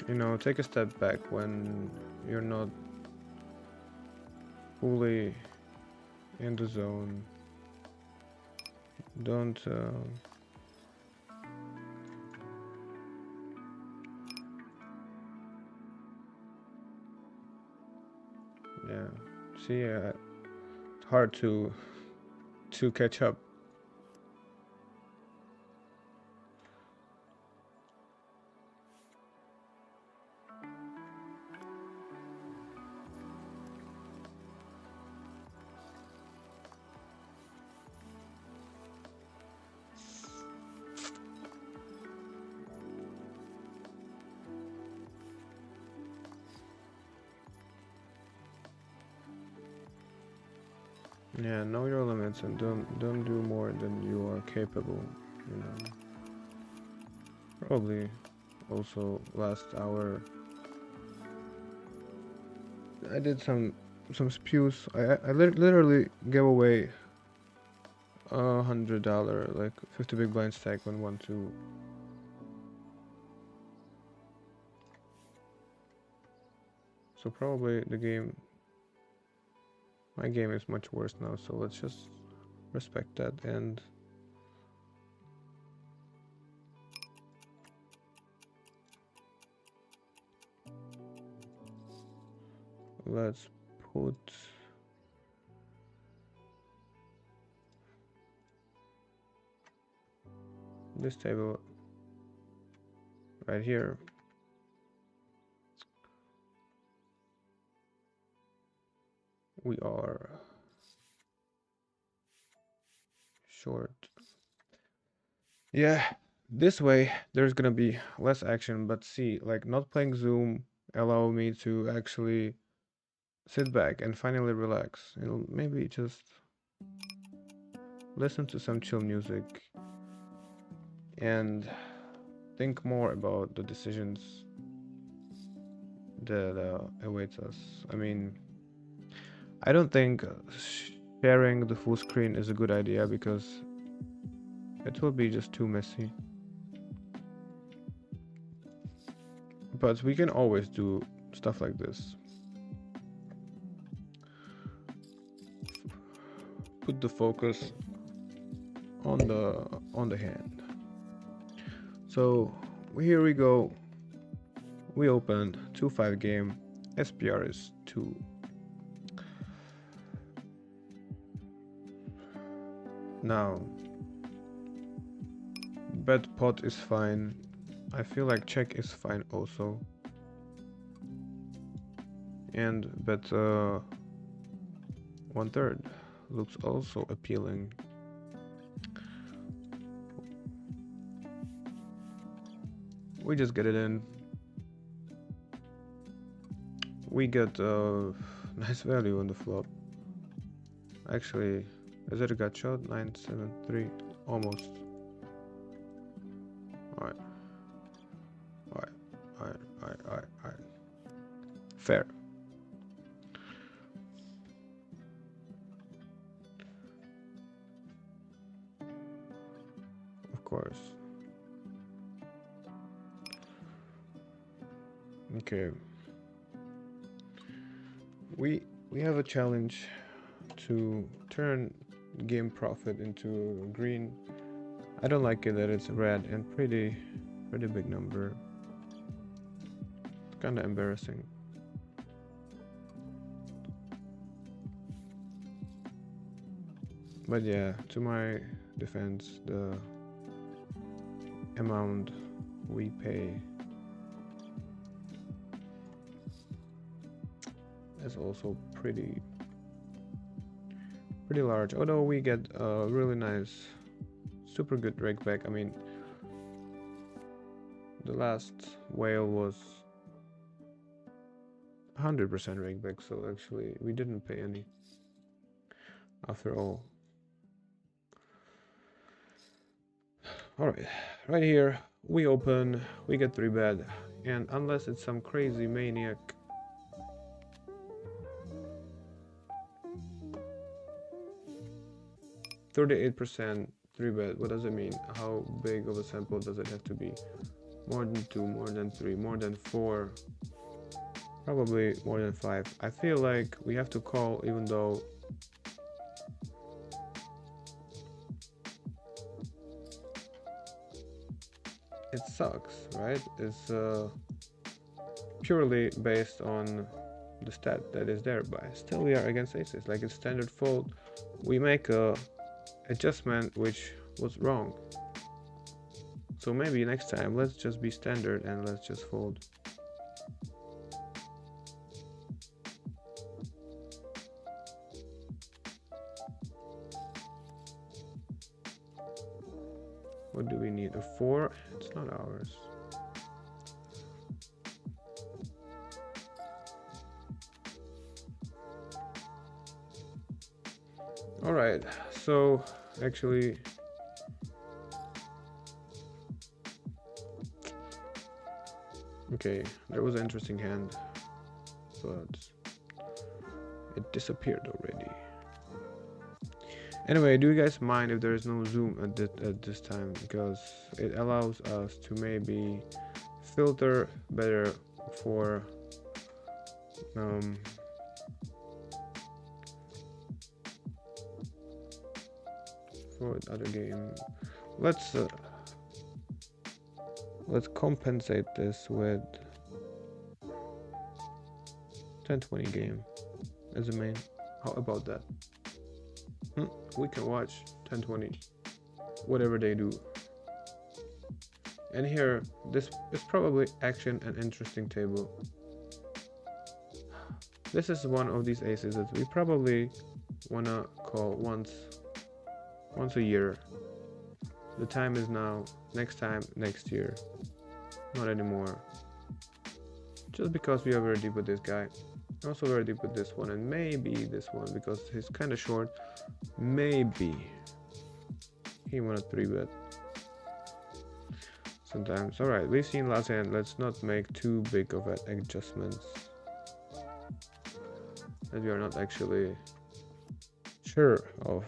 You know, take a step back when you're not fully in the zone. Don't yeah, see, it's hard to catch up. Yeah, know your limits and don't do more than you are capable, you know. Probably also last hour I did some spews. I literally gave away $100, like 50 big blind stack 1 1 2. So probably my game is much worse now, so let's just respect that and let's put this table right here. We are short. Yeah, this way there's gonna be less action, but see, like not playing Zoom allow me to actually sit back and finally relax. Maybe just listen to some chill music and think more about the decisions that awaits us. I mean, I don't think sharing the full screen is a good idea because it will be just too messy. But we can always do stuff like this. Put the focus on the hand. So here we go. We opened 2-5 game. SPR is 2. Now bet pot is fine. I feel like check is fine also. And bet 1/3 looks also appealing. We just get it in. We get nice value on the flop. Actually, is it a gut shot? 9-7-3, almost. Alright. Fair. Of course. Okay. We have a challenge to turn game profit into green. I don't like it that it's red and pretty big number. It's kinda embarrassing. But yeah, to my defense, the amount we pay is also pretty large, although we get a really nice, super good rake back. I mean, the last whale was 100% rake back, so actually we didn't pay any after all. Alright, right here we open, we get 3 bet, and unless it's some crazy maniac, %38 3 bet. What does it mean? How big of a sample does it have to be? More than 2, more than 3, more than 4, probably more than 5. I feel like we have to call, even though it sucks, right? It's purely based on the stat that is there, but still we are against aces. Like it's standard fold, we make a adjustment which was wrong. So maybe next time let's just be standard and let's just fold. What do we need? A 4? It's not ours. All right, so actually okay, there was an interesting hand, but it disappeared already. Anyway, do you guys mind if there is no zoom at this time, because it allows us to maybe filter better for um, for the other game. Let's compensate this with 1020 game as the main. How about that? We can watch 1020 whatever they do. And here, this is probably action and interesting table. This is one of these aces that we probably wanna call once a year. The time is now. Next time, next year. Not anymore. Just because we are very deep with this guy. Also very deep with this one, and maybe this one because he's kind of short. Maybe he wanna 3-bet. Sometimes. Alright, we've seen last hand. Let's not make too big of adjustments that we are not actually sure of.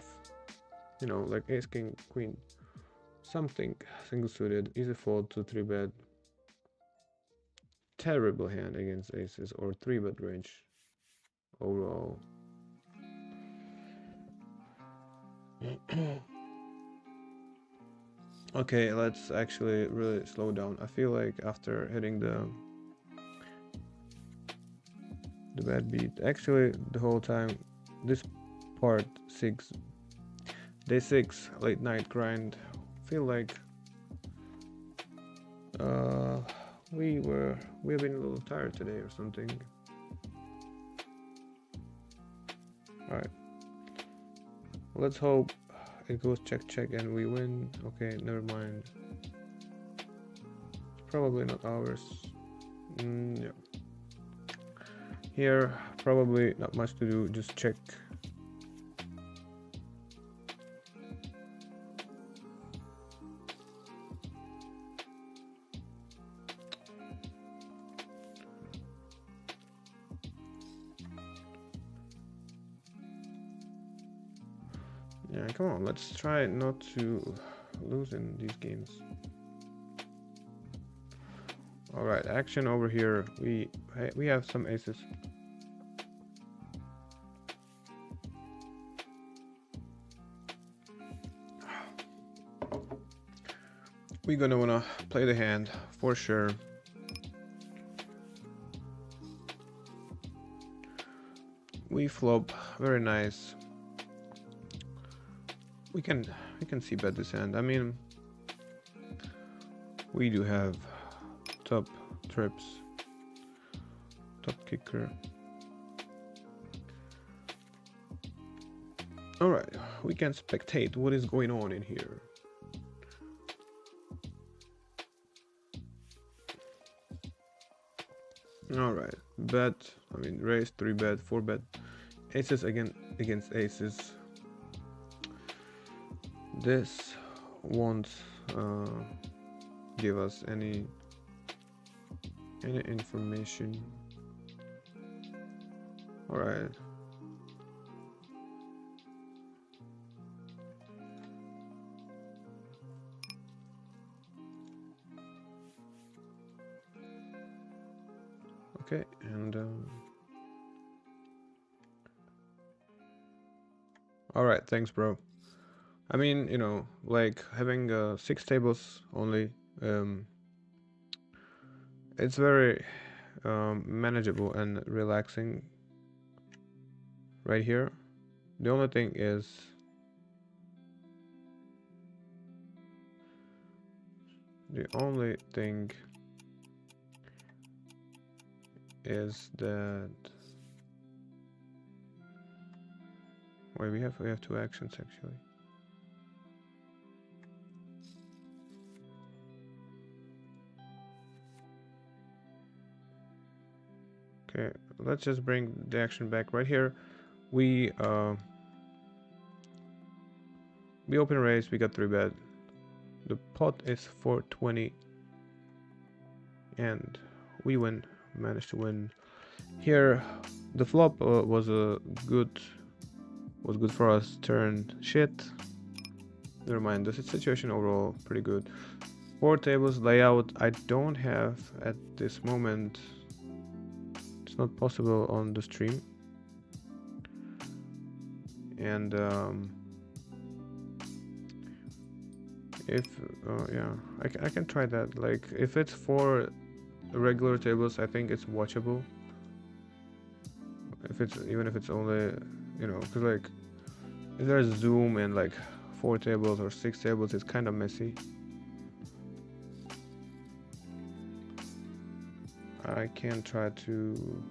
You know, like ace, king, queen. Something single suited, easy fold to 3-bet. Terrible hand against aces or 3-bet range overall. Okay, let's actually really slow down. I feel like after hitting the bad beat, actually the whole time, this part 6, day 6, late night grind, feel like we've been a little tired today or something. All right, let's hope it goes check and we win. Okay, never mind. It's probably not ours. Yeah. Here, probably not much to do. Just check. Yeah, come on, let's try not to lose in these games. All right, action over here. We have some aces. We're gonna wanna play the hand for sure. We flop, very nice. We can see bet this hand. I mean, we do have top trips, top kicker. All right, we can spectate what is going on in here. All right, bet. I mean, raise, 3-bet, 4-bet, aces against aces. This won't give us any information. All right. Okay, and all right, thanks, bro. I mean, you know, like having 6 tables only, it's very manageable and relaxing right here. The only thing is that wait, we have 2 actions actually. Okay, let's just bring the action back right here. We open raise, we got 3-bet. The pot is 420 and we managed to win. Here the flop was a good was good for us turned shit. Never mind, the situation overall pretty good. 4 tables layout I don't have at this moment. It's not possible on the stream. And if yeah, I can try that. Like if it's 4 regular tables, I think it's watchable. If it's even if it's only, you know, because like if there's zoom and like 4 tables or 6 tables, it's kind of messy. I can try to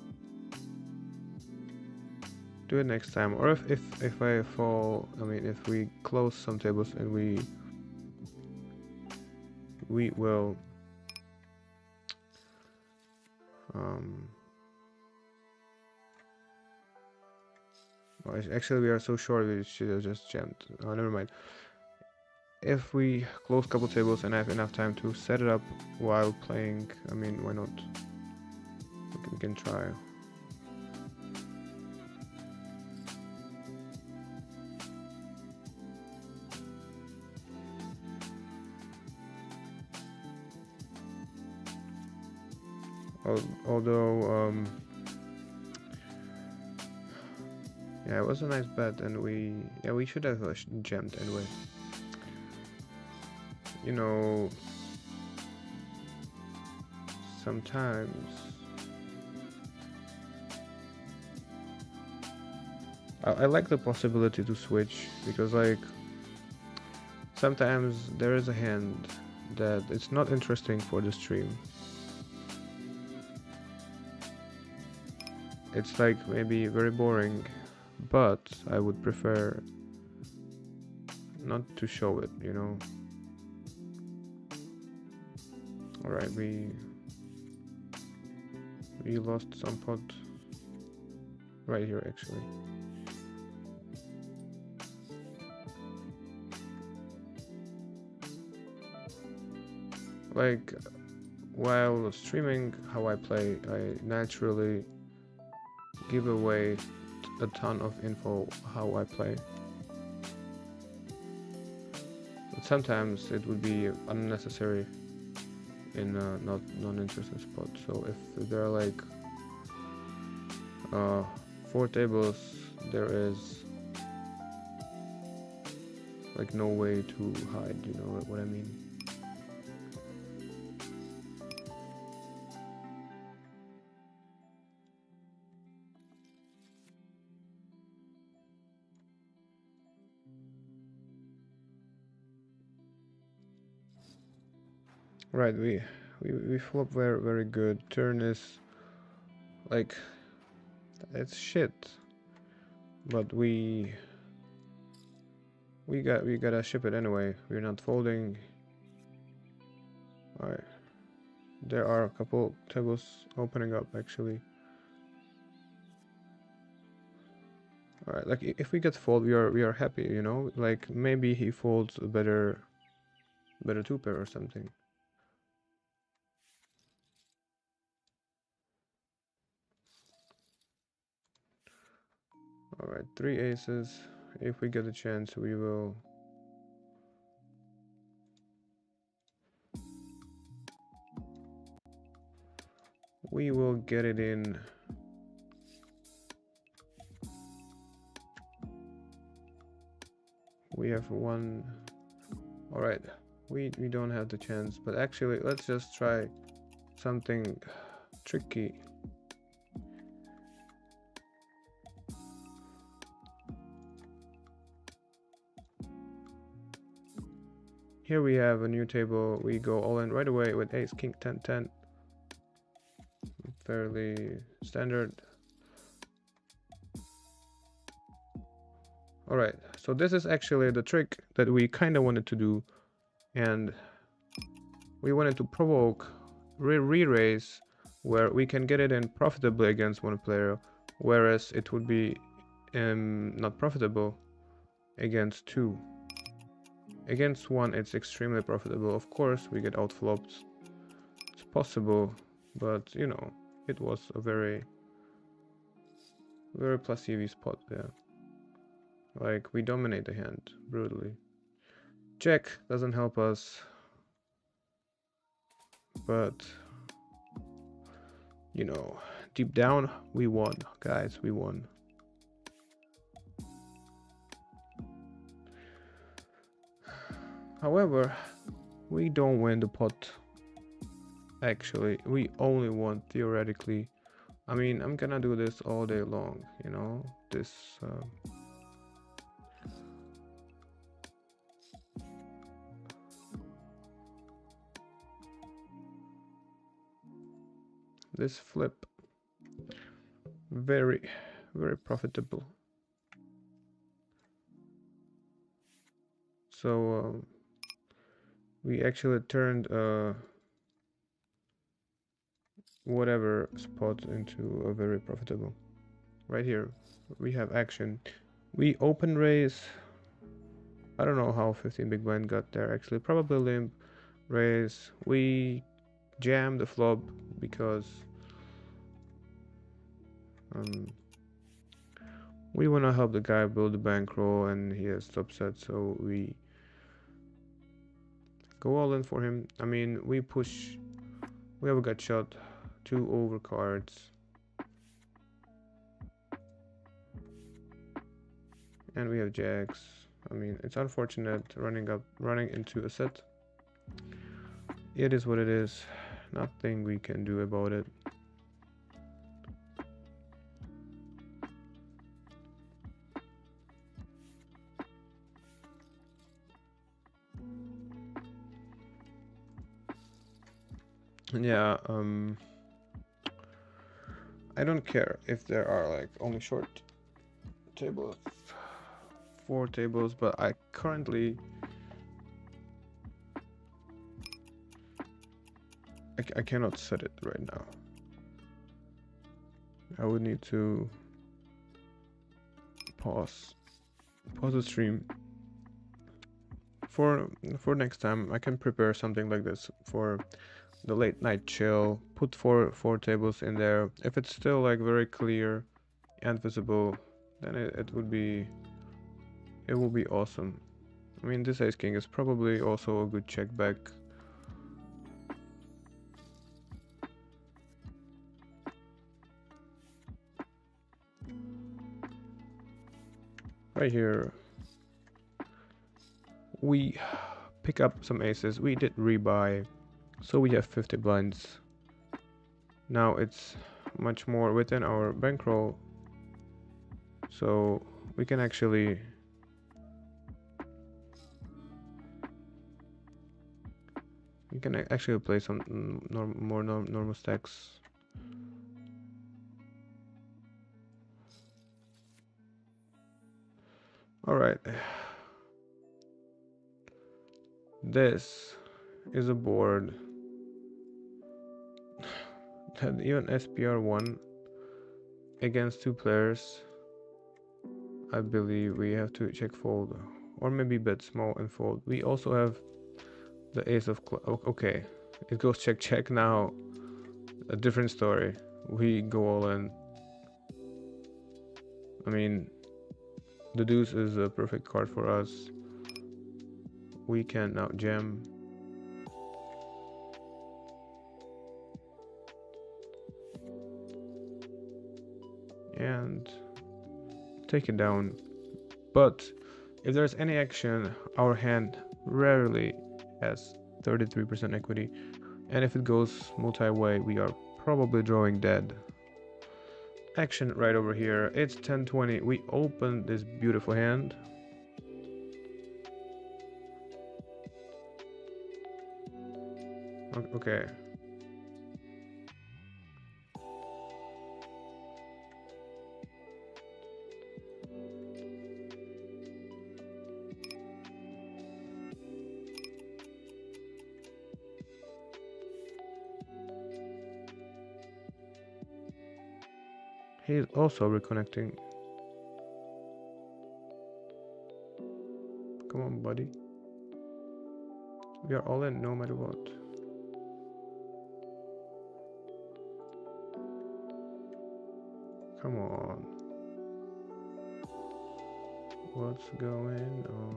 do it next time, or if I fall, I mean if we close some tables and we will well, actually we are so short we should have just jammed. Oh, never mind. If we close couple tables and I have enough time to set it up while playing, I mean, why not? We can try. Although, yeah, it was a nice bet, and we should have jammed anyway. You know, sometimes I like the possibility to switch, because like sometimes there is a hand that it's not interesting for the stream. It's like maybe very boring, but I would prefer not to show it, you know. Alright, we lost some pot right here actually. Like while streaming how I play, I naturally give away a ton of info how I play. But sometimes it would be unnecessary in a non-interesting spot. So if there are like 4 tables, there is like no way to hide, you know what I mean? Right, we flop very good. Turn is like it's shit, but we gotta ship it anyway. We're not folding. Alright, there are a couple tables opening up actually. Alright, like if we get fold, we are happy, you know. Like maybe he folds a better 2 pair or something. Alright, 3 aces. If we get a chance, we will get it in. We have 1. Alright, we don't have the chance, but actually let's just try something tricky. Here we have a new table. We go all in right away with ace, king, 10, 10. Fairly standard. Alright, so this is actually the trick that we kind of wanted to do, and we wanted to provoke re-raise where we can get it in profitably against one player, whereas it would be not profitable against 2. Against 1 it's extremely profitable. Of course we get outflopped, it's possible, but you know, it was a very plus EV spot there. Like, we dominate the hand brutally. Check doesn't help us, but you know, deep down, we won, guys. We won. However, we don't win the pot. Actually, we only won theoretically. I mean, I'm gonna do this all day long, you know, this flip, very, very profitable. So we actually turned whatever spot into a very profitable. Right here, we have action. We open raise. I don't know how 15 big blind got there. Actually, probably limp raise. We jam the flop because we want to help the guy build the bankroll, and he has top set, so we go all in for him. I mean, we push. We have a gut shot, 2 over cards, and we have jacks. I mean, it's unfortunate running into a set. It is what it is. Nothing we can do about it. And yeah, I don't care if there are like only short tables, 4 tables, but I currently I cannot set it right now. I would need to pause the stream for next time. I can prepare something like this for the late night chill. Put four tables in there. If it's still like very clear and visible, then it will be awesome. I mean, this ace king is probably also a good check back. Right here, we pick up some aces. We did rebuy, so we have 50 blinds. Now it's much more within our bankroll, so we can actually play some more normal stacks. All right, this is a board that even SPR1 against 2 players, I believe we have to check fold, or maybe bet small and fold. We also have the ace of okay, it goes check check. Now a different story. We go all in. I mean, the deuce is a perfect card for us. We can now jam. And take it down. But if there's any action, our hand rarely has 33% equity. And if it goes multi-way, we are probably drawing dead. Action right over here. It's 10-20. We open this beautiful hand. Okay. He's also reconnecting. Come on, buddy. We are all in no matter what. Come on. What's going on?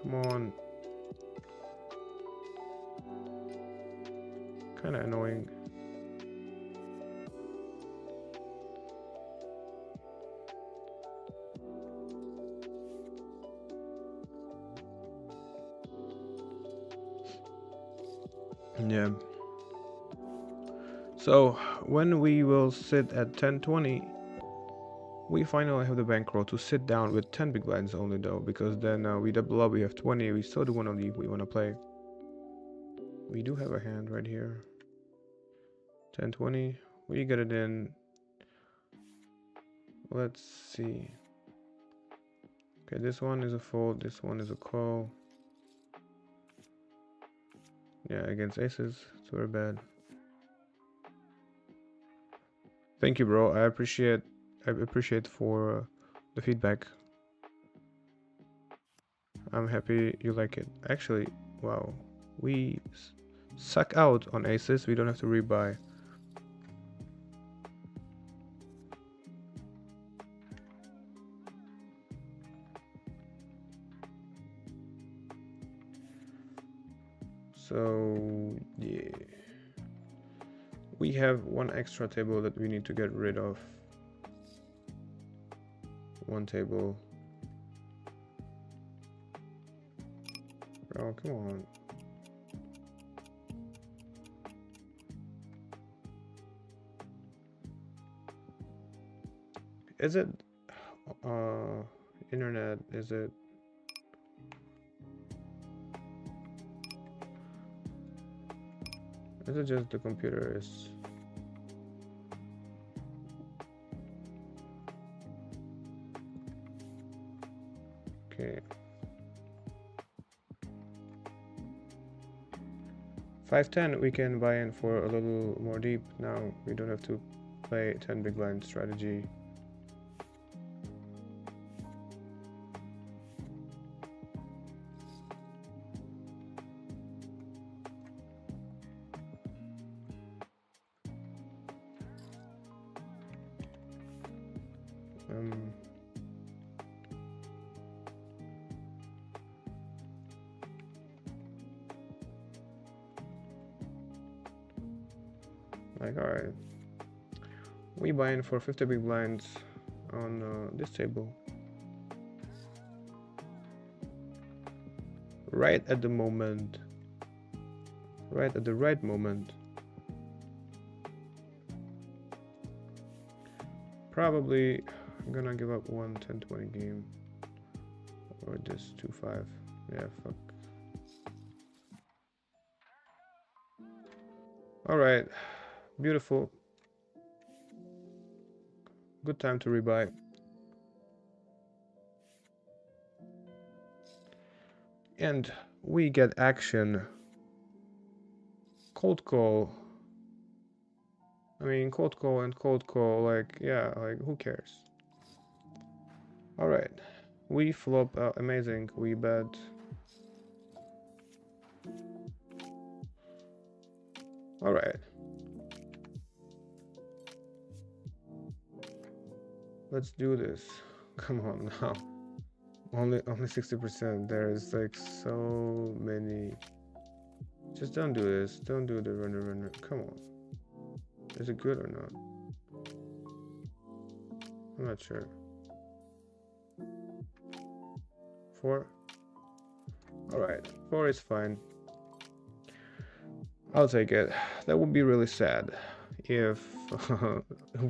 Come on. Kind of annoying. Yeah. So when we will sit at 1020, we finally have the bankroll to sit down with 10 big blinds only though, because then we double up, we have 20, we still do want to leave, we want to play. We do have a hand right here. 1020, we get it in. Let's see. Okay, this one is a fold, this one is a call. Yeah, against aces, it's very bad. Thank you, bro. I appreciate for the feedback. I'm happy you like it. Actually, wow, we suck out on aces. We don't have to rebuy. So yeah, we have one extra table that we need to get rid of. One table. Oh, come on. Is it internet? Is it just the computer is okay? 510 we can buy in for a little more deep now. We don't have to play 10 big blind strategy. Like, all right, we buy in for 50 big blinds on this table. Right at the moment. Right at the right moment. Probably I'm gonna give up one 10-20 game. Or this 2-5. Yeah, fuck. Alright. Beautiful. Good time to rebuy. And we get action. Cold call. I mean, cold call and cold call, like, yeah, like, who cares? Alright. We flop, amazing. We bet. Alright. Let's do this. Come on now. Only 60%. There's like so many. Just don't do this. Don't do the runner. Come on. Is it good or not? I'm not sure. 4. Alright. 4 is fine. I'll take it. That would be really sad if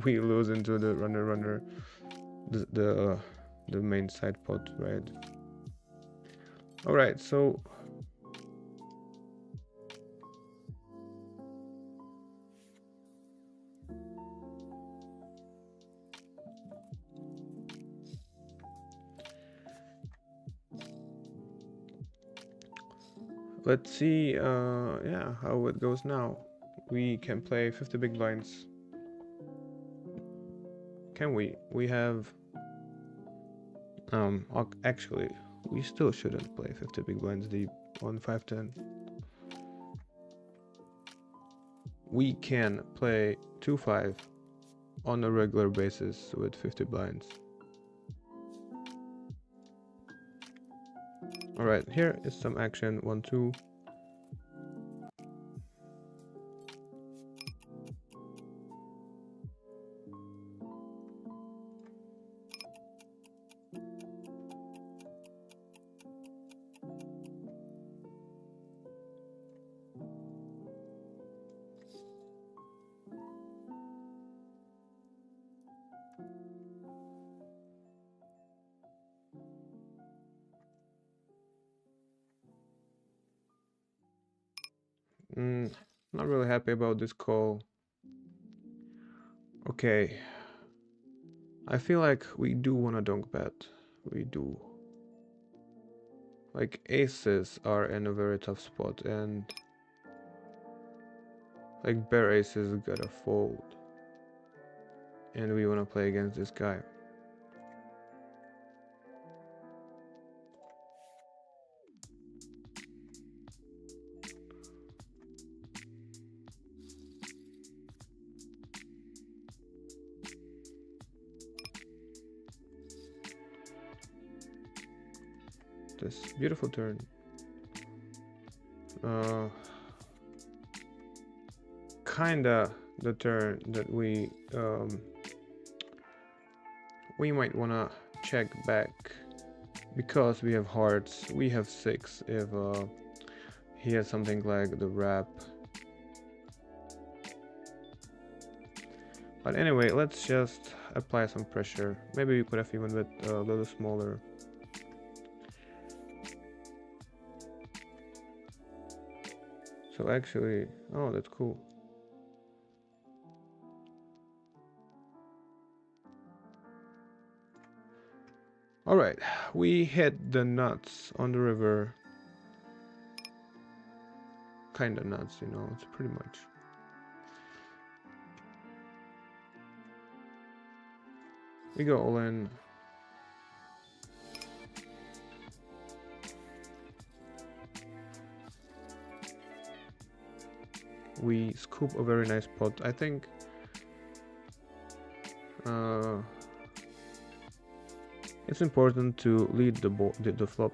we lose into the runner, the main side pot, right? All right, so let's see, yeah, how it goes now. We can play 50 big blinds. Can we? We have, actually, we still shouldn't play 50 big blinds deep on 510. we can play 2-5 on a regular basis with 50 blinds. Alright, here is some action. 1-2. Not really happy about this call. Okay. I feel like we do want to donk bet. We do. Like, aces are in a very tough spot, and like bare aces gotta fold. And we want to play against this guy. This beautiful turn. Kinda the turn that we might wanna check back because we have hearts. We have 6 if he has something like the wrap. But anyway, let's just apply some pressure. Maybe we could have even bet a little smaller. So actually, oh, that's cool. All right, we hit the nuts on the river. Kinda nuts, you know, it's pretty much. We go all in. We scoop a very nice pot. I think it's important to lead the flop.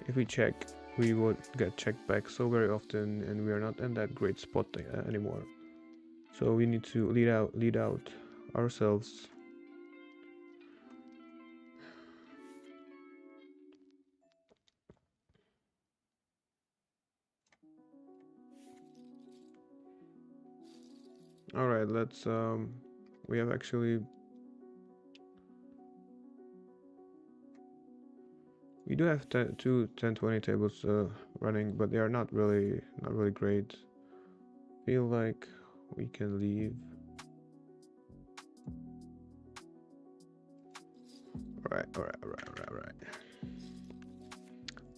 If we check, we would get checked back so very often, and we are not in that great spot anymore. So we need to lead out ourselves. All right, let's we have actually we do have two 10-20 tables running, but they are not really great. Feel like we can leave. All right.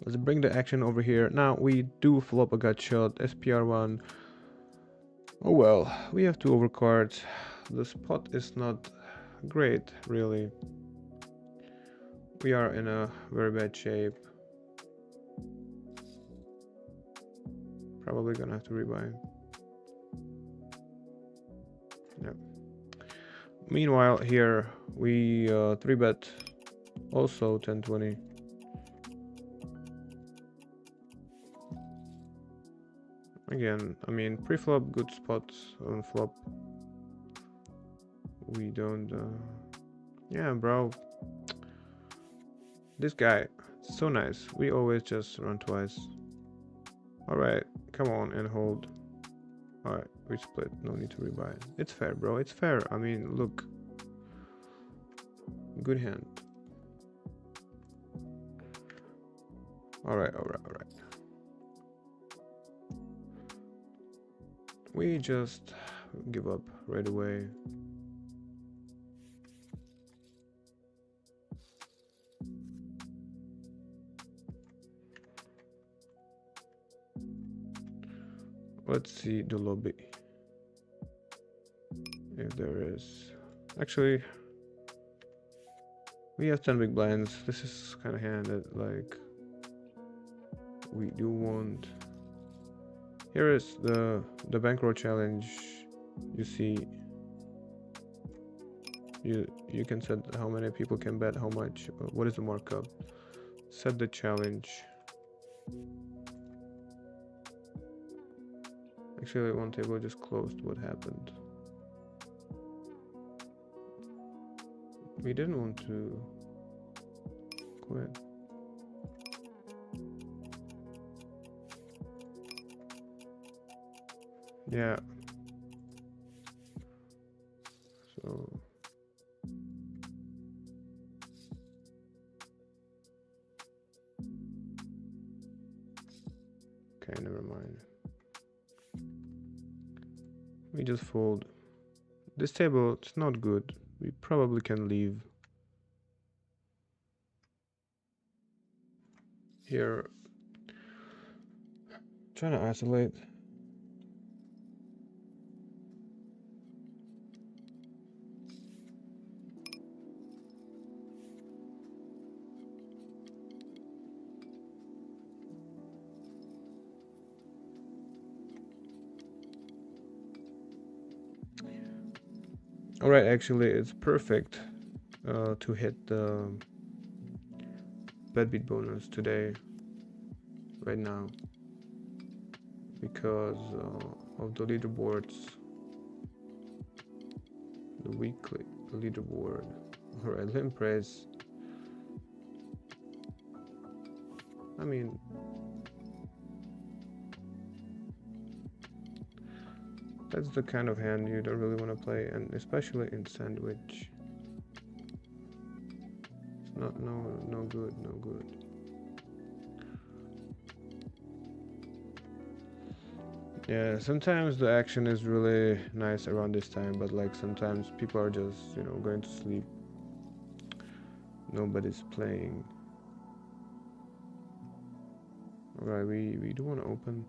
Let's bring the action over here. Now we do flop a gut shot, SPR1. Oh well, we have 2 overcards. The spot is not great, really. We are in a very bad shape. Probably gonna have to rebuy. Yeah. Meanwhile, here we 3-bet, also 10-20. Again, I mean, pre-flop, good spots. On flop, we don't. Yeah, bro. This guy, so nice. We always just run twice. Alright, come on and hold. Alright, we split. No need to rebuy. It's fair, bro. It's fair. I mean, look. Good hand. Alright. We just give up right away. Let's see the lobby. If there is. Actually, we have 10 big blinds. This is kind of hand that, like, we do want. Here is the bankroll challenge. You see, you can set how many people can bet, how much, what is the markup. Set the challenge. Actually, one table just closed. What happened? We didn't want to quit. Yeah. So okay, never mind. We just fold. This table, it's not good. We probably can leave. Here, trying to isolate. Alright, actually, it's perfect to hit the bet beat bonus today, right now, because of the leaderboards, the weekly leaderboard. Alright, limp raise. I mean, that's the kind of hand you don't really want to play, and especially in sandwich. It's no good. Yeah, sometimes the action is really nice around this time, but like sometimes people are just, going to sleep. Nobody's playing. Alright, we do want to open.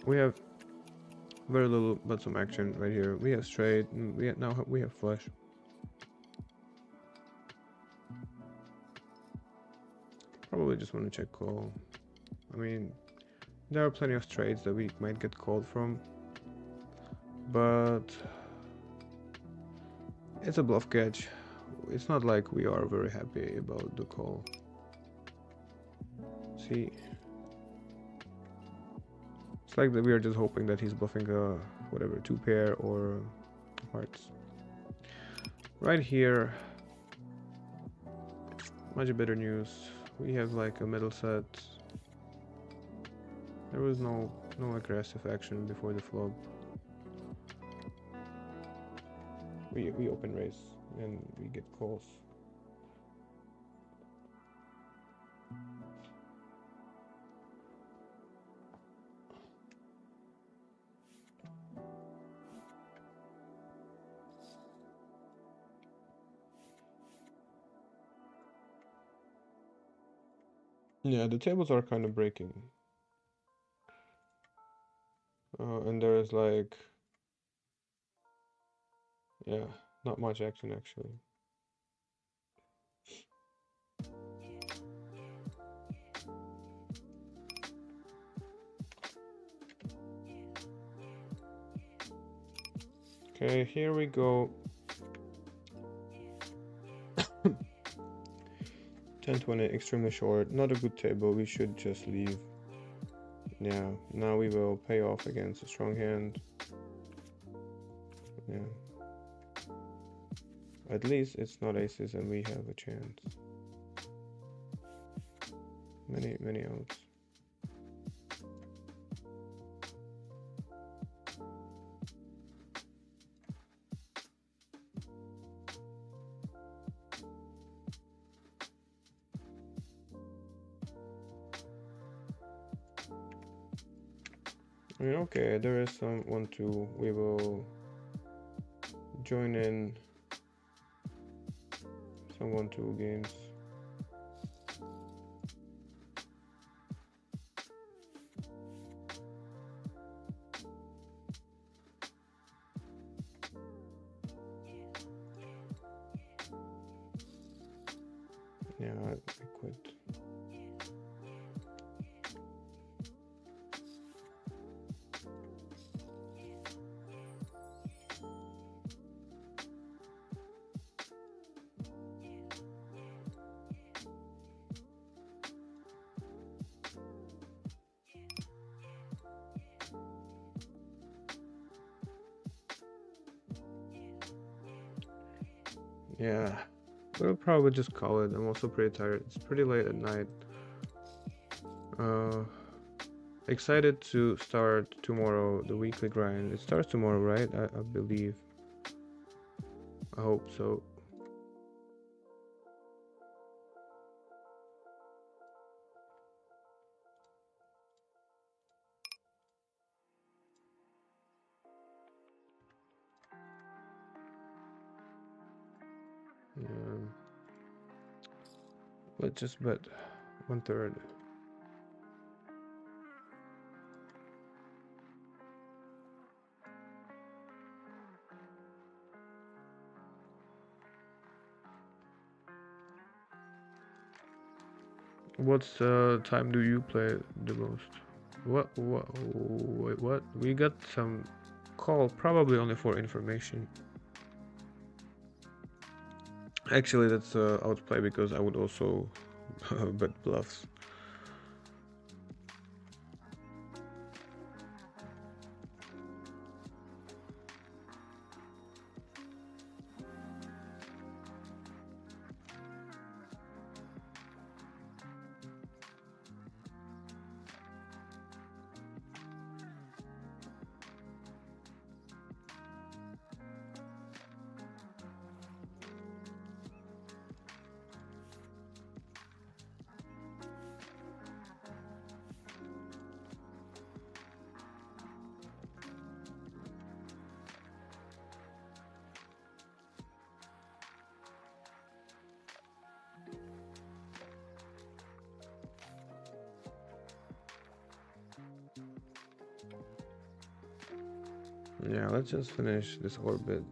We have very little but some action right here. We have straight, and we have flush. Probably just want to check call. I mean, there are plenty of trades that we might get called from, but it's a bluff catch. It's not like we are very happy about the call. See, it's like that we are just hoping that he's bluffing a whatever 2-pair or hearts. Right here, much better news. We have like a middle set. There was no aggressive action before the flop. We open raise and we get calls. Yeah, the tables are kind of breaking. And there is like, yeah, not much action actually. Okay, here we go. 10-20, extremely short. Not a good table. We should just leave. Yeah, now we will pay off against a strong hand. Yeah. At least it's not aces and we have a chance. Many outs. I mean, okay, there is some 1-2. We will join in some 1-2 games. Yeah, I quit. Yeah, we'll probably just call it. I'm also pretty tired. It's pretty late at night. Uh, Excited to start tomorrow the weekly grind. It starts tomorrow, right? I believe. I hope so. Um, let's just bet 1/3. What's time do you play the most? Wait, what? We got some call, probably only for information. Actually, that's outplay because I would also bet bluffs. Yeah, let's just finish this orbit.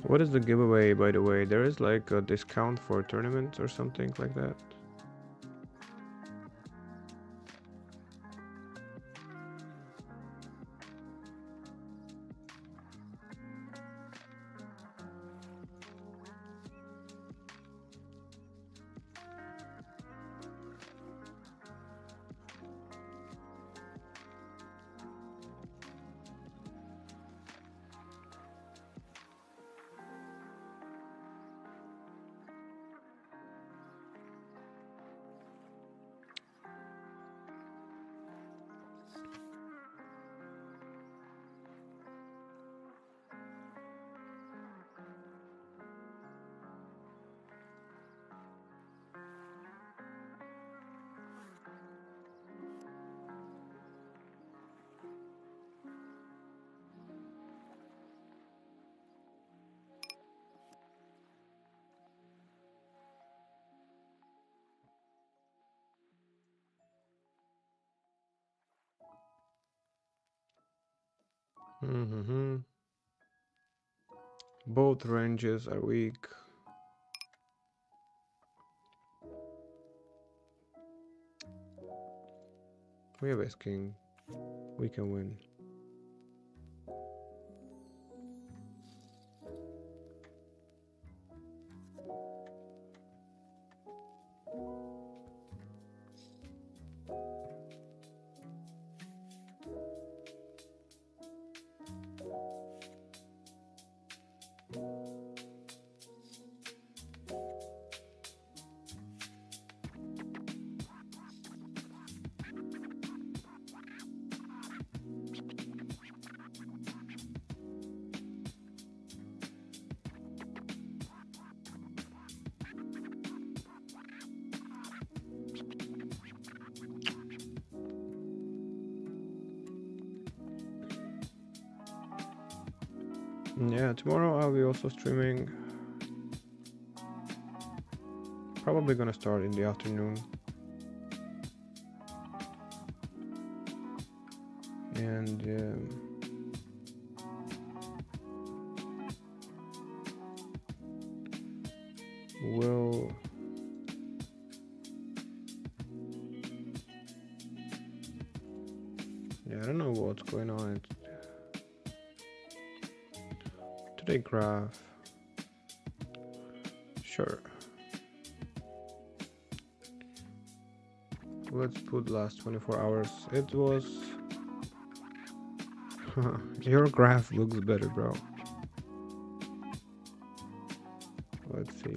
What is the giveaway, by the way? There is like a discount for tournaments or something like that. Mm-hmm. Both ranges are weak. We have ace-king. We can win. Yeah, tomorrow I'll be also streaming. probably gonna start in the afternoon. And we'll I don't know what's going on today. Graph, sure. Let's put last 24 hours. It was your graph looks better, bro. Let's see.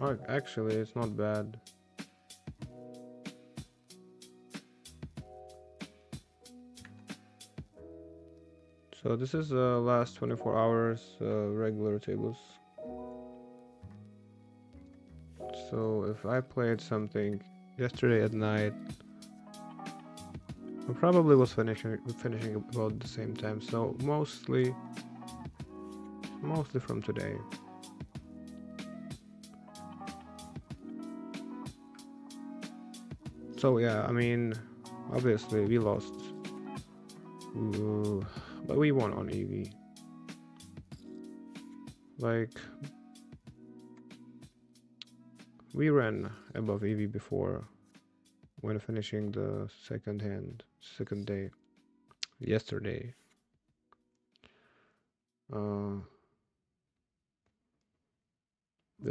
Oh, actually, it's not bad. So this is last 24 hours regular tables. So if I played something yesterday at night, I probably was finishing about the same time. So mostly from today. So yeah, I mean, obviously we lost, but we won on EV. Like, we ran above EV before when finishing the second day, yesterday. The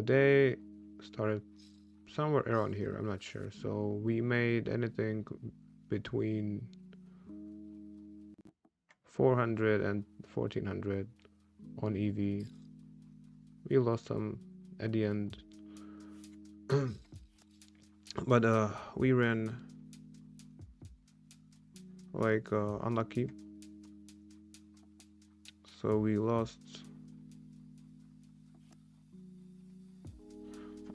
day started somewhere around here, I'm not sure. So we made anything between 400 and 1400 on EV. We lost some at the end. But we ran like unlucky, so we lost.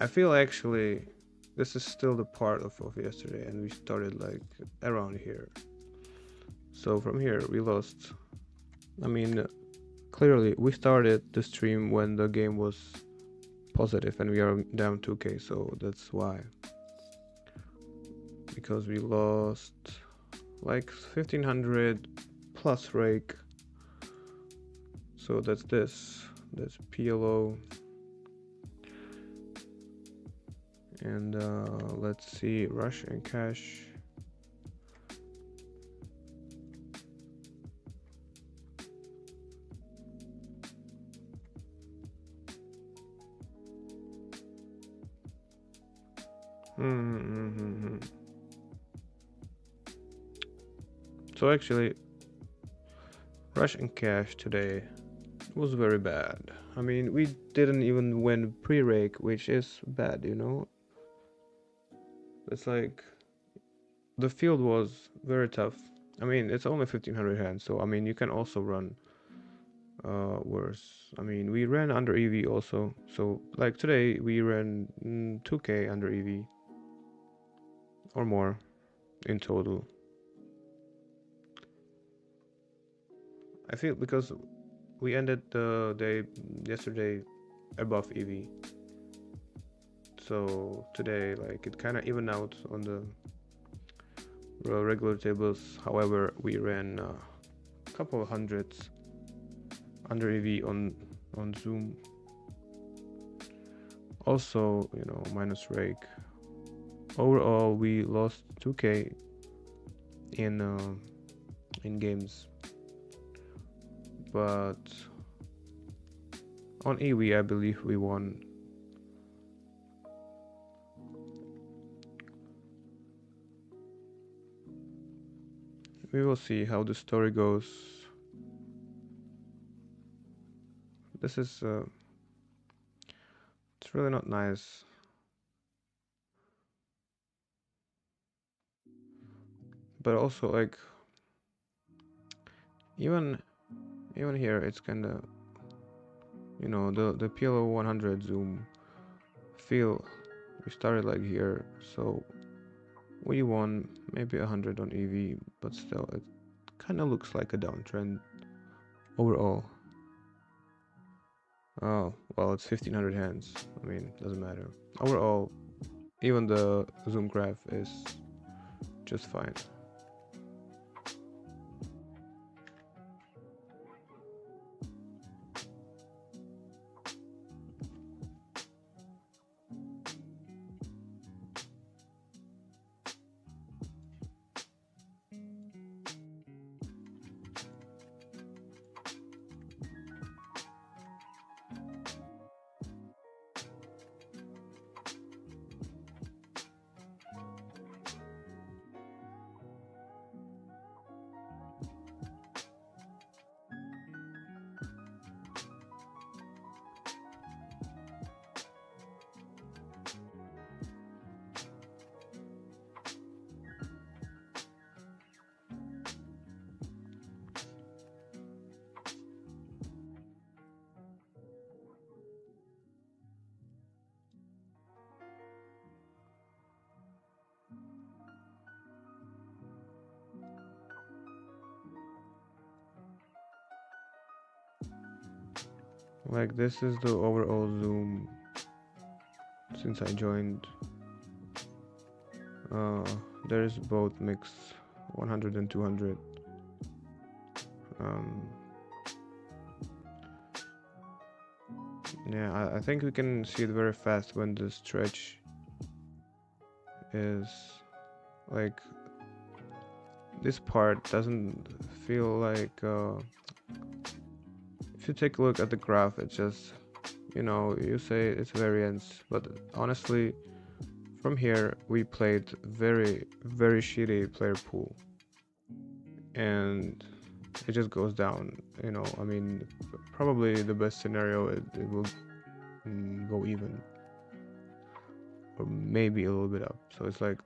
I feel actually this is still the part of yesterday, and we started like around here. So from here we lost. I mean, clearly we started the stream when the game was positive and we are down 2k, so that's why. Because we lost like 1500 plus rake. So that's PLO. And let's see, rush and cash. So actually, rush and cash today was very bad. I mean, we didn't even win pre-rake, which is bad, you know. It's like the field was very tough. I mean, it's only 1500 hands, so I mean, you can also run worse. I mean, we ran under EV also. So like today, we ran 2k under EV or more in total. I feel because we ended the day yesterday above EV. So today, like, it kind of even out on the regular tables. However, we ran a couple of hundreds under EV on Zoom. Also, you know, minus rake. Overall, we lost 2k in games, but on EV, I believe we won. We will see how the story goes. This is it's really not nice. But also, like, even here, it's kind of, you know, the PLO 100 zoom feel. We started like here, so We won maybe 100 on EV, but still, it kind of looks like a downtrend overall. Oh, well, it's 1500 hands. I mean, doesn't matter. Overall, even the zoom graph is just fine. Like, this is the overall zoom since I joined. Uh, there's both mix 100 and 200. Um, yeah, I think we can see it very fast when the stretch is like this part doesn't feel like if you take a look at the graph, it's just, you say it's variance, but honestly, from here we played very, very shitty player pool, and it just goes down. I mean, probably the best scenario, it will go even, or maybe a little bit up. So it's like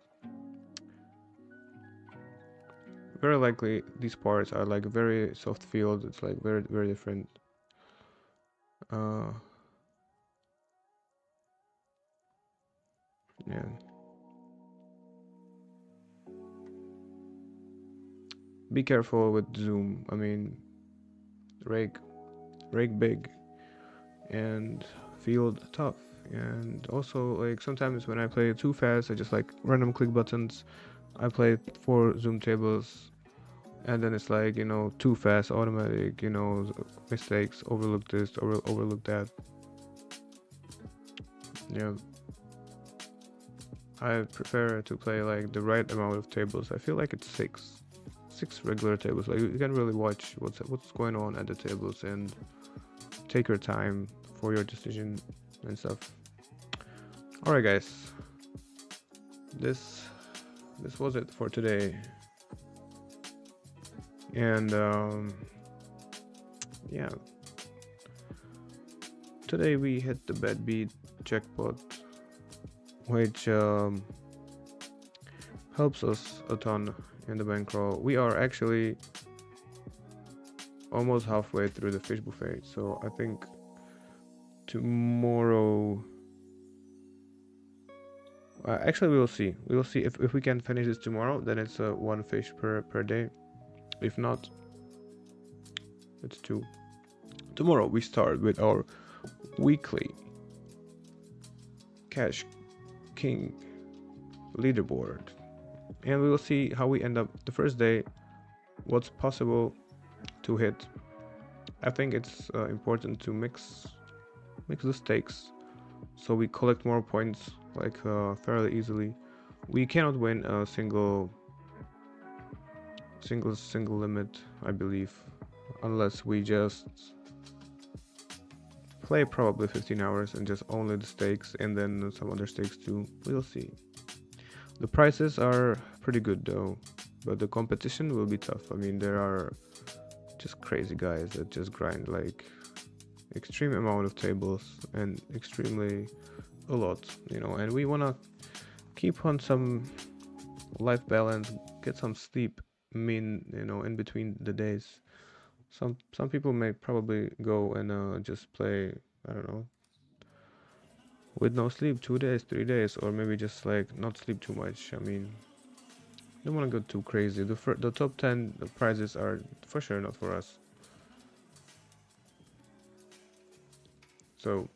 very likely these parts are like very soft field. It's like very, very different. uh yeah, be careful with zoom. I mean, rake rake big and field tough. And also, like, sometimes when I play too fast, I just like random click buttons. I play 4 zoom tables, and then it's like, too fast, automatic, mistakes, overlook this, overlook that. Yeah, I prefer to play like the right amount of tables. I feel like it's six regular tables. Like, you can really watch what's going on at the tables and take your time for your decision and stuff. All right, guys, this this was it for today. And yeah, today we hit the bad beat jackpot, which helps us a ton in the bankroll. We are actually almost halfway through the fish buffet, so I think tomorrow, actually, we will see if we can finish this tomorrow. Then it's one fish per day. If not, it's two. Tomorrow we start with our weekly cash king leaderboard, and we will see how we end up the first day, what's possible to hit. I think it's important to mix the stakes so we collect more points, like, fairly easily. We cannot win a single limit, I believe, unless we just play probably 15 hours and just only the stakes, and then some other stakes too. We'll see. The prices are pretty good though, but the competition will be tough. I mean, there are just crazy guys that just grind like extreme amount of tables and extremely a lot, and we want to keep on some life balance, get some sleep, in between the days. Some people may probably go and just play, I don't know, with no sleep 2 days, 3 days, or maybe just like not sleep too much. I mean, Don't want to go too crazy. The top 10 prizes are for sure not for us. So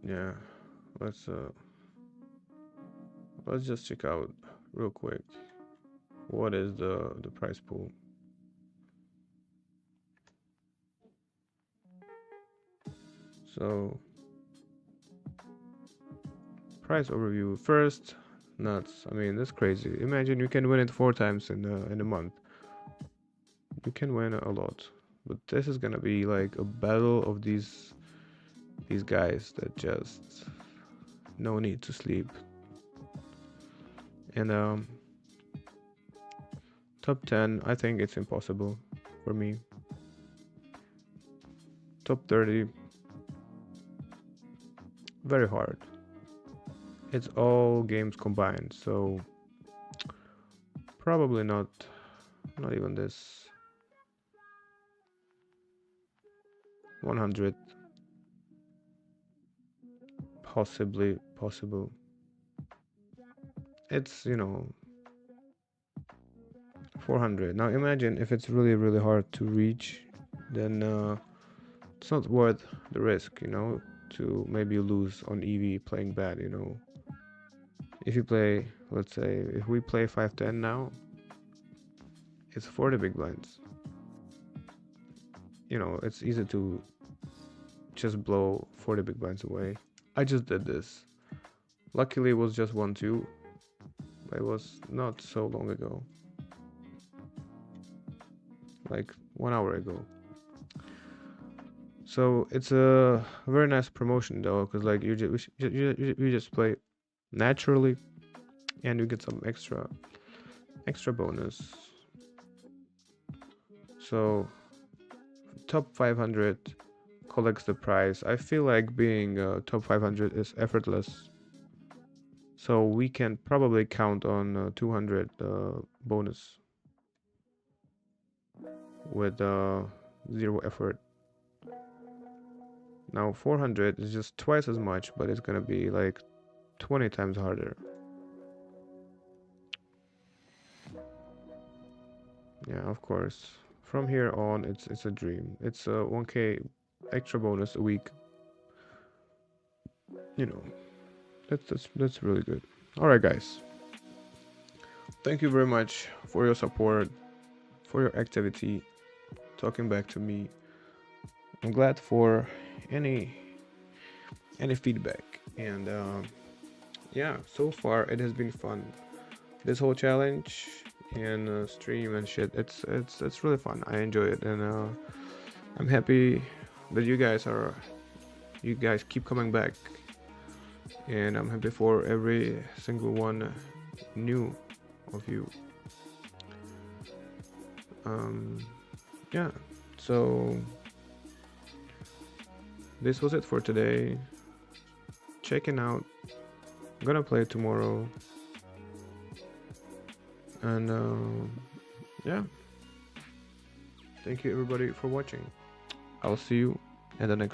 yeah, let's uh let's just check out real quick what is the prize pool. So price overview first. Nuts. I mean, that's crazy. Imagine you can win it 4 times in a month. You can win a lot, but this is gonna be like a battle of these guys that just no need to sleep. And top 10, I think it's impossible for me. Top 30, very hard. It's all games combined, so probably not even this. 100, possibly possible. It's 400. Now imagine if it's really hard to reach, then it's not worth the risk, to maybe lose on EV playing bad. If you play, let's say, if we play 510 now, it's 40 big blinds. It's easy to just blow 40 big blinds away. I just did this. Luckily, it was just 1-2. It was not so long ago. Like 1 hour ago. So it's a very nice promotion though, because like you just play naturally, and you get some extra bonus. So top 500 collects the prize. I feel like being top 500 is effortless. So we can probably count on 200 bonus with zero effort. Now 400 is just twice as much, but it's gonna be like 20 times harder. Yeah, of course. From here on, it's a dream. It's a 1K extra bonus a week. You know, that's really good. All right, guys. Thank you very much for your support, for your activity, talking back to me. I'm glad for any feedback, and yeah, so far it has been fun. This whole challenge and stream and shit, it's really fun. I enjoy it, and I'm happy that you guys keep coming back, and I'm happy for every single one new of you. Yeah, so this was it for today. Checking out. I'm gonna play tomorrow, and yeah, thank you everybody for watching. I'll see you in the next